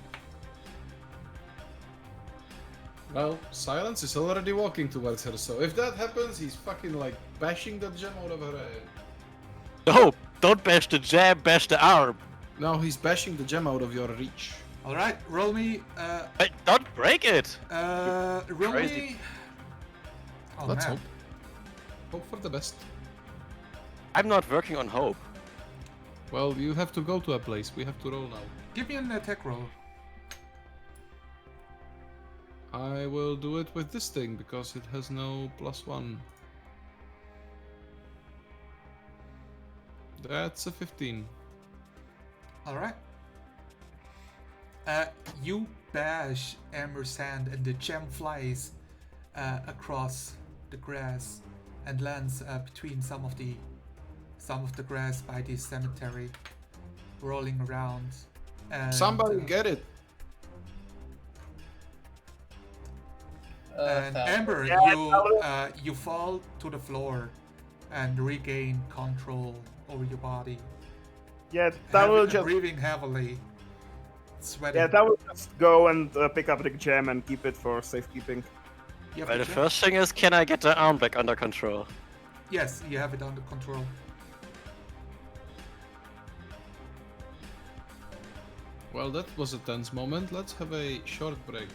Well, Silence is already walking towards her, so if that happens, he's fucking like bashing the gem out of her head. No! Don't bash the jab, bash the arm! No, he's bashing the gem out of your reach. All right, roll me. Hey, don't break it! Roll crazy. me. Oh, Let's man. hope. Hope for the best. I'm not working on hope. Well, you have to go to a place. We have to roll now. Give me an attack roll. I will do it with this thing because it has no +1. That's a 15. All right. You bash Amber's hand, and the gem flies across the grass and lands between some of the grass by the cemetery, rolling around. And, Somebody get it! And Fell. Amber, Yeah, you fall to the floor and regain control over your body. Yeah, that will just breathing heavily, sweating. that will just go and pick up the gem and keep it for safekeeping. You have Well, the the gem? first thing is, can I get the arm back under control? Yes, you have it under control. Well, that was a tense moment. Let's have a short break.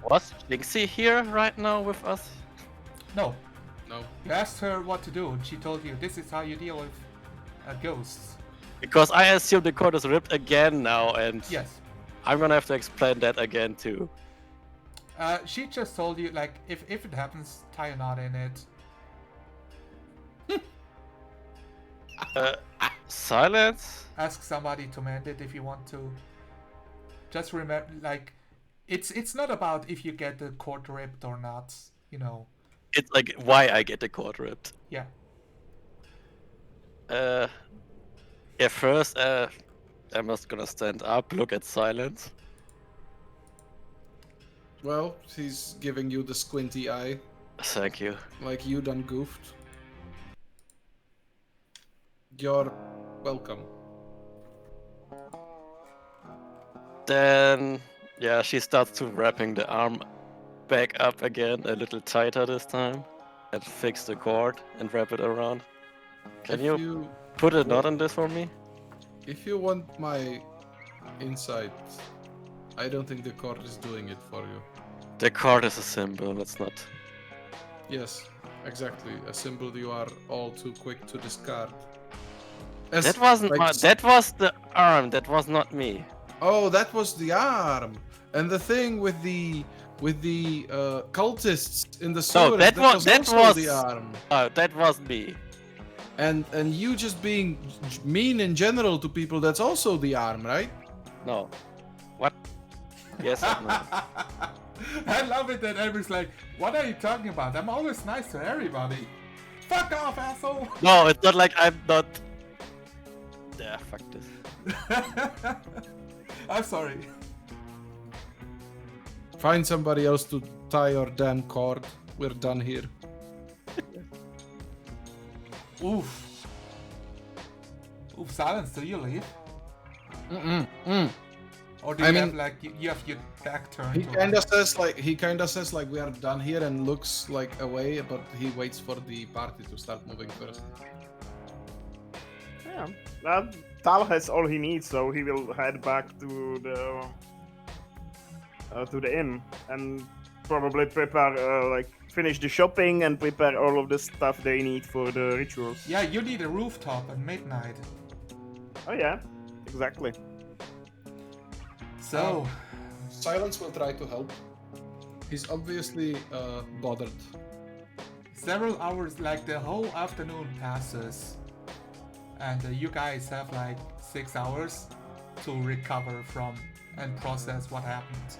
Was Jinxie here right now with us? No, No. you asked her what to do, and she told you this is how you deal with ghosts. Because I assume the cord is ripped again now, and Yes. I'm gonna have to explain that again too. She just told you, like, if it happens, tie a knot in it. Silence? Ask somebody to mend it if you want to. Just remember, like, it's not about if you get the cord ripped or not, you know. It's like why I get the cord ripped. Yeah. Yeah, first, I'm just gonna stand up, look at Silence. Well, he's giving you the squinty eye, Thank you. like you done goofed. You're welcome. Then, yeah, she starts to wrapping the arm back up again, a little tighter this time, and fix the cord and wrap it around. Can If you put a knot on this for me? If you want my insight, I don't think the cord is doing it for you. The cord is a symbol, it's not. Yes, exactly. A symbol you are all too quick to discard. That wasn't my, that was the arm, that was not me. Oh, that was the arm. And the thing with the cultists in the sewer. that was the arm. That was me. And you just being mean in general to people. That's also the arm, right? No. What? Yes and no. I love it that Amber's like, what are you talking about? I'm always nice to everybody. Fuck off, asshole! No, it's not like I'm not. Yeah, fuck this. I'm sorry. Find somebody else to tie your damn cord. We're done here. Oof. Oof, Silence, do you leave? Or do you have like you have your back turned? He kind of says like we are done here and looks like away, but he waits for the party to start moving first. Yeah. Tal has all he needs, so he will head back to the inn and probably prepare finish the shopping and prepare all of the stuff they need for the rituals. Yeah, you need a rooftop at midnight. Oh yeah, exactly. So, Silence will try to help. He's obviously bothered. several hours, like the whole afternoon passes, and you guys have like 6 hours to recover from and process what happened.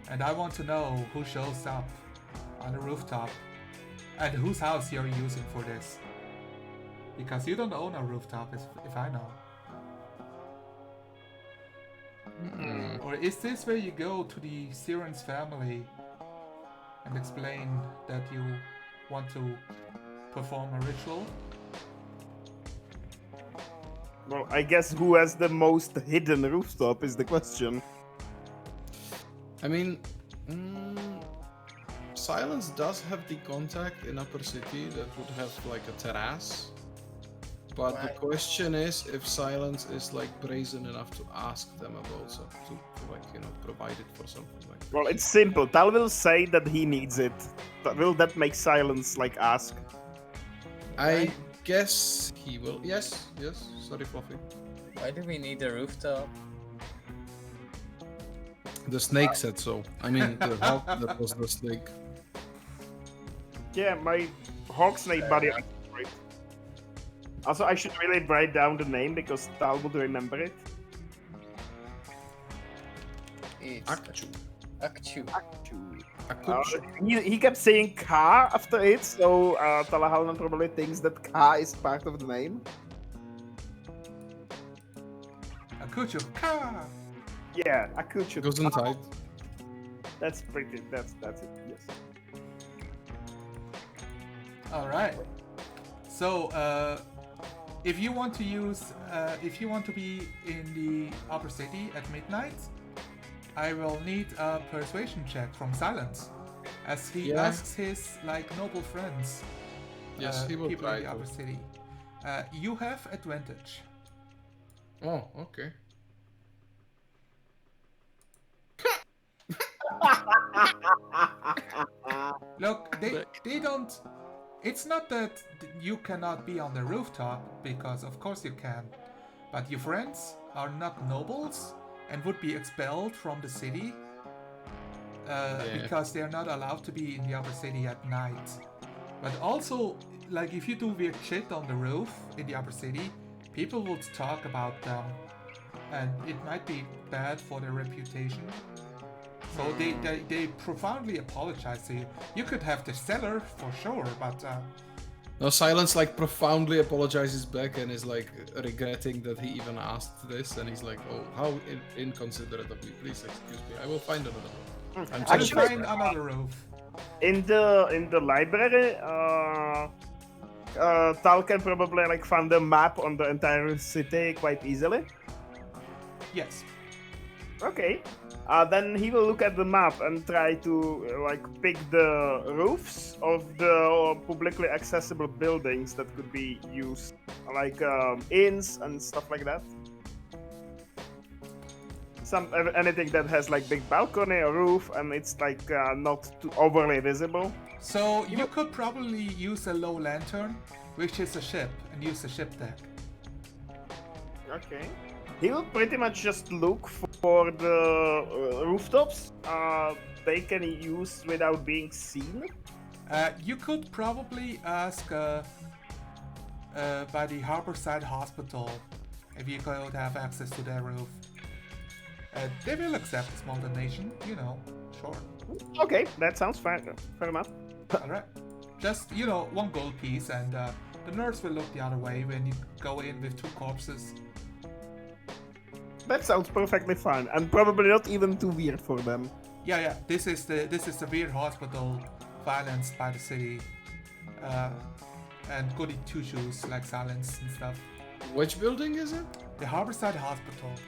And I want to know who shows up on the rooftop and whose house you're using for this. Because you don't own a rooftop, if I know. Or is this where you go to the Siren's family and explain that you want to perform a ritual? Well, I guess who has the most hidden rooftop is the question. I mean, Silence does have the contact in Upper City that would have like a terrace. But the question is if Silence is like brazen enough to ask them about something, to like, you know, provide it for something like that. Well, it's simple. Tal will say that he needs it. Will that make Silence like ask? I guess he will. Yes. Sorry, Fluffy. Why do we need a rooftop? The snake said so. I mean, the hawk that was the snake. Yeah, my hawk snake buddy. Right. Also, I should really write down the name because Tal would remember it. It's Akchu. Akchu. Akchu. He kept saying Ka after it, so Talahalnan probably thinks that Ka is part of the name. Akuchu, Ka! Yeah, Akuchu. Gesundheit. That's pretty. That's it. Yes. All right. So, if you want to be in the Upper City at midnight, I will need a persuasion check from Silence, as he asks his like noble friends. Yes, he will people try in the to. Upper City. You have advantage. Oh, okay. Look, they don't. It's not that you cannot be on the rooftop, because of course you can, but your friends are not nobles and would be expelled from the city because they are not allowed to be in the Upper City at night. But also, like if you do weird shit on the roof in the Upper City, people would talk about them, and it might be bad for their reputation. So they profoundly apologize to you. You could have the cellar for sure, but No, Silence like profoundly apologizes back and is like regretting that he even asked this, and he's like, "Oh, how inconsiderate of me! Please excuse me. I will find another one." I'm I will sorry. find another roof. In the library, Tal can probably like find a map on the entire city quite easily. Yes. Okay. Then he will look at the map and try to like pick the roofs of the publicly accessible buildings that could be used, like inns and stuff like that. Anything that has like big balcony or roof and it's like not too overly visible. So you could probably use a low lantern, which is a ship, and use a ship deck. Okay. He will pretty much just look for the rooftops they can use without being seen. You could probably ask by the Harborside Hospital if you could have access to their roof. They will accept a small donation, you know, sure. Okay, that sounds fair enough. Alright. Just, you know, 1 gold piece, and the nurse will look the other way when you go in with 2 corpses. That sounds perfectly fine, and probably not even too weird for them. Yeah. This is the weird hospital financed by the city. and goody two shoes like silence and stuff. Which building is it? The Harborside Hospital. Oh,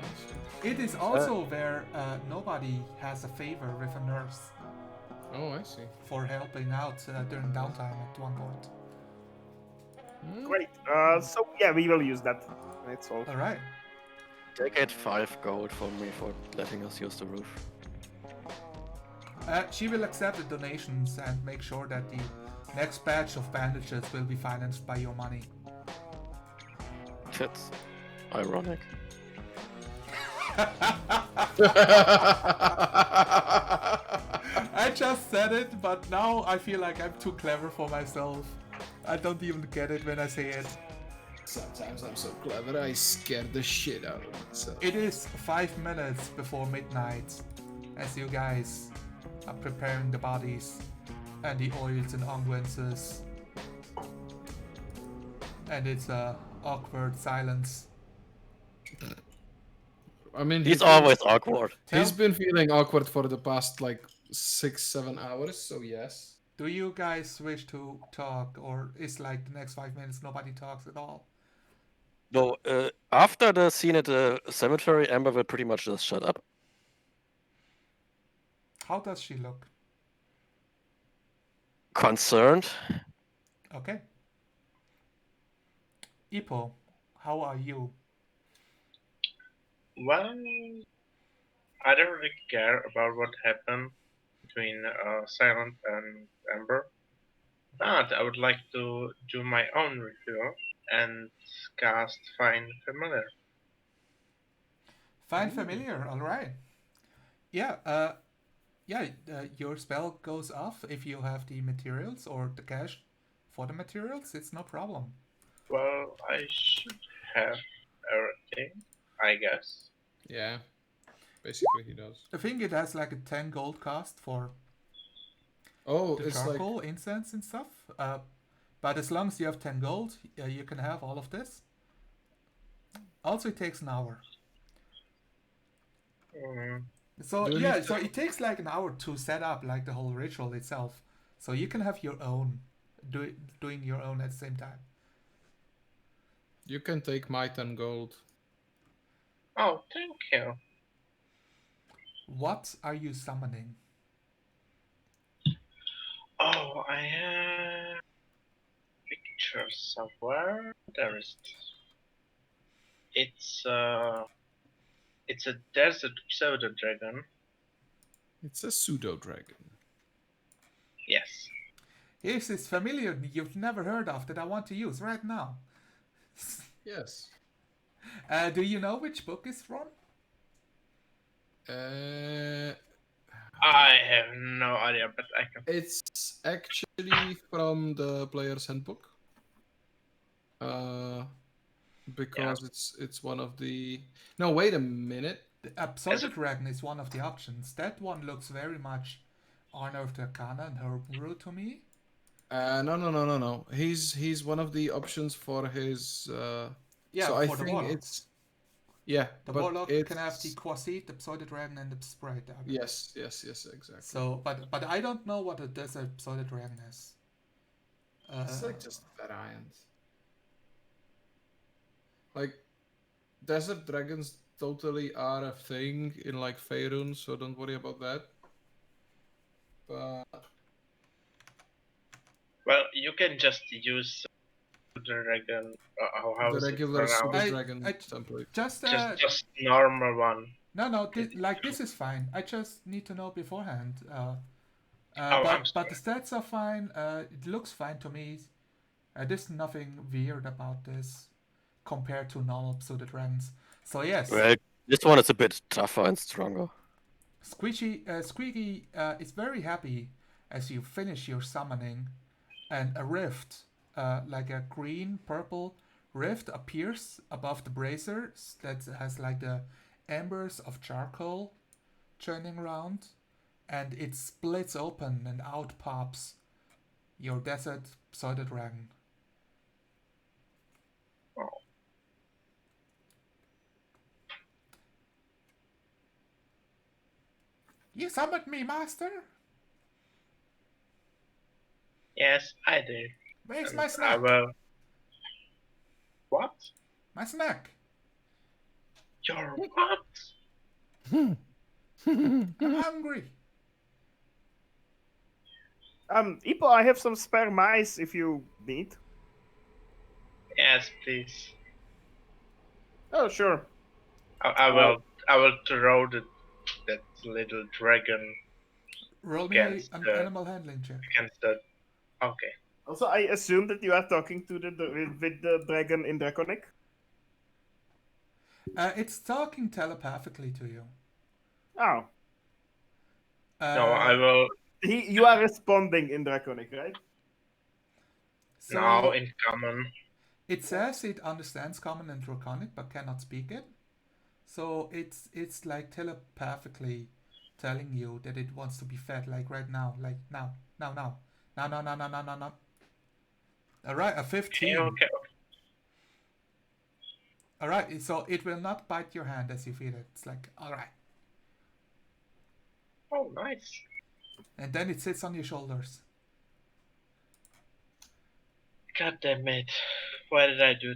I see. It is also where nobody has a favor with a nurse Oh, I see. for helping out during downtime at one point. Great. So yeah, we will use that. That's all. All right. They get 5 gold from me for letting us use the roof. She will accept the donations and make sure that the next batch of bandages will be financed by your money. It's ironic. I just said it, but now I feel like I'm too clever for myself. I don't even get it when I say it. Sometimes I'm so clever, I scare the shit out of myself. It is 5 minutes before midnight as you guys are preparing the bodies and the oils and unguences. And it's a awkward silence. I mean, He's always awkward. He's been feeling awkward for the past like 6-7 hours, so yes. Do you guys wish to talk, or is like the next 5 minutes nobody talks at all? No, after the scene at the cemetery, Amber will pretty much just shut up. How does she look? Concerned. Okay. Ipo, how are you? Well, I don't really care about what happened between Silent and Amber, but I would like to do my own review and cast Find Familiar. Find familiar, all right. Yeah, your spell goes off if you have the materials or the cash for the materials. It's no problem. Well, I should have everything, I guess. Yeah, basically he does. I think it has like a 10 gold cost for Oh, the it's charcoal, like incense, and stuff. But as long as you have 10 gold, you can have all of this. Also, it takes an hour. So Do we yeah, need so to- it takes like an hour to set up like the whole ritual itself. So you can have your own, doing your own at the same time. you can take my 10 gold. Oh, thank you. What are you summoning? Oh, I have picture somewhere. There is. It's a desert pseudo dragon. It's a pseudo dragon. Yes. Here's this familiar you've never heard of that I want to use right now. Yes. Do you know which book it's from? I have no idea, but I can. It's actually from the player's handbook. Because it's one of the. No, wait a minute. The Pseudo Dragon is one of the options. That one looks very much Honor of the Arcana and Homebrew to me. No. He's one of the options for his. Yeah, so for I the think Warlock. it's. Yeah, The but Warlock it's... can have the Quasit, the Pseudo Dragon, and the Sprite. Yes, exactly. So, but I don't know what a Desert Pseudo Dragon is. It's like just variants. Like, desert dragons totally are a thing in like Faerun, so don't worry about that. But Well, you can just use the dragon. How the is it regular pronounced? super dragon template. Just Just normal one. no, this is fine. I just need to know beforehand. I'm But the stats are fine. It looks fine to me. There's nothing weird about this compared to normal pseudo dragons. So yes, Well, this one is a bit tougher and stronger. Squeaky is very happy as you finish your summoning, and a rift, like a green purple rift, appears above the braziers that has like the embers of charcoal churning around, and it splits open and out pops your desert pseudo dragon. Oh. You summoned me, master? Yes, I do. Where's And my I snack? will. What? My snack. Your what? I'm hungry. Ipo, I have some spare mice if you need. Yes, please. Oh, sure. I will. I will throw that little dragon Roll me against an the animal handling check. Okay. Also, I assume that you are talking to with the dragon in Draconic. It's talking telepathically to you. Oh, No, I will. you are responding in Draconic, right? So Now in common. it says it understands Common and Draconic but cannot speak it. So it's like telepathically telling you that it wants to be fed, like right now, like now. All right, a 15. Okay. All right, so it will not bite your hand as you feed it. It's like, all right. Oh, nice. And then it sits on your shoulders. God damn it! Why did I do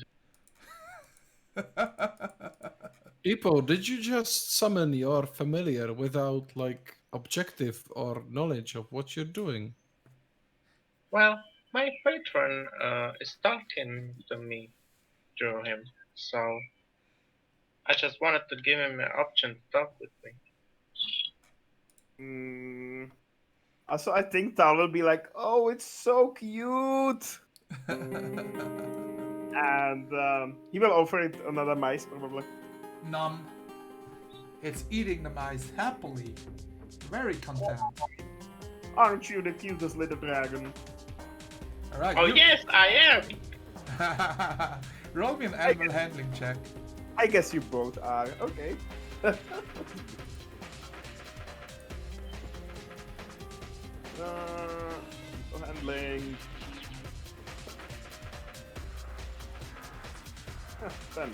that? Ipo, did you just summon your familiar without like objective or knowledge of what you're doing? Well, my patron is talking to me through him, so I just wanted to give him an option to talk with me. Also, I think Tal will be like, "Oh, it's so cute," and he will offer it another mice probably. Nom. It's eating the mice happily. Very content. Aren't you the cutest little dragon? All right. Oh yes, I am. Roll me an animal handling check. I guess you both are. Okay. Handling. 10.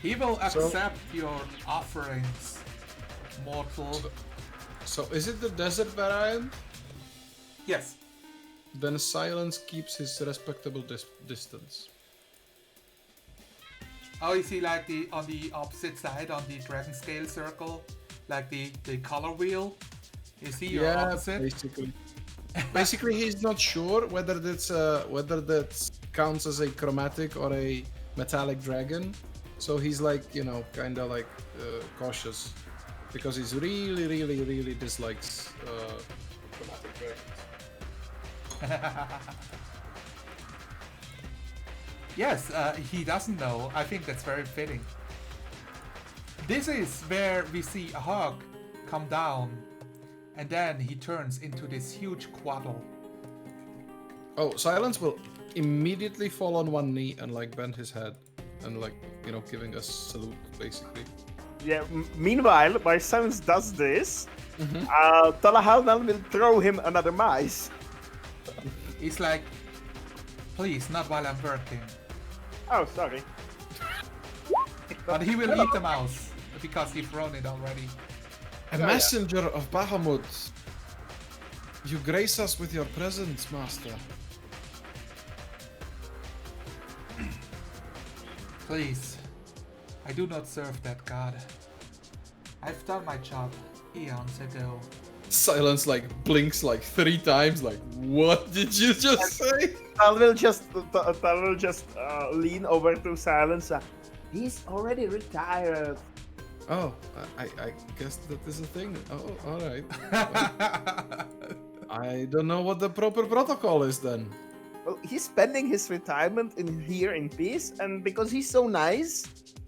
He will accept your offerings, mortal. So is it the desert variant? Yes. Then silence keeps his respectable distance. Oh, you see, like on the opposite side, on the dragon scale circle, like the color wheel. You see your opposite. Basically, he's not sure whether that counts as a chromatic or a metallic dragon. So he's like, kind of like cautious because he's really dislikes chromatic dragons. Yes, he doesn't know. I think that's very fitting. This is where we see a hawk come down, and then he turns into this huge quaddle. Oh, Silence will immediately fall on one knee and like bend his head and like, giving us salute basically. Yeah. Meanwhile, while Silence does this, Talahalnan will throw him another mice. He's like, please, not while I'm working. Oh, sorry. But he will eat the mouse because you've thrown it already. A messenger of Bahamut. You grace us with your presence, master. Please, I do not serve that god. I've done my job eons ago. Silence like blinks like 3 times. Like, what did you just say? Tal will just lean over to Silence. He's already retired. Oh, I guess that is a thing. Oh, all right. I don't know what the proper protocol is then. Well, he's spending his retirement here in peace, and because he's so nice,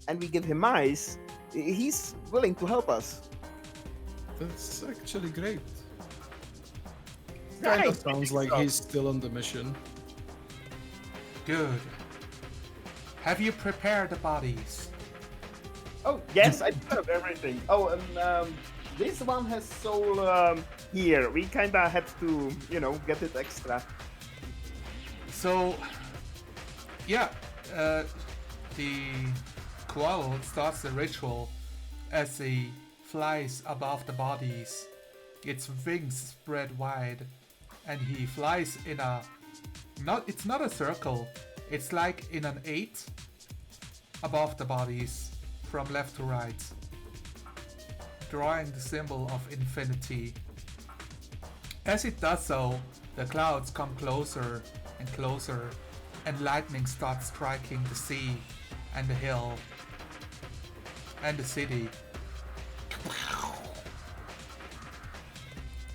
and we give him mice, he's willing to help us. That's actually great. Right. Kinda sounds like he's still on the mission. Good. Have you prepared the bodies? Oh, yes, I have everything. Oh, and this one has soul here. We kinda had to, get it extra. So, yeah, the Qual starts the ritual as he flies above the bodies, its wings spread wide, and he flies in a It's not a circle. It's like in an 8 above the bodies, from left to right, drawing the symbol of infinity. As it does so, the clouds come closer and closer, and lightning starts striking the sea and the hill and the city.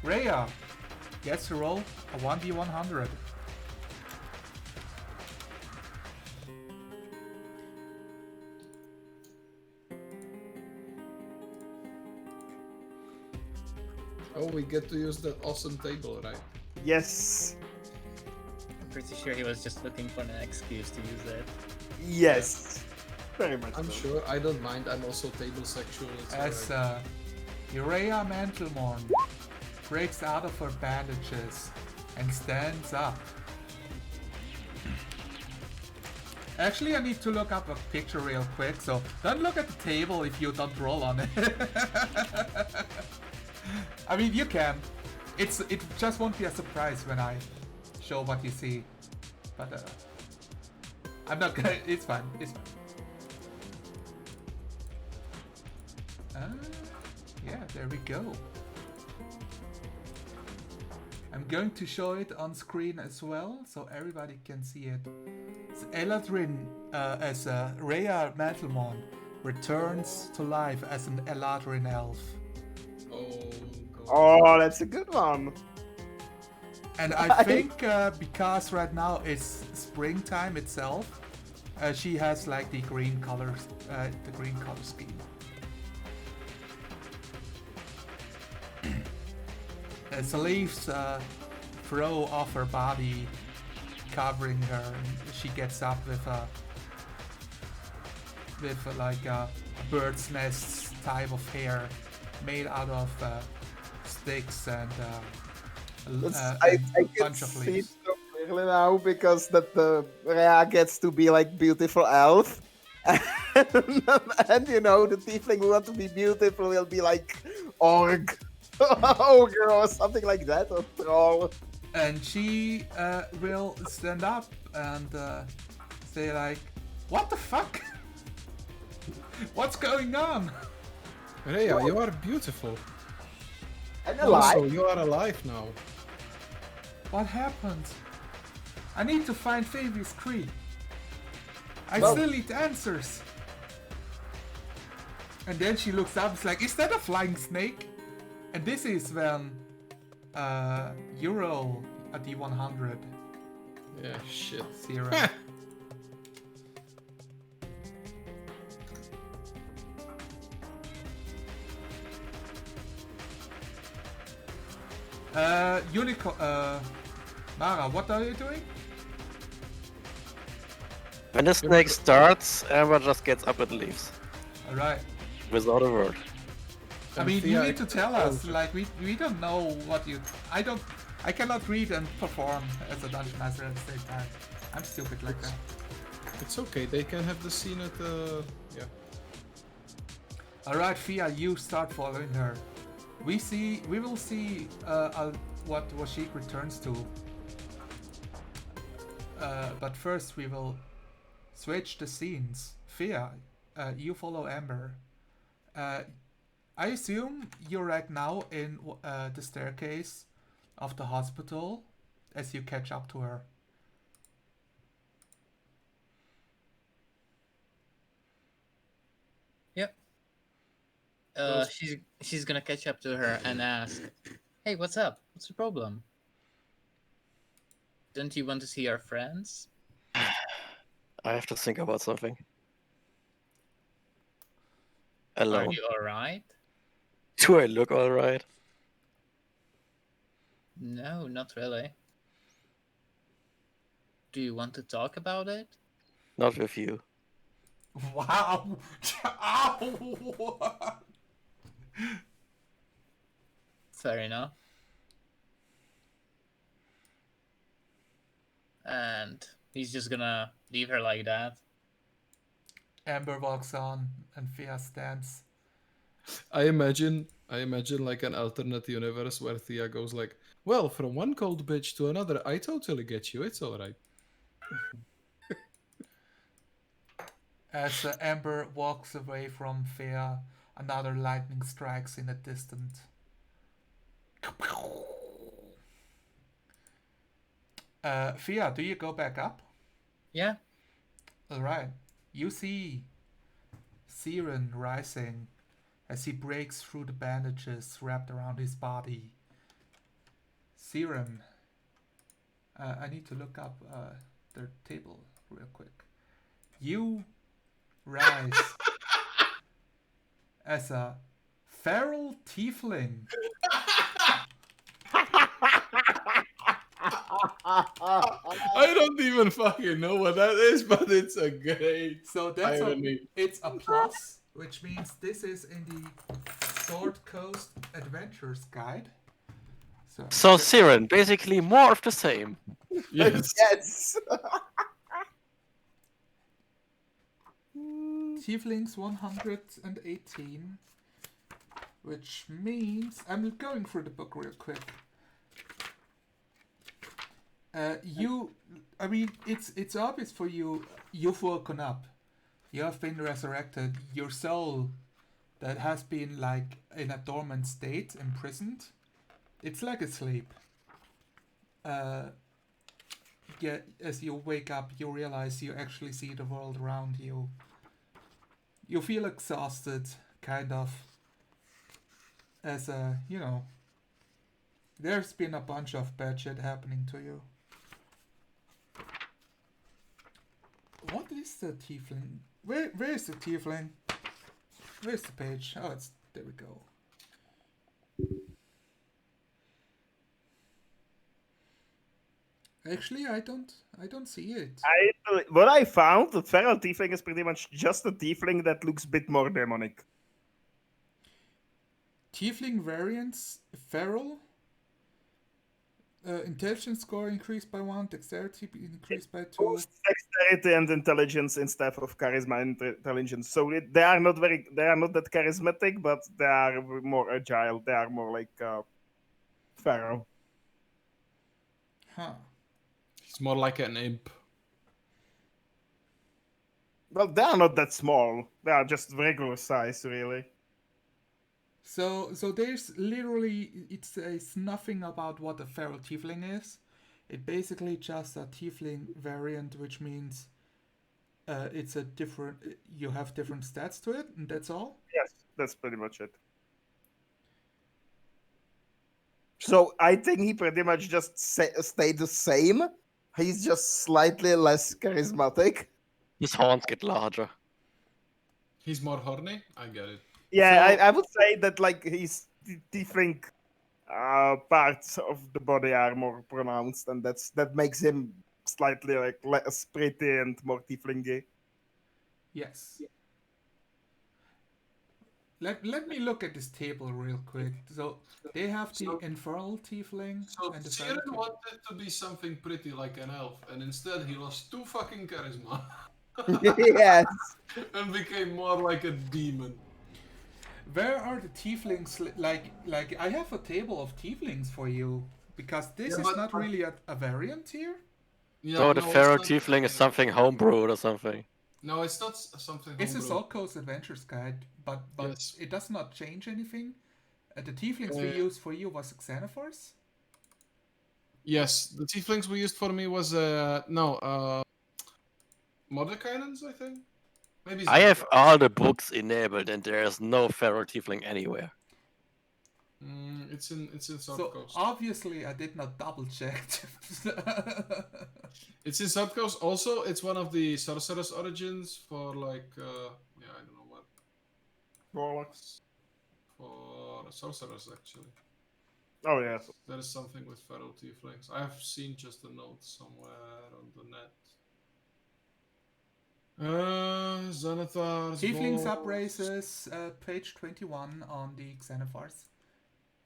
Rhea gets to roll a 1d100. Oh, we get to use that awesome table, right? Yes. I'm pretty sure he was just looking for an excuse to use it. Yes. Very much I'm so. sure. I don't mind. I'm also table sexual. It's As alright. Urea Mantlemorn breaks out of her bandages and stands up. Actually, I need to look up a picture real quick, so don't look at the table if you don't roll on it. I mean, you can. It just won't be a surprise when I show what you see. But I'm not gonna. It's fine. It's fine. Yeah, there we go. I'm going to show it on screen as well, so everybody can see it. So Eladrin, as Rhea Mantlemon, returns to life as an Eladrin elf. Oh, God. Oh, that's a good one. And I think because right now it's springtime itself, she has like the green color scheme. As the leaves throw off her body, covering her, and she gets up with like a bird's nest type of hair made out of sticks and I a can bunch of see it leaves. so clearly now because that the Rhea gets to be like beautiful elf. And you know, the tiefling who want to be beautiful will be like orc, ogre, or something like that, or troll. And she will stand up and say like, "What the fuck? What's going on?" Rhea, you are beautiful. And Also, alive. you are alive now. What happened? I need to find Fabius Cree. I Well- still need answers. And then she looks up, it's like, is that a flying snake? And this is when you roll a D100. Yeah, shit. 0. Mara, what are you doing? When the snake starts, Amber just gets up and leaves Alright. without a word. I mean, you Thea need to is tell us. also- Like, we don't know what you. I cannot read and perform as a dungeon master at the same time. I'm stupid like that. It's okay. They can have the scene at the. Yeah. Alright, Fia, you start following her. We will see what Washik returns to. But first we will switch the scenes. Fia, you follow Amber. I assume you're right now in the staircase of the hospital as you catch up to her. Yep. She's gonna catch up to her and ask, "Hey, what's up? What's the problem? Don't you want to see our friends?" I have to think about something. Are Alone. you alright? Do I look alright? No, not really. Do you want to talk about it? Not with you. Wow! Ow! Fair enough. And he's just gonna leave her like that. Amber walks on and Fia stands. I imagine I imagine like an alternate universe where Thea goes like, well, from one cold bitch to another, I totally get you. It's all right. As Amber walks away from Fea, another lightning strikes in the distance. Fea, do you go back up? Yeah. Alright. You see Siren rising as he breaks through the bandages wrapped around his body. Siren, I need to look up their table real quick. You rise as a feral tiefling. I don't even fucking know what that is, but it's a great So that's irony. it's a plus, which means this is in the Sword Coast Adventures Guide. So Siren, basically more of the same. Yes. Yes. Tieflings 118, which means I'm going through the book real quick. I mean, it's obvious for you. You've woken up. You have been resurrected. Your soul, that has been like in a dormant state, imprisoned, it's like asleep. Yeah, as you wake up, you realize you actually see the world around you. You feel exhausted, kind of. As there's been a bunch of bad shit happening to you. What is the tiefling? Where is the tiefling? Where's the page? Oh, there we go. Actually, I don't see it. What I found, the feral tiefling is pretty much just a tiefling that looks a bit more demonic. Tiefling variants, feral. Intelligence score increased by 1, dexterity increased by 2. Boost dexterity and intelligence instead of charisma and intelligence. So they are not that charismatic, but they are more agile. They are more like feral. Huh. It's more like an imp. Well, they are not that small. They are just regular size, really. So there's literally, it says nothing about what a feral tiefling is. It basically just a tiefling variant, which means it's a different. You have different stats to it, and that's all. Yes, that's pretty much it. So I think he pretty much just stayed the same. He's just slightly less charismatic. His horns get larger. He's more horny. I get it. Yeah, So- I would say that like his tiefling parts of the body are more pronounced, and that makes him slightly like less pretty and more tieflingy. Yes. Let me look at this table real quick. So they have the infernal tiefling So and the Siren feral tiefling. wanted to be something pretty like an elf, and instead he lost 2 fucking charisma Yes. and became more like a demon. Where are the tieflings? Like I have a table of tieflings for you, because this is not really a variant here. Yeah, So the no, it's feral not- tiefling is something homebrewed or something. No, it's not something It's a homebrew. Sword Coast Adventures Guide, but Yes. it does not change anything. The tieflings we used for you was Xenophors. Yes, the tieflings we used for me was Mordekainen's, I think. Maybe I have all the books enabled and there is no feral tiefling anywhere. It's in Sword So Coast. obviously I did not double check. It's in Sword Coast. Also, it's one of the sorcerer's origins for like I don't know what. Warlocks. For sorcerers actually. Oh yes. There is something with feral tieflings. I have seen just a note somewhere on the net. Xanathar's Tiefling Vault. subraces, page 21 on the Xenophors.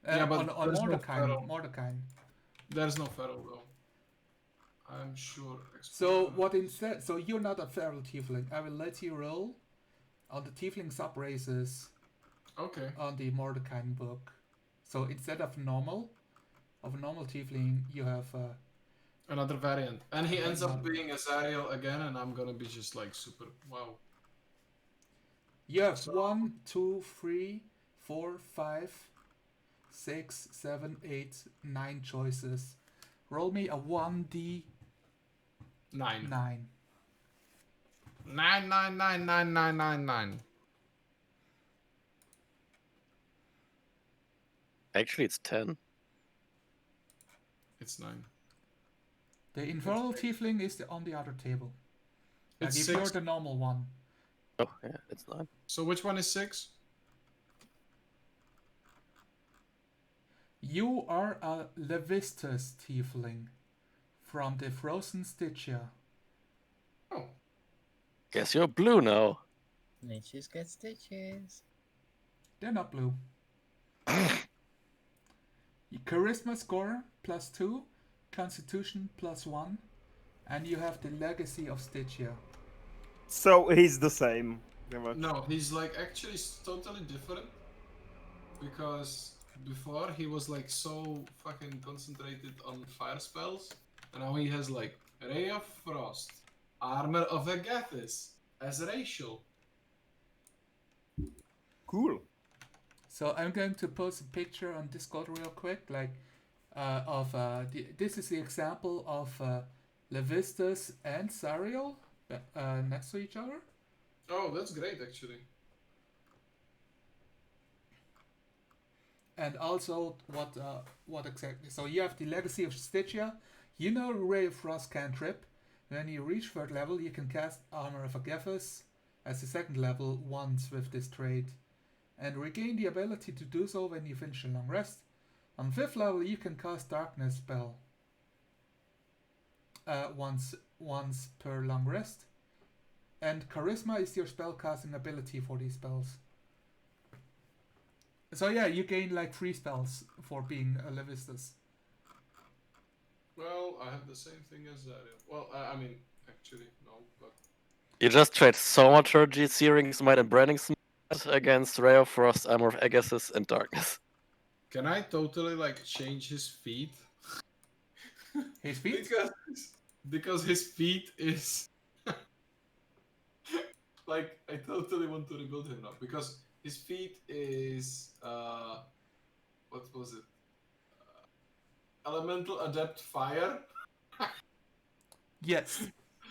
Yeah, but on there's no Mordecai. feral. Mordecai. There's no feral though. I'm sure. So what instead? So you're not a feral tiefling. I will let you roll on the tiefling subraces. Okay. on the Mordecai book. So instead of a normal tiefling, you have Another variant. And he ends up Another- being Azariel again, and I'm gonna be just like super. Wow. you have So- 1, 2, 3, 4, 5, 6, 7, 8, 9 choices. Roll me a 1d9. 9. 9. Actually, it's 10. It's 9. The infernal tiefling is on the other table. Like It's if 6. you're the normal one. Oh, yeah, it's 9. So which one is 6? You are a Levistus tiefling from the Frozen Stygia. Oh. Guess you're blue now. Niches get stitches. They're not blue. Charisma score +2, Constitution +1, and you have the Legacy of Stygia. So he's the same. No, he's like actually totally different. Because before he was like so fucking concentrated on fire spells, and now he has like Ray of Frost, Armor of Agathis as racial. Cool. So I'm going to post a picture on Discord real quick, like this is the example of Levistus and Zariel next to each other. Oh, that's great actually. And also what exactly? So you have the Legacy of Stygia. You know Ray of Frost cantrip. When you reach 3rd level, you can cast Armor of Agathis as the 2nd level once with this trait, and regain the ability to do so when you finish a long rest. On 5th level, you can cast Darkness spell once per long rest, and Charisma is your spell casting ability for these spells. So yeah, you gain like 3 spells for being a Levistus. Well, I have the same thing as Zariel. Well, I mean, actually, no, but... You just trade Thaumaturgy, Searing Smite, and Branding Smite against Ray of Frost, Armor of Agathis, and Darkness. Can I totally, like, change his feet? His feet? Because his feet is... like, I totally want to rebuild him now. Because his feet is... what was it? Elemental Adept Fire. Yes.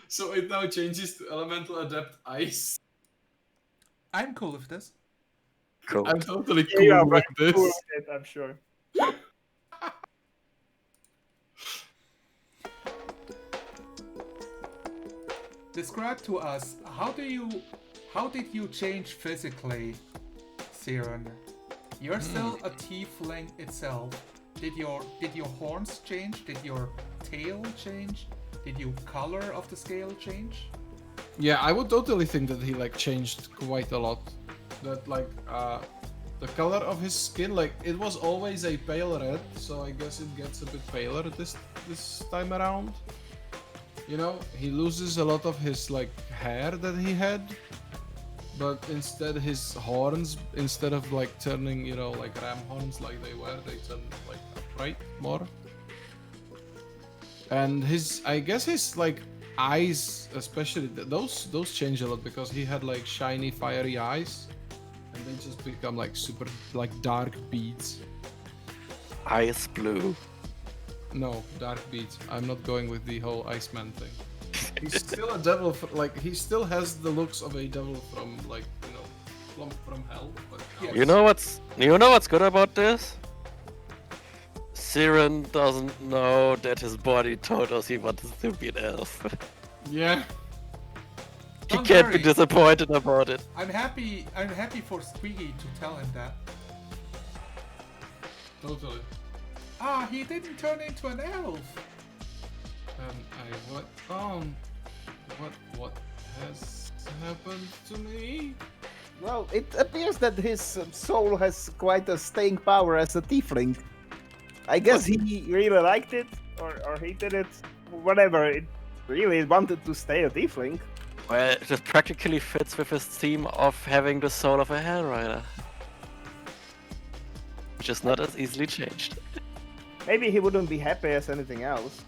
So it now changes to Elemental Adept Ice. I'm cool with this. Cool. I'm totally Yeah, cool you are with very this. cool with it, I'm sure. Describe to us, how did you change physically, Siren? You're still a tiefling itself. Did your horns change? Did your tail change? Did your color of the scale change? Yeah, I would totally think that he like changed quite a lot. That like the color of his skin, like it was always a pale red, so I guess it gets a bit paler this time around. You know, he loses a lot of his like hair that he had, but instead his horns, instead of like turning, you know, like ram horns like they were, they turn like upright more. And his, I guess his like eyes, especially those change a lot because he had like shiny, fiery eyes, and they just become like super like dark beads. Ice blue. No, dark beads. I'm not going with the whole Iceman thing. He's still a devil. Like he still has the looks of a devil from like from hell. But now Yeah. You know what's good about this? Siren doesn't know that his body told us he wanted to be an elf. yeah. He Don't can't be worry. disappointed about it. I'm happy for Squeaky to tell him that. Totally. Ah, he didn't turn into an elf. What has happened to me? Well, it appears that his soul has quite a staying power as a tiefling. I guess he really liked it, or hated it, whatever. It really wanted to stay a tiefling. Well, it just practically fits with his theme of having the soul of a Hellrider. which is not as easily changed. Maybe he wouldn't be happy as anything else.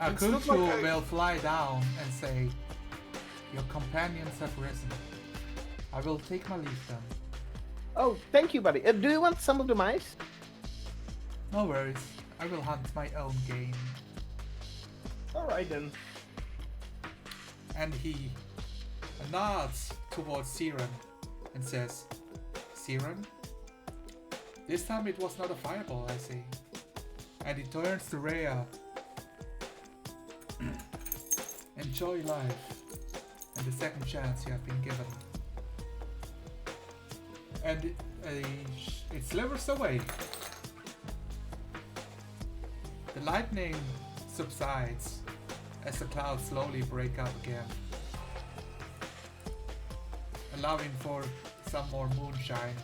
It's Kunchu not like I- will fly down and say, "Your companions have risen. I will take my leave then." Oh, thank you, buddy. Do you want some of the mice? No worries. I will hunt my own game. Alright then. And he nods towards Siren and says, "Siren, this time it was not a fireball, I see." And he turns to Rhea. Enjoy life and the second chance you have been given. And it slivers away. The lightning subsides as the clouds slowly break up again, allowing for some more moonshine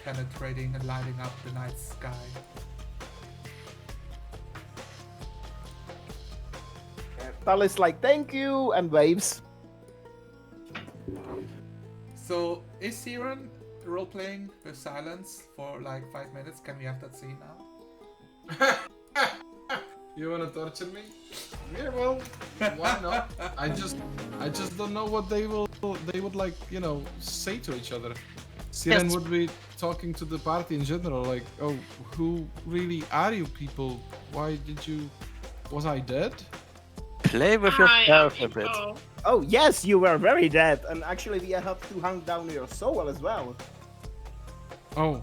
penetrating and lighting up the night sky. Tal is like, thank you, and waves. So, is Siren role-playing with silence for like 5 minutes? Can we have that scene now? You wanna torture me? Yeah, well, why not? I just don't know what they would like, you know, say to each other. Siren Yes. would be talking to the party in general, like, oh, who really are you people? Why did you? Was I dead? Play with Hi, yourself a bit. people. Oh, yes, you were very dead. And actually, we have to hunt down your soul as well. Oh,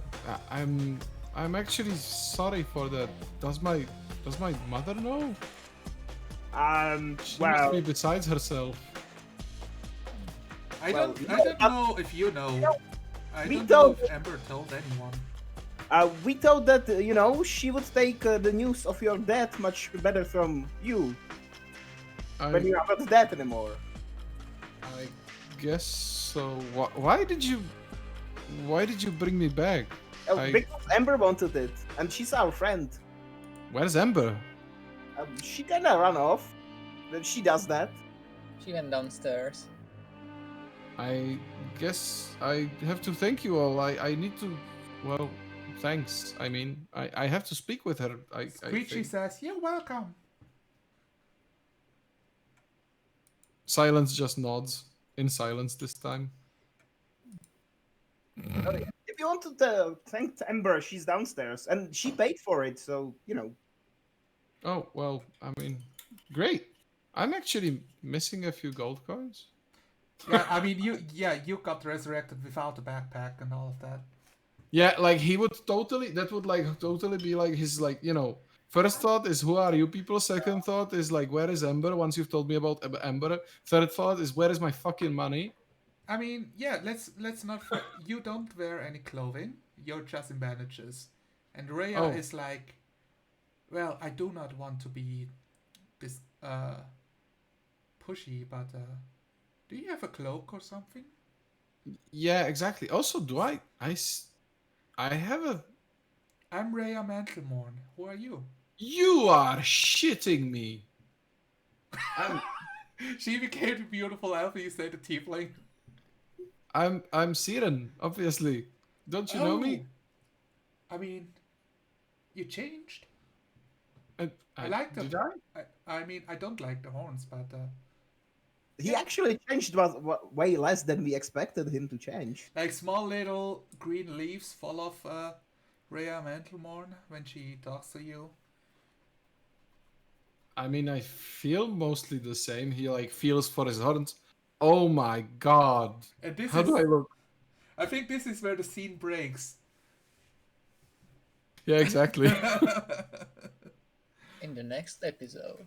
I'm actually sorry for that. Does my mother know? She Well, must be besides herself. I Well, don't know if you know. I we don't know don't- if Ember told anyone. we thought that, she would take the news of your death much better from you when you are not dead anymore. I guess so. Why did you bring me back? Because Ember wanted it, and she's our friend. Where's Ember? She kinda ran off. But she does that. She went downstairs. I guess I have to thank you all. I need to. Well, thanks. I mean, I have to speak with her. I Screechy think. says, "You're welcome." Silence just nods in silence this time. If you want to thank Ember, she's downstairs, and she paid for it, so Oh well, I mean, great. I'm actually missing a few gold coins. Yeah, I mean, you got resurrected without a backpack and all of that. Yeah, like he would totally. That would like totally be like his like First thought is who are you people. Second thought is like where is Ember? Once you've told me about Ember. Third thought is where is my fucking money? I mean, yeah, let's not. You don't wear any clothing. You're just in bandages, and Rhea Oh. is like, well, I do not want to be this pushy, but do you have a cloak or something? Yeah, exactly. Also, do I have a. I'm Rhea Mantlemorn. Who are you? You are shitting me. I'm She became a beautiful elf. You say the tiefling. I'm Siren, obviously. Don't you know me? Oh. I mean, you changed. And I like them. Did I? I mean, I don't like the horns, but he actually changed way less than we expected him to change. like small little green leaves fall off Rhea Mantlemorn when she talks to you. I mean, I feel mostly the same. He like feels for his horns. Oh my god. And this How is, do I look? I think this is where the scene breaks. Yeah, exactly. In the next episode.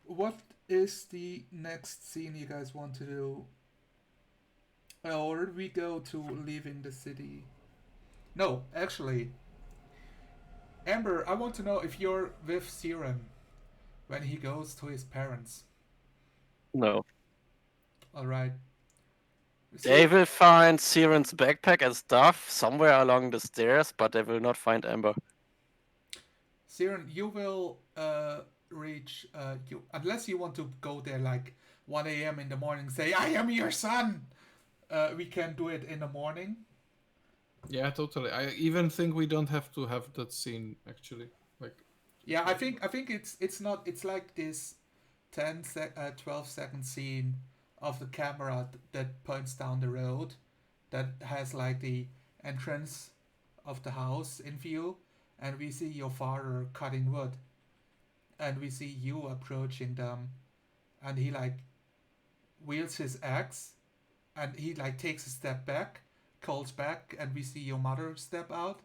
What is the next scene you guys want to do? Or we go to leaving the city? No, actually. Amber, I want to know if you're with Siren when he goes to his parents. No. Alright. They will find Siren's backpack and stuff somewhere along the stairs, but they will not find Ember. Siren, you will reach you unless you want to go there like 1 a.m. in the morning and say, "I am your son." we can do it in the morning. Yeah, totally. I even think we don't have to have that scene actually. Like, Yeah, I think it's not. It's like this 12-second scene of the camera that points down the road, that has like the entrance of the house in view, and we see your father cutting wood, and we see you approaching them, and he like wields his axe, and he like takes a step back, calls back, and we see your mother step out,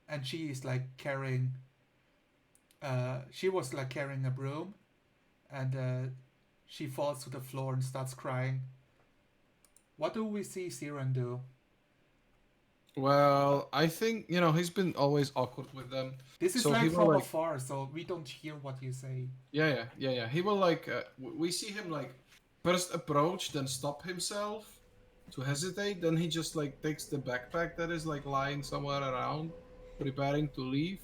and she is like carrying. She was like carrying a broom, and she falls to the floor and starts crying. What do we see Siren do? well, I think he's been always awkward with them. This is So he like will from like, afar, so we don't hear what you say. yeah. He will like, we see him like first approach, then stop himself to hesitate. Then he just like takes the backpack that is like lying somewhere around, preparing to leave,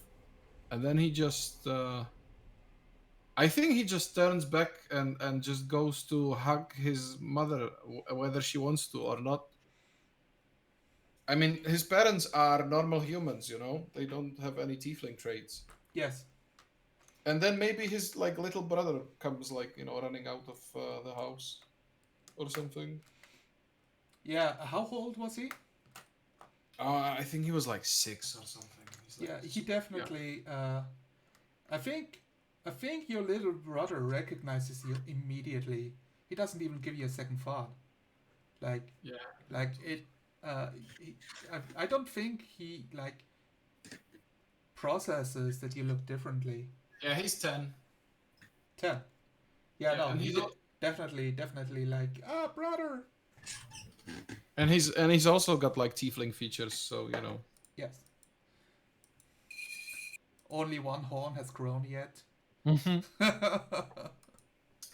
and then he just, I think he just turns back and just goes to hug his mother, whether she wants to or not. I mean, his parents are normal humans, they don't have any tiefling traits. Yes. And then maybe his like little brother comes like running out of the house or something. Yeah. How old was he? I think he was like 6 or something. He's like, Yeah, he definitely. I think. I think your little brother recognizes you immediately. He doesn't even give you a second thought. Like, Yeah. like it. He, I don't think he like processes that you look differently. Yeah, he's 10. 10. Yeah, Yeah, no, and he he's definitely like brother. and he's also got like tiefling features, so Yes. Only one horn has grown yet.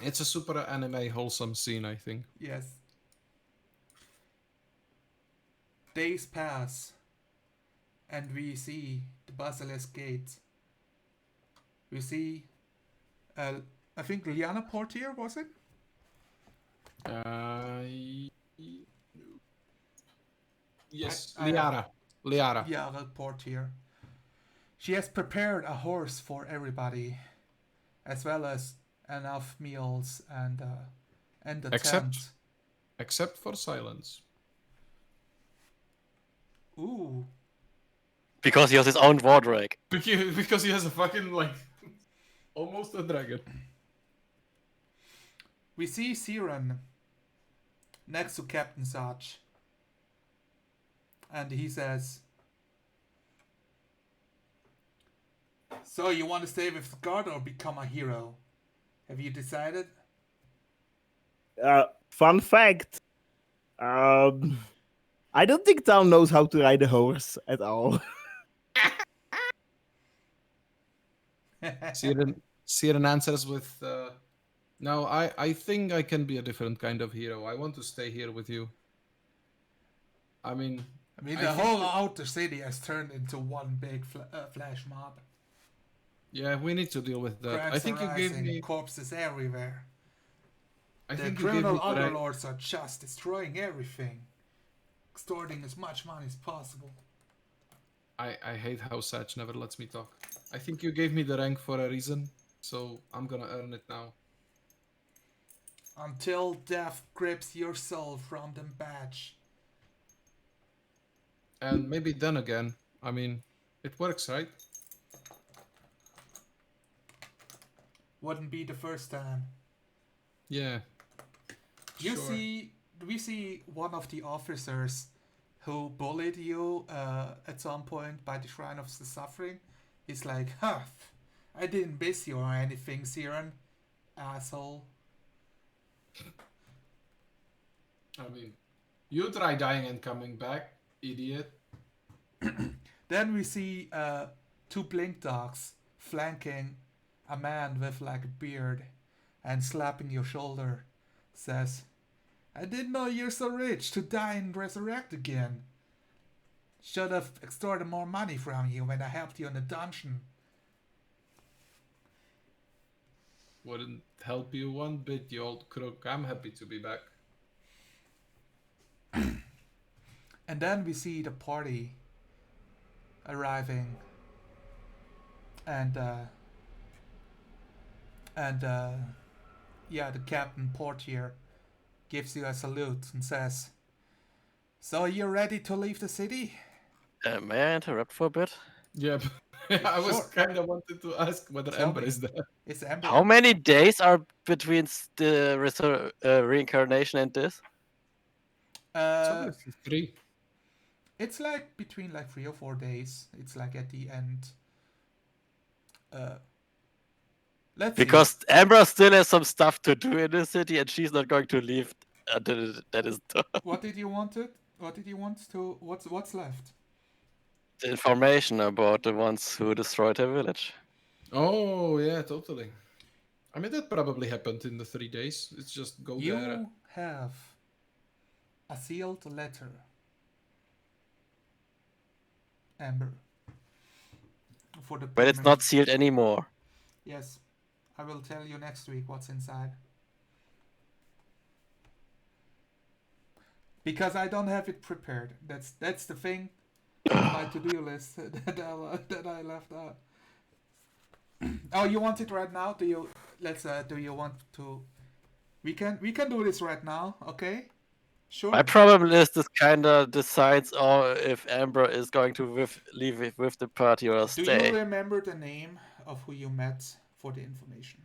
It's a super anime wholesome scene, I think. Yes. Days pass, and we see the Basilisk Gate. We see, I think Liana Portier, was it? Yes, I have- Liara. Liana Portier. She has prepared a horse for everybody, as well as enough meals and the tent. Except for Silence. Ooh. Because he has his own war drake. Because he has a fucking like almost a dragon. We see Siren next to Captain Sarge. And he says, "So you want to stay with the guard or become a hero? Have you decided?" Fun fact. I don't think Tom knows how to ride a horse at all. Siren answers with, "No, I think I can be a different kind of hero. I want to stay here with you." I mean, the think whole outer city has turned into one big flash mob. yeah, we need to deal with that. Cracks I think are you gave rising, me. corpses everywhere. I The think you gave criminal me the rank. underlords are just destroying everything, extorting as much money as possible. I hate how Satch never lets me talk. I think you gave me the rank for a reason, so I'm gonna earn it now. Until death grips your soul from the badge. And maybe then again, I mean, it works, right? Wouldn't be the first time. Yeah. You Sure. see, we see one of the officers who bullied you at some point by the Shrine of the Suffering. He's like, "Huh, I didn't miss you or anything, Siren, asshole." I mean, you try dying and coming back, idiot. Then we see two blink dogs flanking a man with like a beard and slapping your shoulder. Says, "I didn't know you're so rich to die and resurrect again. Should have extorted more money from you when I helped you in the dungeon." Wouldn't help you one bit, you old crook. I'm happy to be back. And then we see the party arriving, and yeah, the captain Portier gives you a salute and says, "So you're ready to leave the city?" May I interrupt for a bit? Yeah, I was Sure. kind of wanted to ask whether Tell Ember me. is there. It's Ember. How many days are between the reincarnation and this? It's Uh, obviously 3. it's like between like 3 or 4 days. It's like at the end. Let's see. Because Amber still has some stuff to do in the city, and she's not going to leave until that is done. What did you want it? What did you want to? What's left? The information about the ones who destroyed her village. Oh, yeah, totally. I mean, that probably happened in the 3 days. It's just go You there. have a sealed letter, Amber. For the But it's payment. not sealed anymore. Yes, I will tell you next week what's inside. Because I don't have it prepared. That's the thing on my to-do list that I left out. Oh, you want it right now? Do you? Do you want to? We can do this right now. Okay. Sure. My problem is this kind of decides if Amber is going to leave with the party or Do stay. you remember the name of who you met for the information?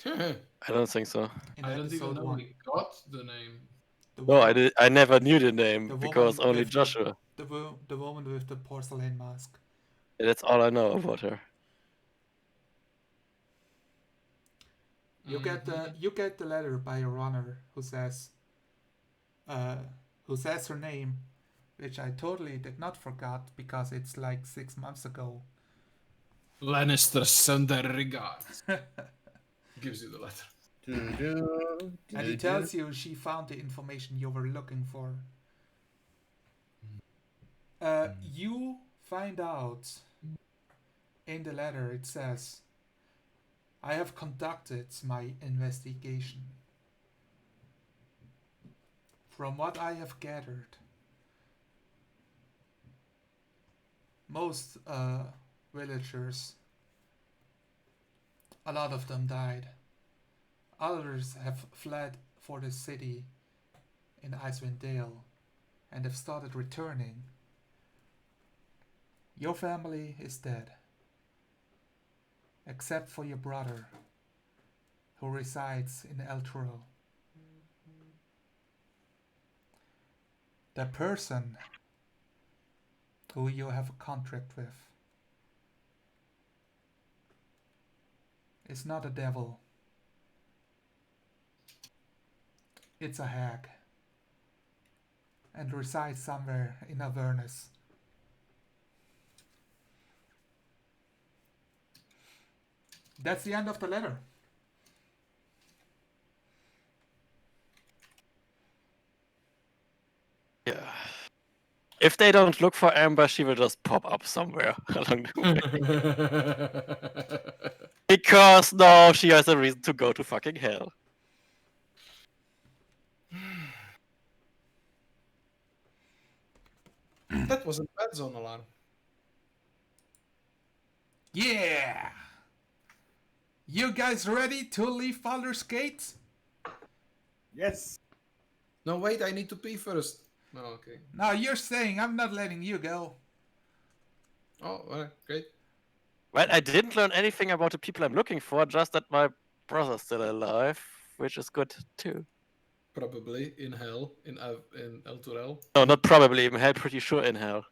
I don't think so. In I don't even episode know 1. we got the name. The No, woman, I never knew the name the because woman only with Joshua. the woman with the porcelain mask. That's all I know about her. You get the letter by a runner who says her name, which I totally did not forgot because it's like 6 months ago. Lannister sender regards. Gives you the letter. And he tells you she found the information you were looking for. You find out in the letter it says, "I have conducted my investigation. From what I have gathered, most villagers, a lot of them died. Others have fled for the city in Icewind Dale and have started returning. Your family is dead, except for your brother, who resides in El Turo. The person who you have a contract with is not a devil. It's a hag, and resides somewhere in Avernus. That's the end of the letter. Yeah. If they don't look for Amber, she will just pop up somewhere along the way. Because now she has a reason to go to fucking hell. That was a bad zone alarm. Yeah! You guys ready to leave Baldur's Gate? Yes. No, wait, I need to pee first. Oh, okay. Now you're saying I'm not letting you go. Oh, great. Well, I didn't learn anything about the people I'm looking for, just that my brother's still alive, which is good too. Probably in hell, in El Turel. No, not probably. I'm pretty sure in hell.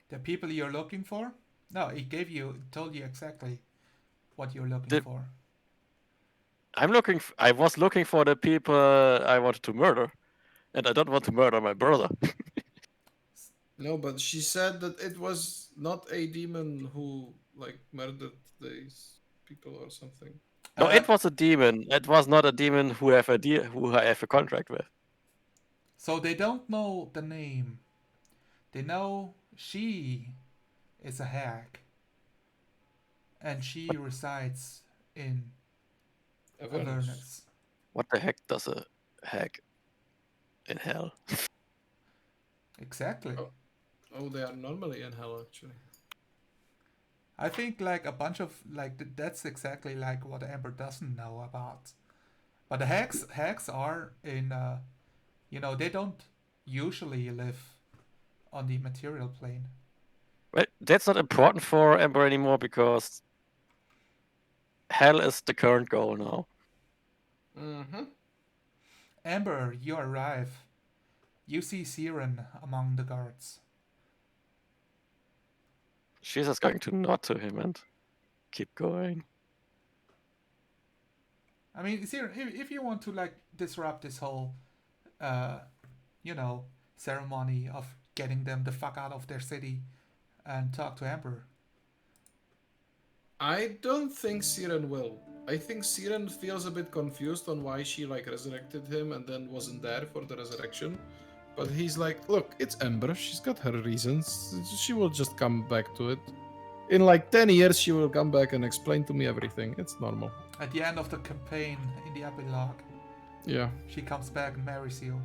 The people you're looking for? No, it told you exactly what you're looking for. I was looking for the people I wanted to murder, and I don't want to murder my brother. No, but she said that it was not a demon who murdered these people or something. No, it was a demon. It was not a demon who I have a contract with. So they don't know the name. They know she is a hag. And she resides in Avernus. What the heck does a hag in hell. Exactly. Oh, they are normally in hell, actually. I think like a bunch of like that's exactly like what Amber doesn't know about. But the hacks are in they don't usually live on the material plane. But that's not important for Ember anymore because hell is the current goal now. Mm-hmm. Amber, you arrive. You see Siren among the guards. She's just going to nod to him and keep going. I mean, Siren, if you want to like disrupt this whole, ceremony of getting them the fuck out of their city, and talk to Amber. I don't think Siren will. I think Siren feels a bit confused on why she like resurrected him and then wasn't there for the resurrection. But he's like, look, it's Ember. She's got her reasons. She will just come back to it. In like 10 years, she will come back and explain to me everything. It's normal. At the end of the campaign, in the epilogue, Yeah. she comes back and marries you.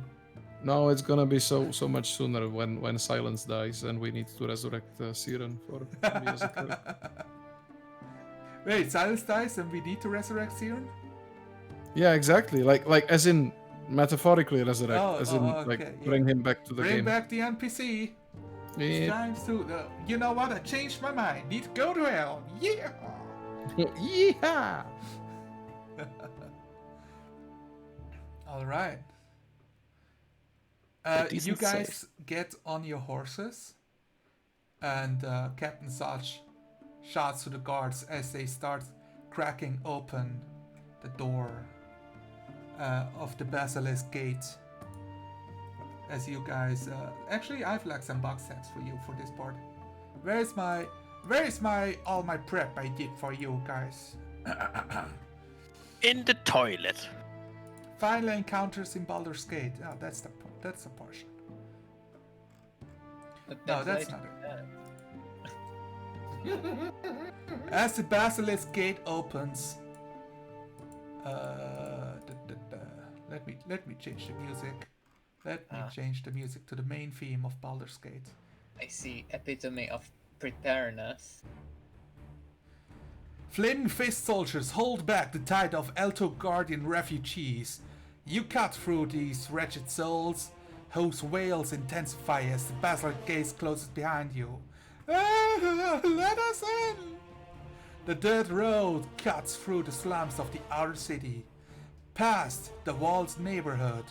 No, it's gonna be so much sooner when Silence dies and we need to resurrect Siren for me as a character. Wait, Silence dies and we need to resurrect Siren? Yeah, exactly. Like as in metaphorically resurrect, okay, like bring him back to the Bring game. back the NPC. It's Yeah. time to. You know what? I changed my mind. Need to go to hell. Yeah. Yeehaw! All right. A You decent guys save. get on your horses, and Captain Sarge shouts to the guards as they start cracking open the door of the Basilisk Gate. As you guys, actually, I've like some box sets for you for this part. Where is my all my prep I did for you guys? In the toilet. Final encounters in Baldur's Gate. Oh, that's the portion. No, that's not it. As the Basilisk Gate opens, let me change the music. Let me change the music to the main theme of Baldur's Gate. I see epitome of preparedness. Flaming Fist soldiers hold back the tide of Elto Guardian refugees. You cut through these wretched souls, whose wails intensify as the Basilisk Gate closes behind you. Let us in! The dirt road cuts through the slums of the outer city, past the walled neighborhood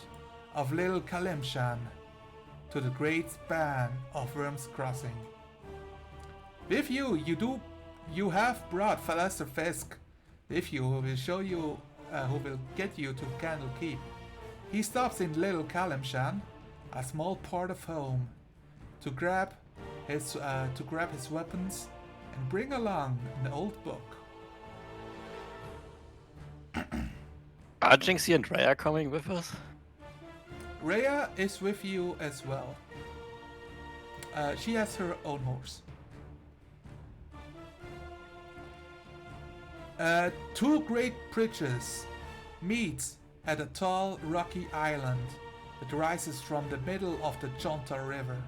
of Little Kalimshan, to the great span of Worm's Crossing. With you, you have brought Phalaster Fisk with you, who will show you, who will get you to Candle Keep. He stops in Little Kalimshan, a small port of home, to grab his weapons and bring along an old book. Are Jinxie and Rhea coming with us? Rhea is with you as well. She has her own horse. Two great bridges meet at a tall, rocky island that rises from the middle of the Jonta River.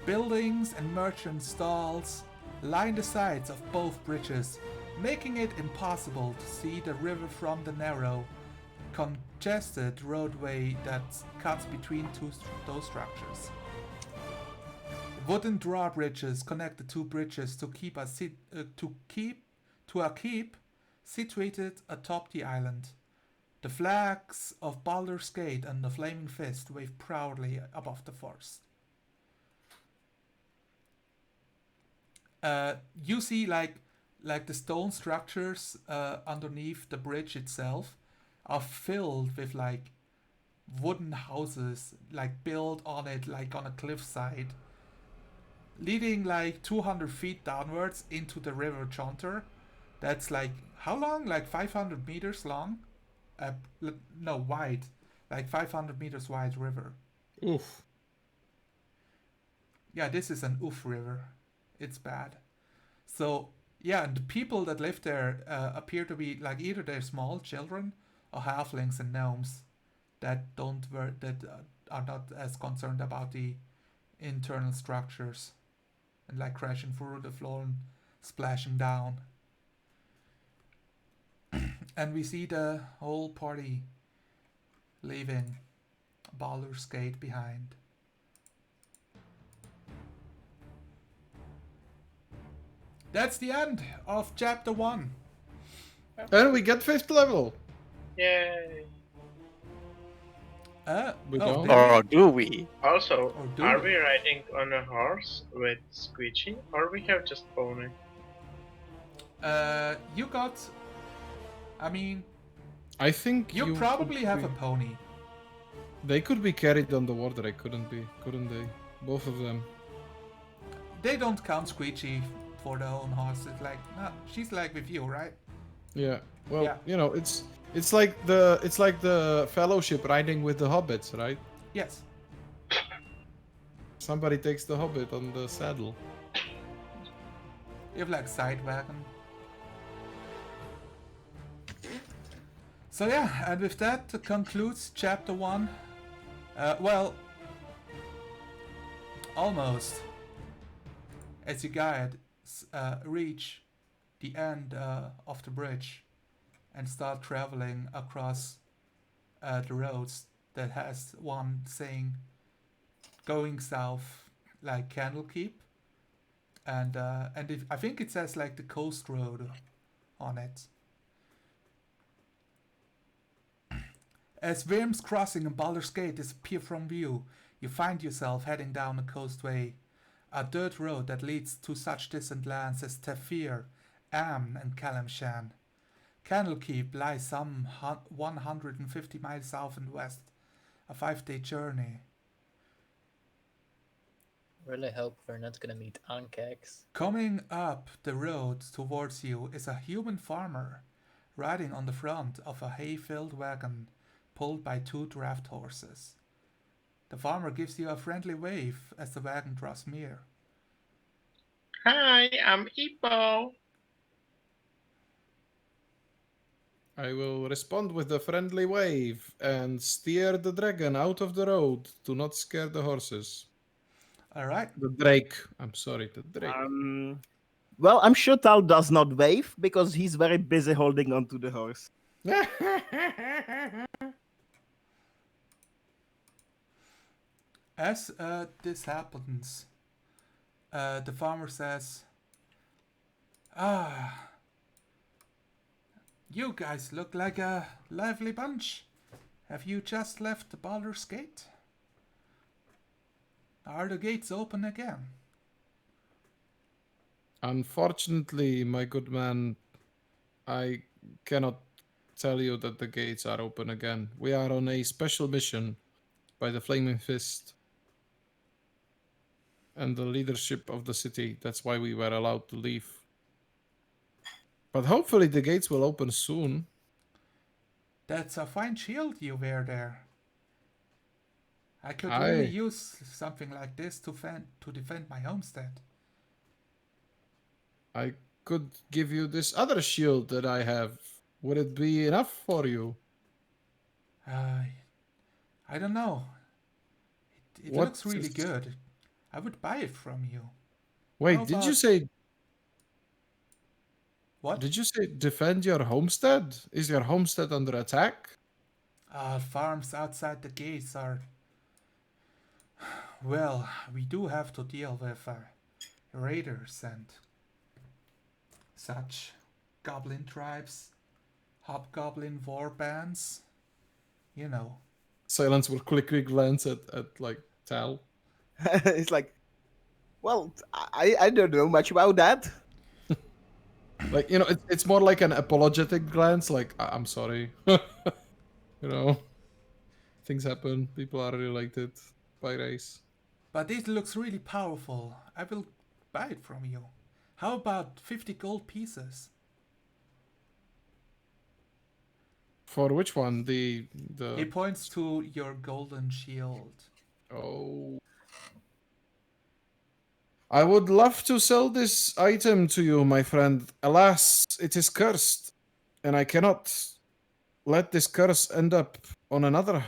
Buildings and merchant stalls line the sides of both bridges, making it impossible to see the river from the narrow, congested roadway that cuts between those structures. Wooden drawbridges connect the two bridges to a keep situated atop the island. The flags of Baldur's Gate and the Flaming Fist wave proudly above the forest. You see like the stone structures underneath the bridge itself are filled with like wooden houses like built on it like on a cliffside, leading like 200 feet downwards into the river Jonter. That's like how long? Like 500 meters long? No, wide. Like 500 meters wide river. Oof. Yeah, this is an oof river. It's bad. So yeah, and the people that live there appear to be like either they're small children or halflings and gnomes. that are not as concerned about the internal structures and like crashing through the floor and splashing down. And we see the whole party leaving Baldur's Gate behind. That's the end of chapter 1. And we get 5th level. Yay! We oh, don't. did we? Or do we? Also, Or do are we? we riding on a horse with Squeegee, or we have just pony? You got. I mean, I think you could probably have be- a pony. They could be carried on the water. I couldn't they? Both of them. They don't count Squeegee for their own horse. It's like, no, she's like with you, right? Yeah. Well, Yeah. you know, it's like the Fellowship riding with the hobbits, right? Yes. Somebody takes the hobbit on the saddle. You have like side wagon. So yeah, and with that concludes chapter 1. Well, almost. As you guys reach the end of the bridge and start traveling across the roads that has one saying going south, like Candlekeep, and I think it says like the coast road on it. As Worm's Crossing and Baldur's Gate disappear from view, you find yourself heading down a coastway, a dirt road that leads to such distant lands as Tefir, Amn, and Kalimshan. Candlekeep lies some 150 miles south and west, a 5-day journey. Really hope we're not gonna meet Ankex. Coming up the road towards you is a human farmer, riding on the front of a hay-filled wagon, pulled by 2 draft horses. The farmer gives you a friendly wave as the wagon draws near. Hi, I'm Ipo. I will respond with a friendly wave and steer the dragon out of the road to not scare the horses. Alright, The drake. I'm sorry, the drake. Well, I'm sure Tal does not wave because he's very busy holding onto the horse. as this happens, the farmer says, you guys look like a lively bunch. Have you just left the Baldur's Gate? Are the gates open again? Unfortunately, my good man, I cannot tell you that the gates are open again. We are on a special mission by the Flaming Fist and the leadership of the city. That's why we were allowed to leave. But hopefully the gates will open soon. That's a fine shield you wear there. I could really use something like this to defend my homestead. I could give you this other shield that I have. Would it be enough for you? I don't know. It What looks really is- good. I would buy it from you. Wait, How did you about- say What? Did you say defend your homestead? Is your homestead under attack? Farms outside the gates are... Well, we do have to deal with raiders and such goblin tribes, hobgoblin war bands, you know. Silence will quickly glance at like Tal. It's like, well, I don't know much about that. Like, you know, it's more like an apologetic glance, like, I'm sorry. You know, things happen, people are related by race. But it looks really powerful. I will buy it from you. How about 50 gold pieces? For which one? The He points to your golden shield. Oh. I would love to sell this item to you, my friend. Alas, it is cursed, and I cannot let this curse end up on another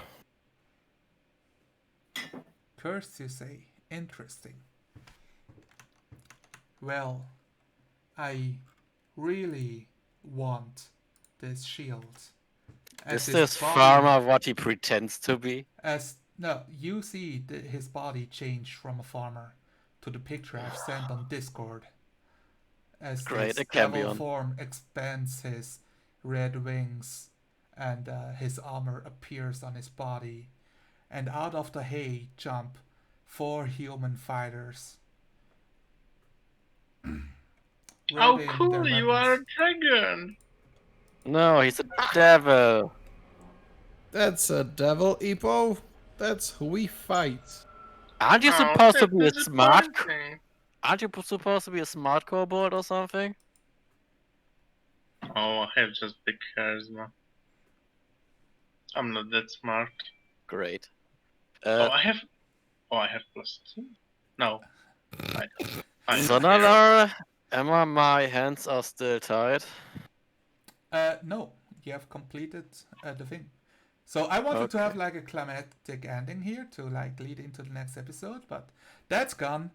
curse, you say? Interesting. Well, I really want this shield. Is As his this body- farmer what he pretends to be? No, you see his body change from a farmer to the picture I've sent on Discord. As Great, this it can be devil on. form expands his red wings and his armor appears on his body. And out of the hay jump 4 human fighters. Oh, wielding cool! their You are a weapons. dragon. No, he's a devil. That's a devil, Epo. That's who we fight. Aren't you Oh, supposed to that's be a smart? disappointing. Aren't you supposed to be a smart kobold or something? Oh, I have just big charisma. I'm not that smart. Great. Oh, I have +2. No, I don't. I'm So a hero. now, Emma, my hands are still tied. No, you have completed the thing. So I wanted to have like a climactic ending here to like lead into the next episode, but that's gone.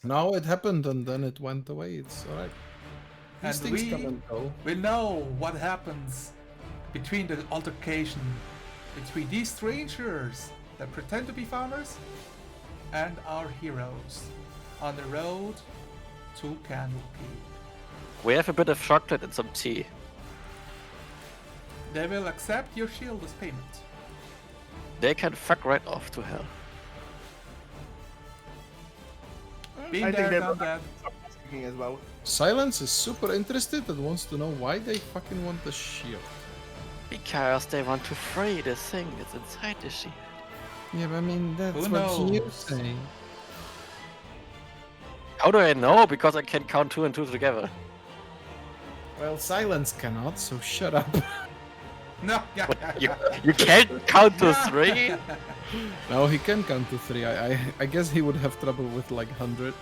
No, it happened and then it went away. It's alright. These And things come and go. we know what happens between the altercation between these strangers that pretend to be farmers and our heroes on the road to Candlekeep. We have a bit of chocolate and some tea. They will accept your shield as payment. They can fuck right off to hell. Been I there, think done that. they're as well. Silence is super interested and wants to know why they fucking want the shield. Because they want to free the thing that's inside the shield. Yeah, but I mean, that's Who what you knows? say. How do I know? Because I can count 2 and 2 together. Well, Silence cannot, so shut up. No, You can't count to 3? No, he can count to 3. I guess he would have trouble with like 100.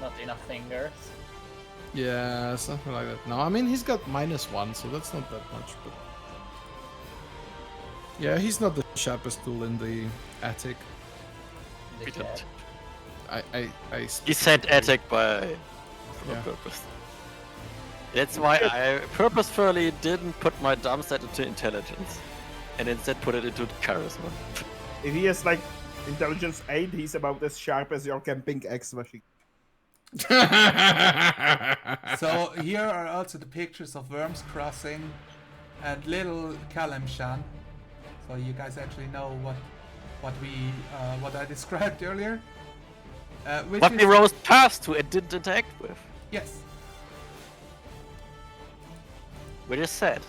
Not enough fingers. Yeah, something like that. No, I mean, he's got -1, so that's not that much, but... Yeah, he's not the sharpest tool in the attic. In the chat. I He said attic by Yeah. purpose. That's why I purposefully didn't put my dumb set into intelligence. And instead put it into charisma. If he has like intelligence 8, he's about as sharp as your camping axe machine. So here are also the pictures of Worms Crossing and little Kalemshan. So you guys actually know what I described earlier. Which What is, we rose past to and didn't interact with. yes. We just said.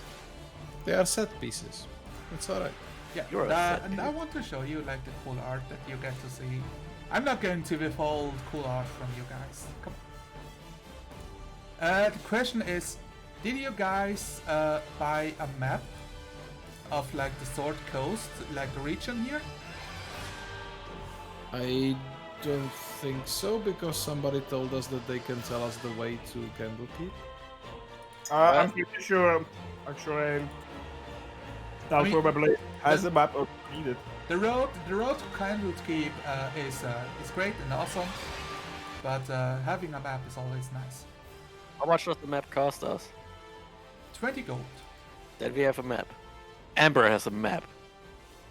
They are set pieces. It's alright. Yeah, You're a set and I want to show you like the cool art that you get to see. I'm not going to withhold cool art from you guys. Come on. The question is, did you guys buy a map of like the Sword Coast, like the region here? I don't think so, because somebody told us that they can tell us the way to Candlekeep. I'm pretty sure, actually, Tal I mean, probably has a map or need it. The road to Candlekeep is great and awesome, but having a map is always nice. How much does the map cost us? 20 gold. Then we have a map. Amber has a map.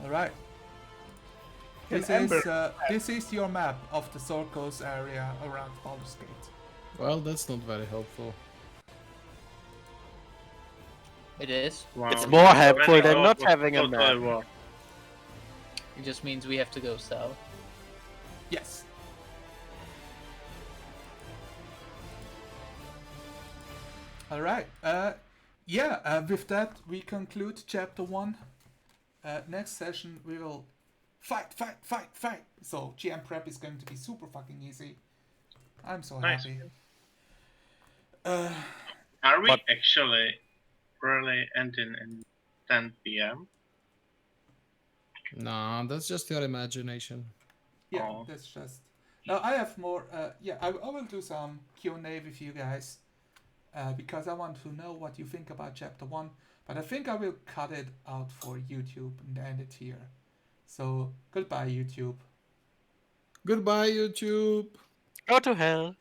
All right. This is your map of the Sword Coast area around Baldur's Gate. Well, that's not very helpful. It is. Wow. It's more helpful than not Well, having a totally map. well. It just means we have to go south. Yes. All right. With that, we conclude chapter 1. Next session, we will fight. So GM prep is going to be super fucking easy. I'm so Nice. happy. Are we But- actually really ending in 10 p.m.? No, that's just your imagination. Yeah, Oh. that's just. Now I have more. I will do some Q&A with you guys because I want to know what you think about chapter 1. But I think I will cut it out for YouTube and end it here. So goodbye, YouTube. Goodbye, YouTube. Go to hell.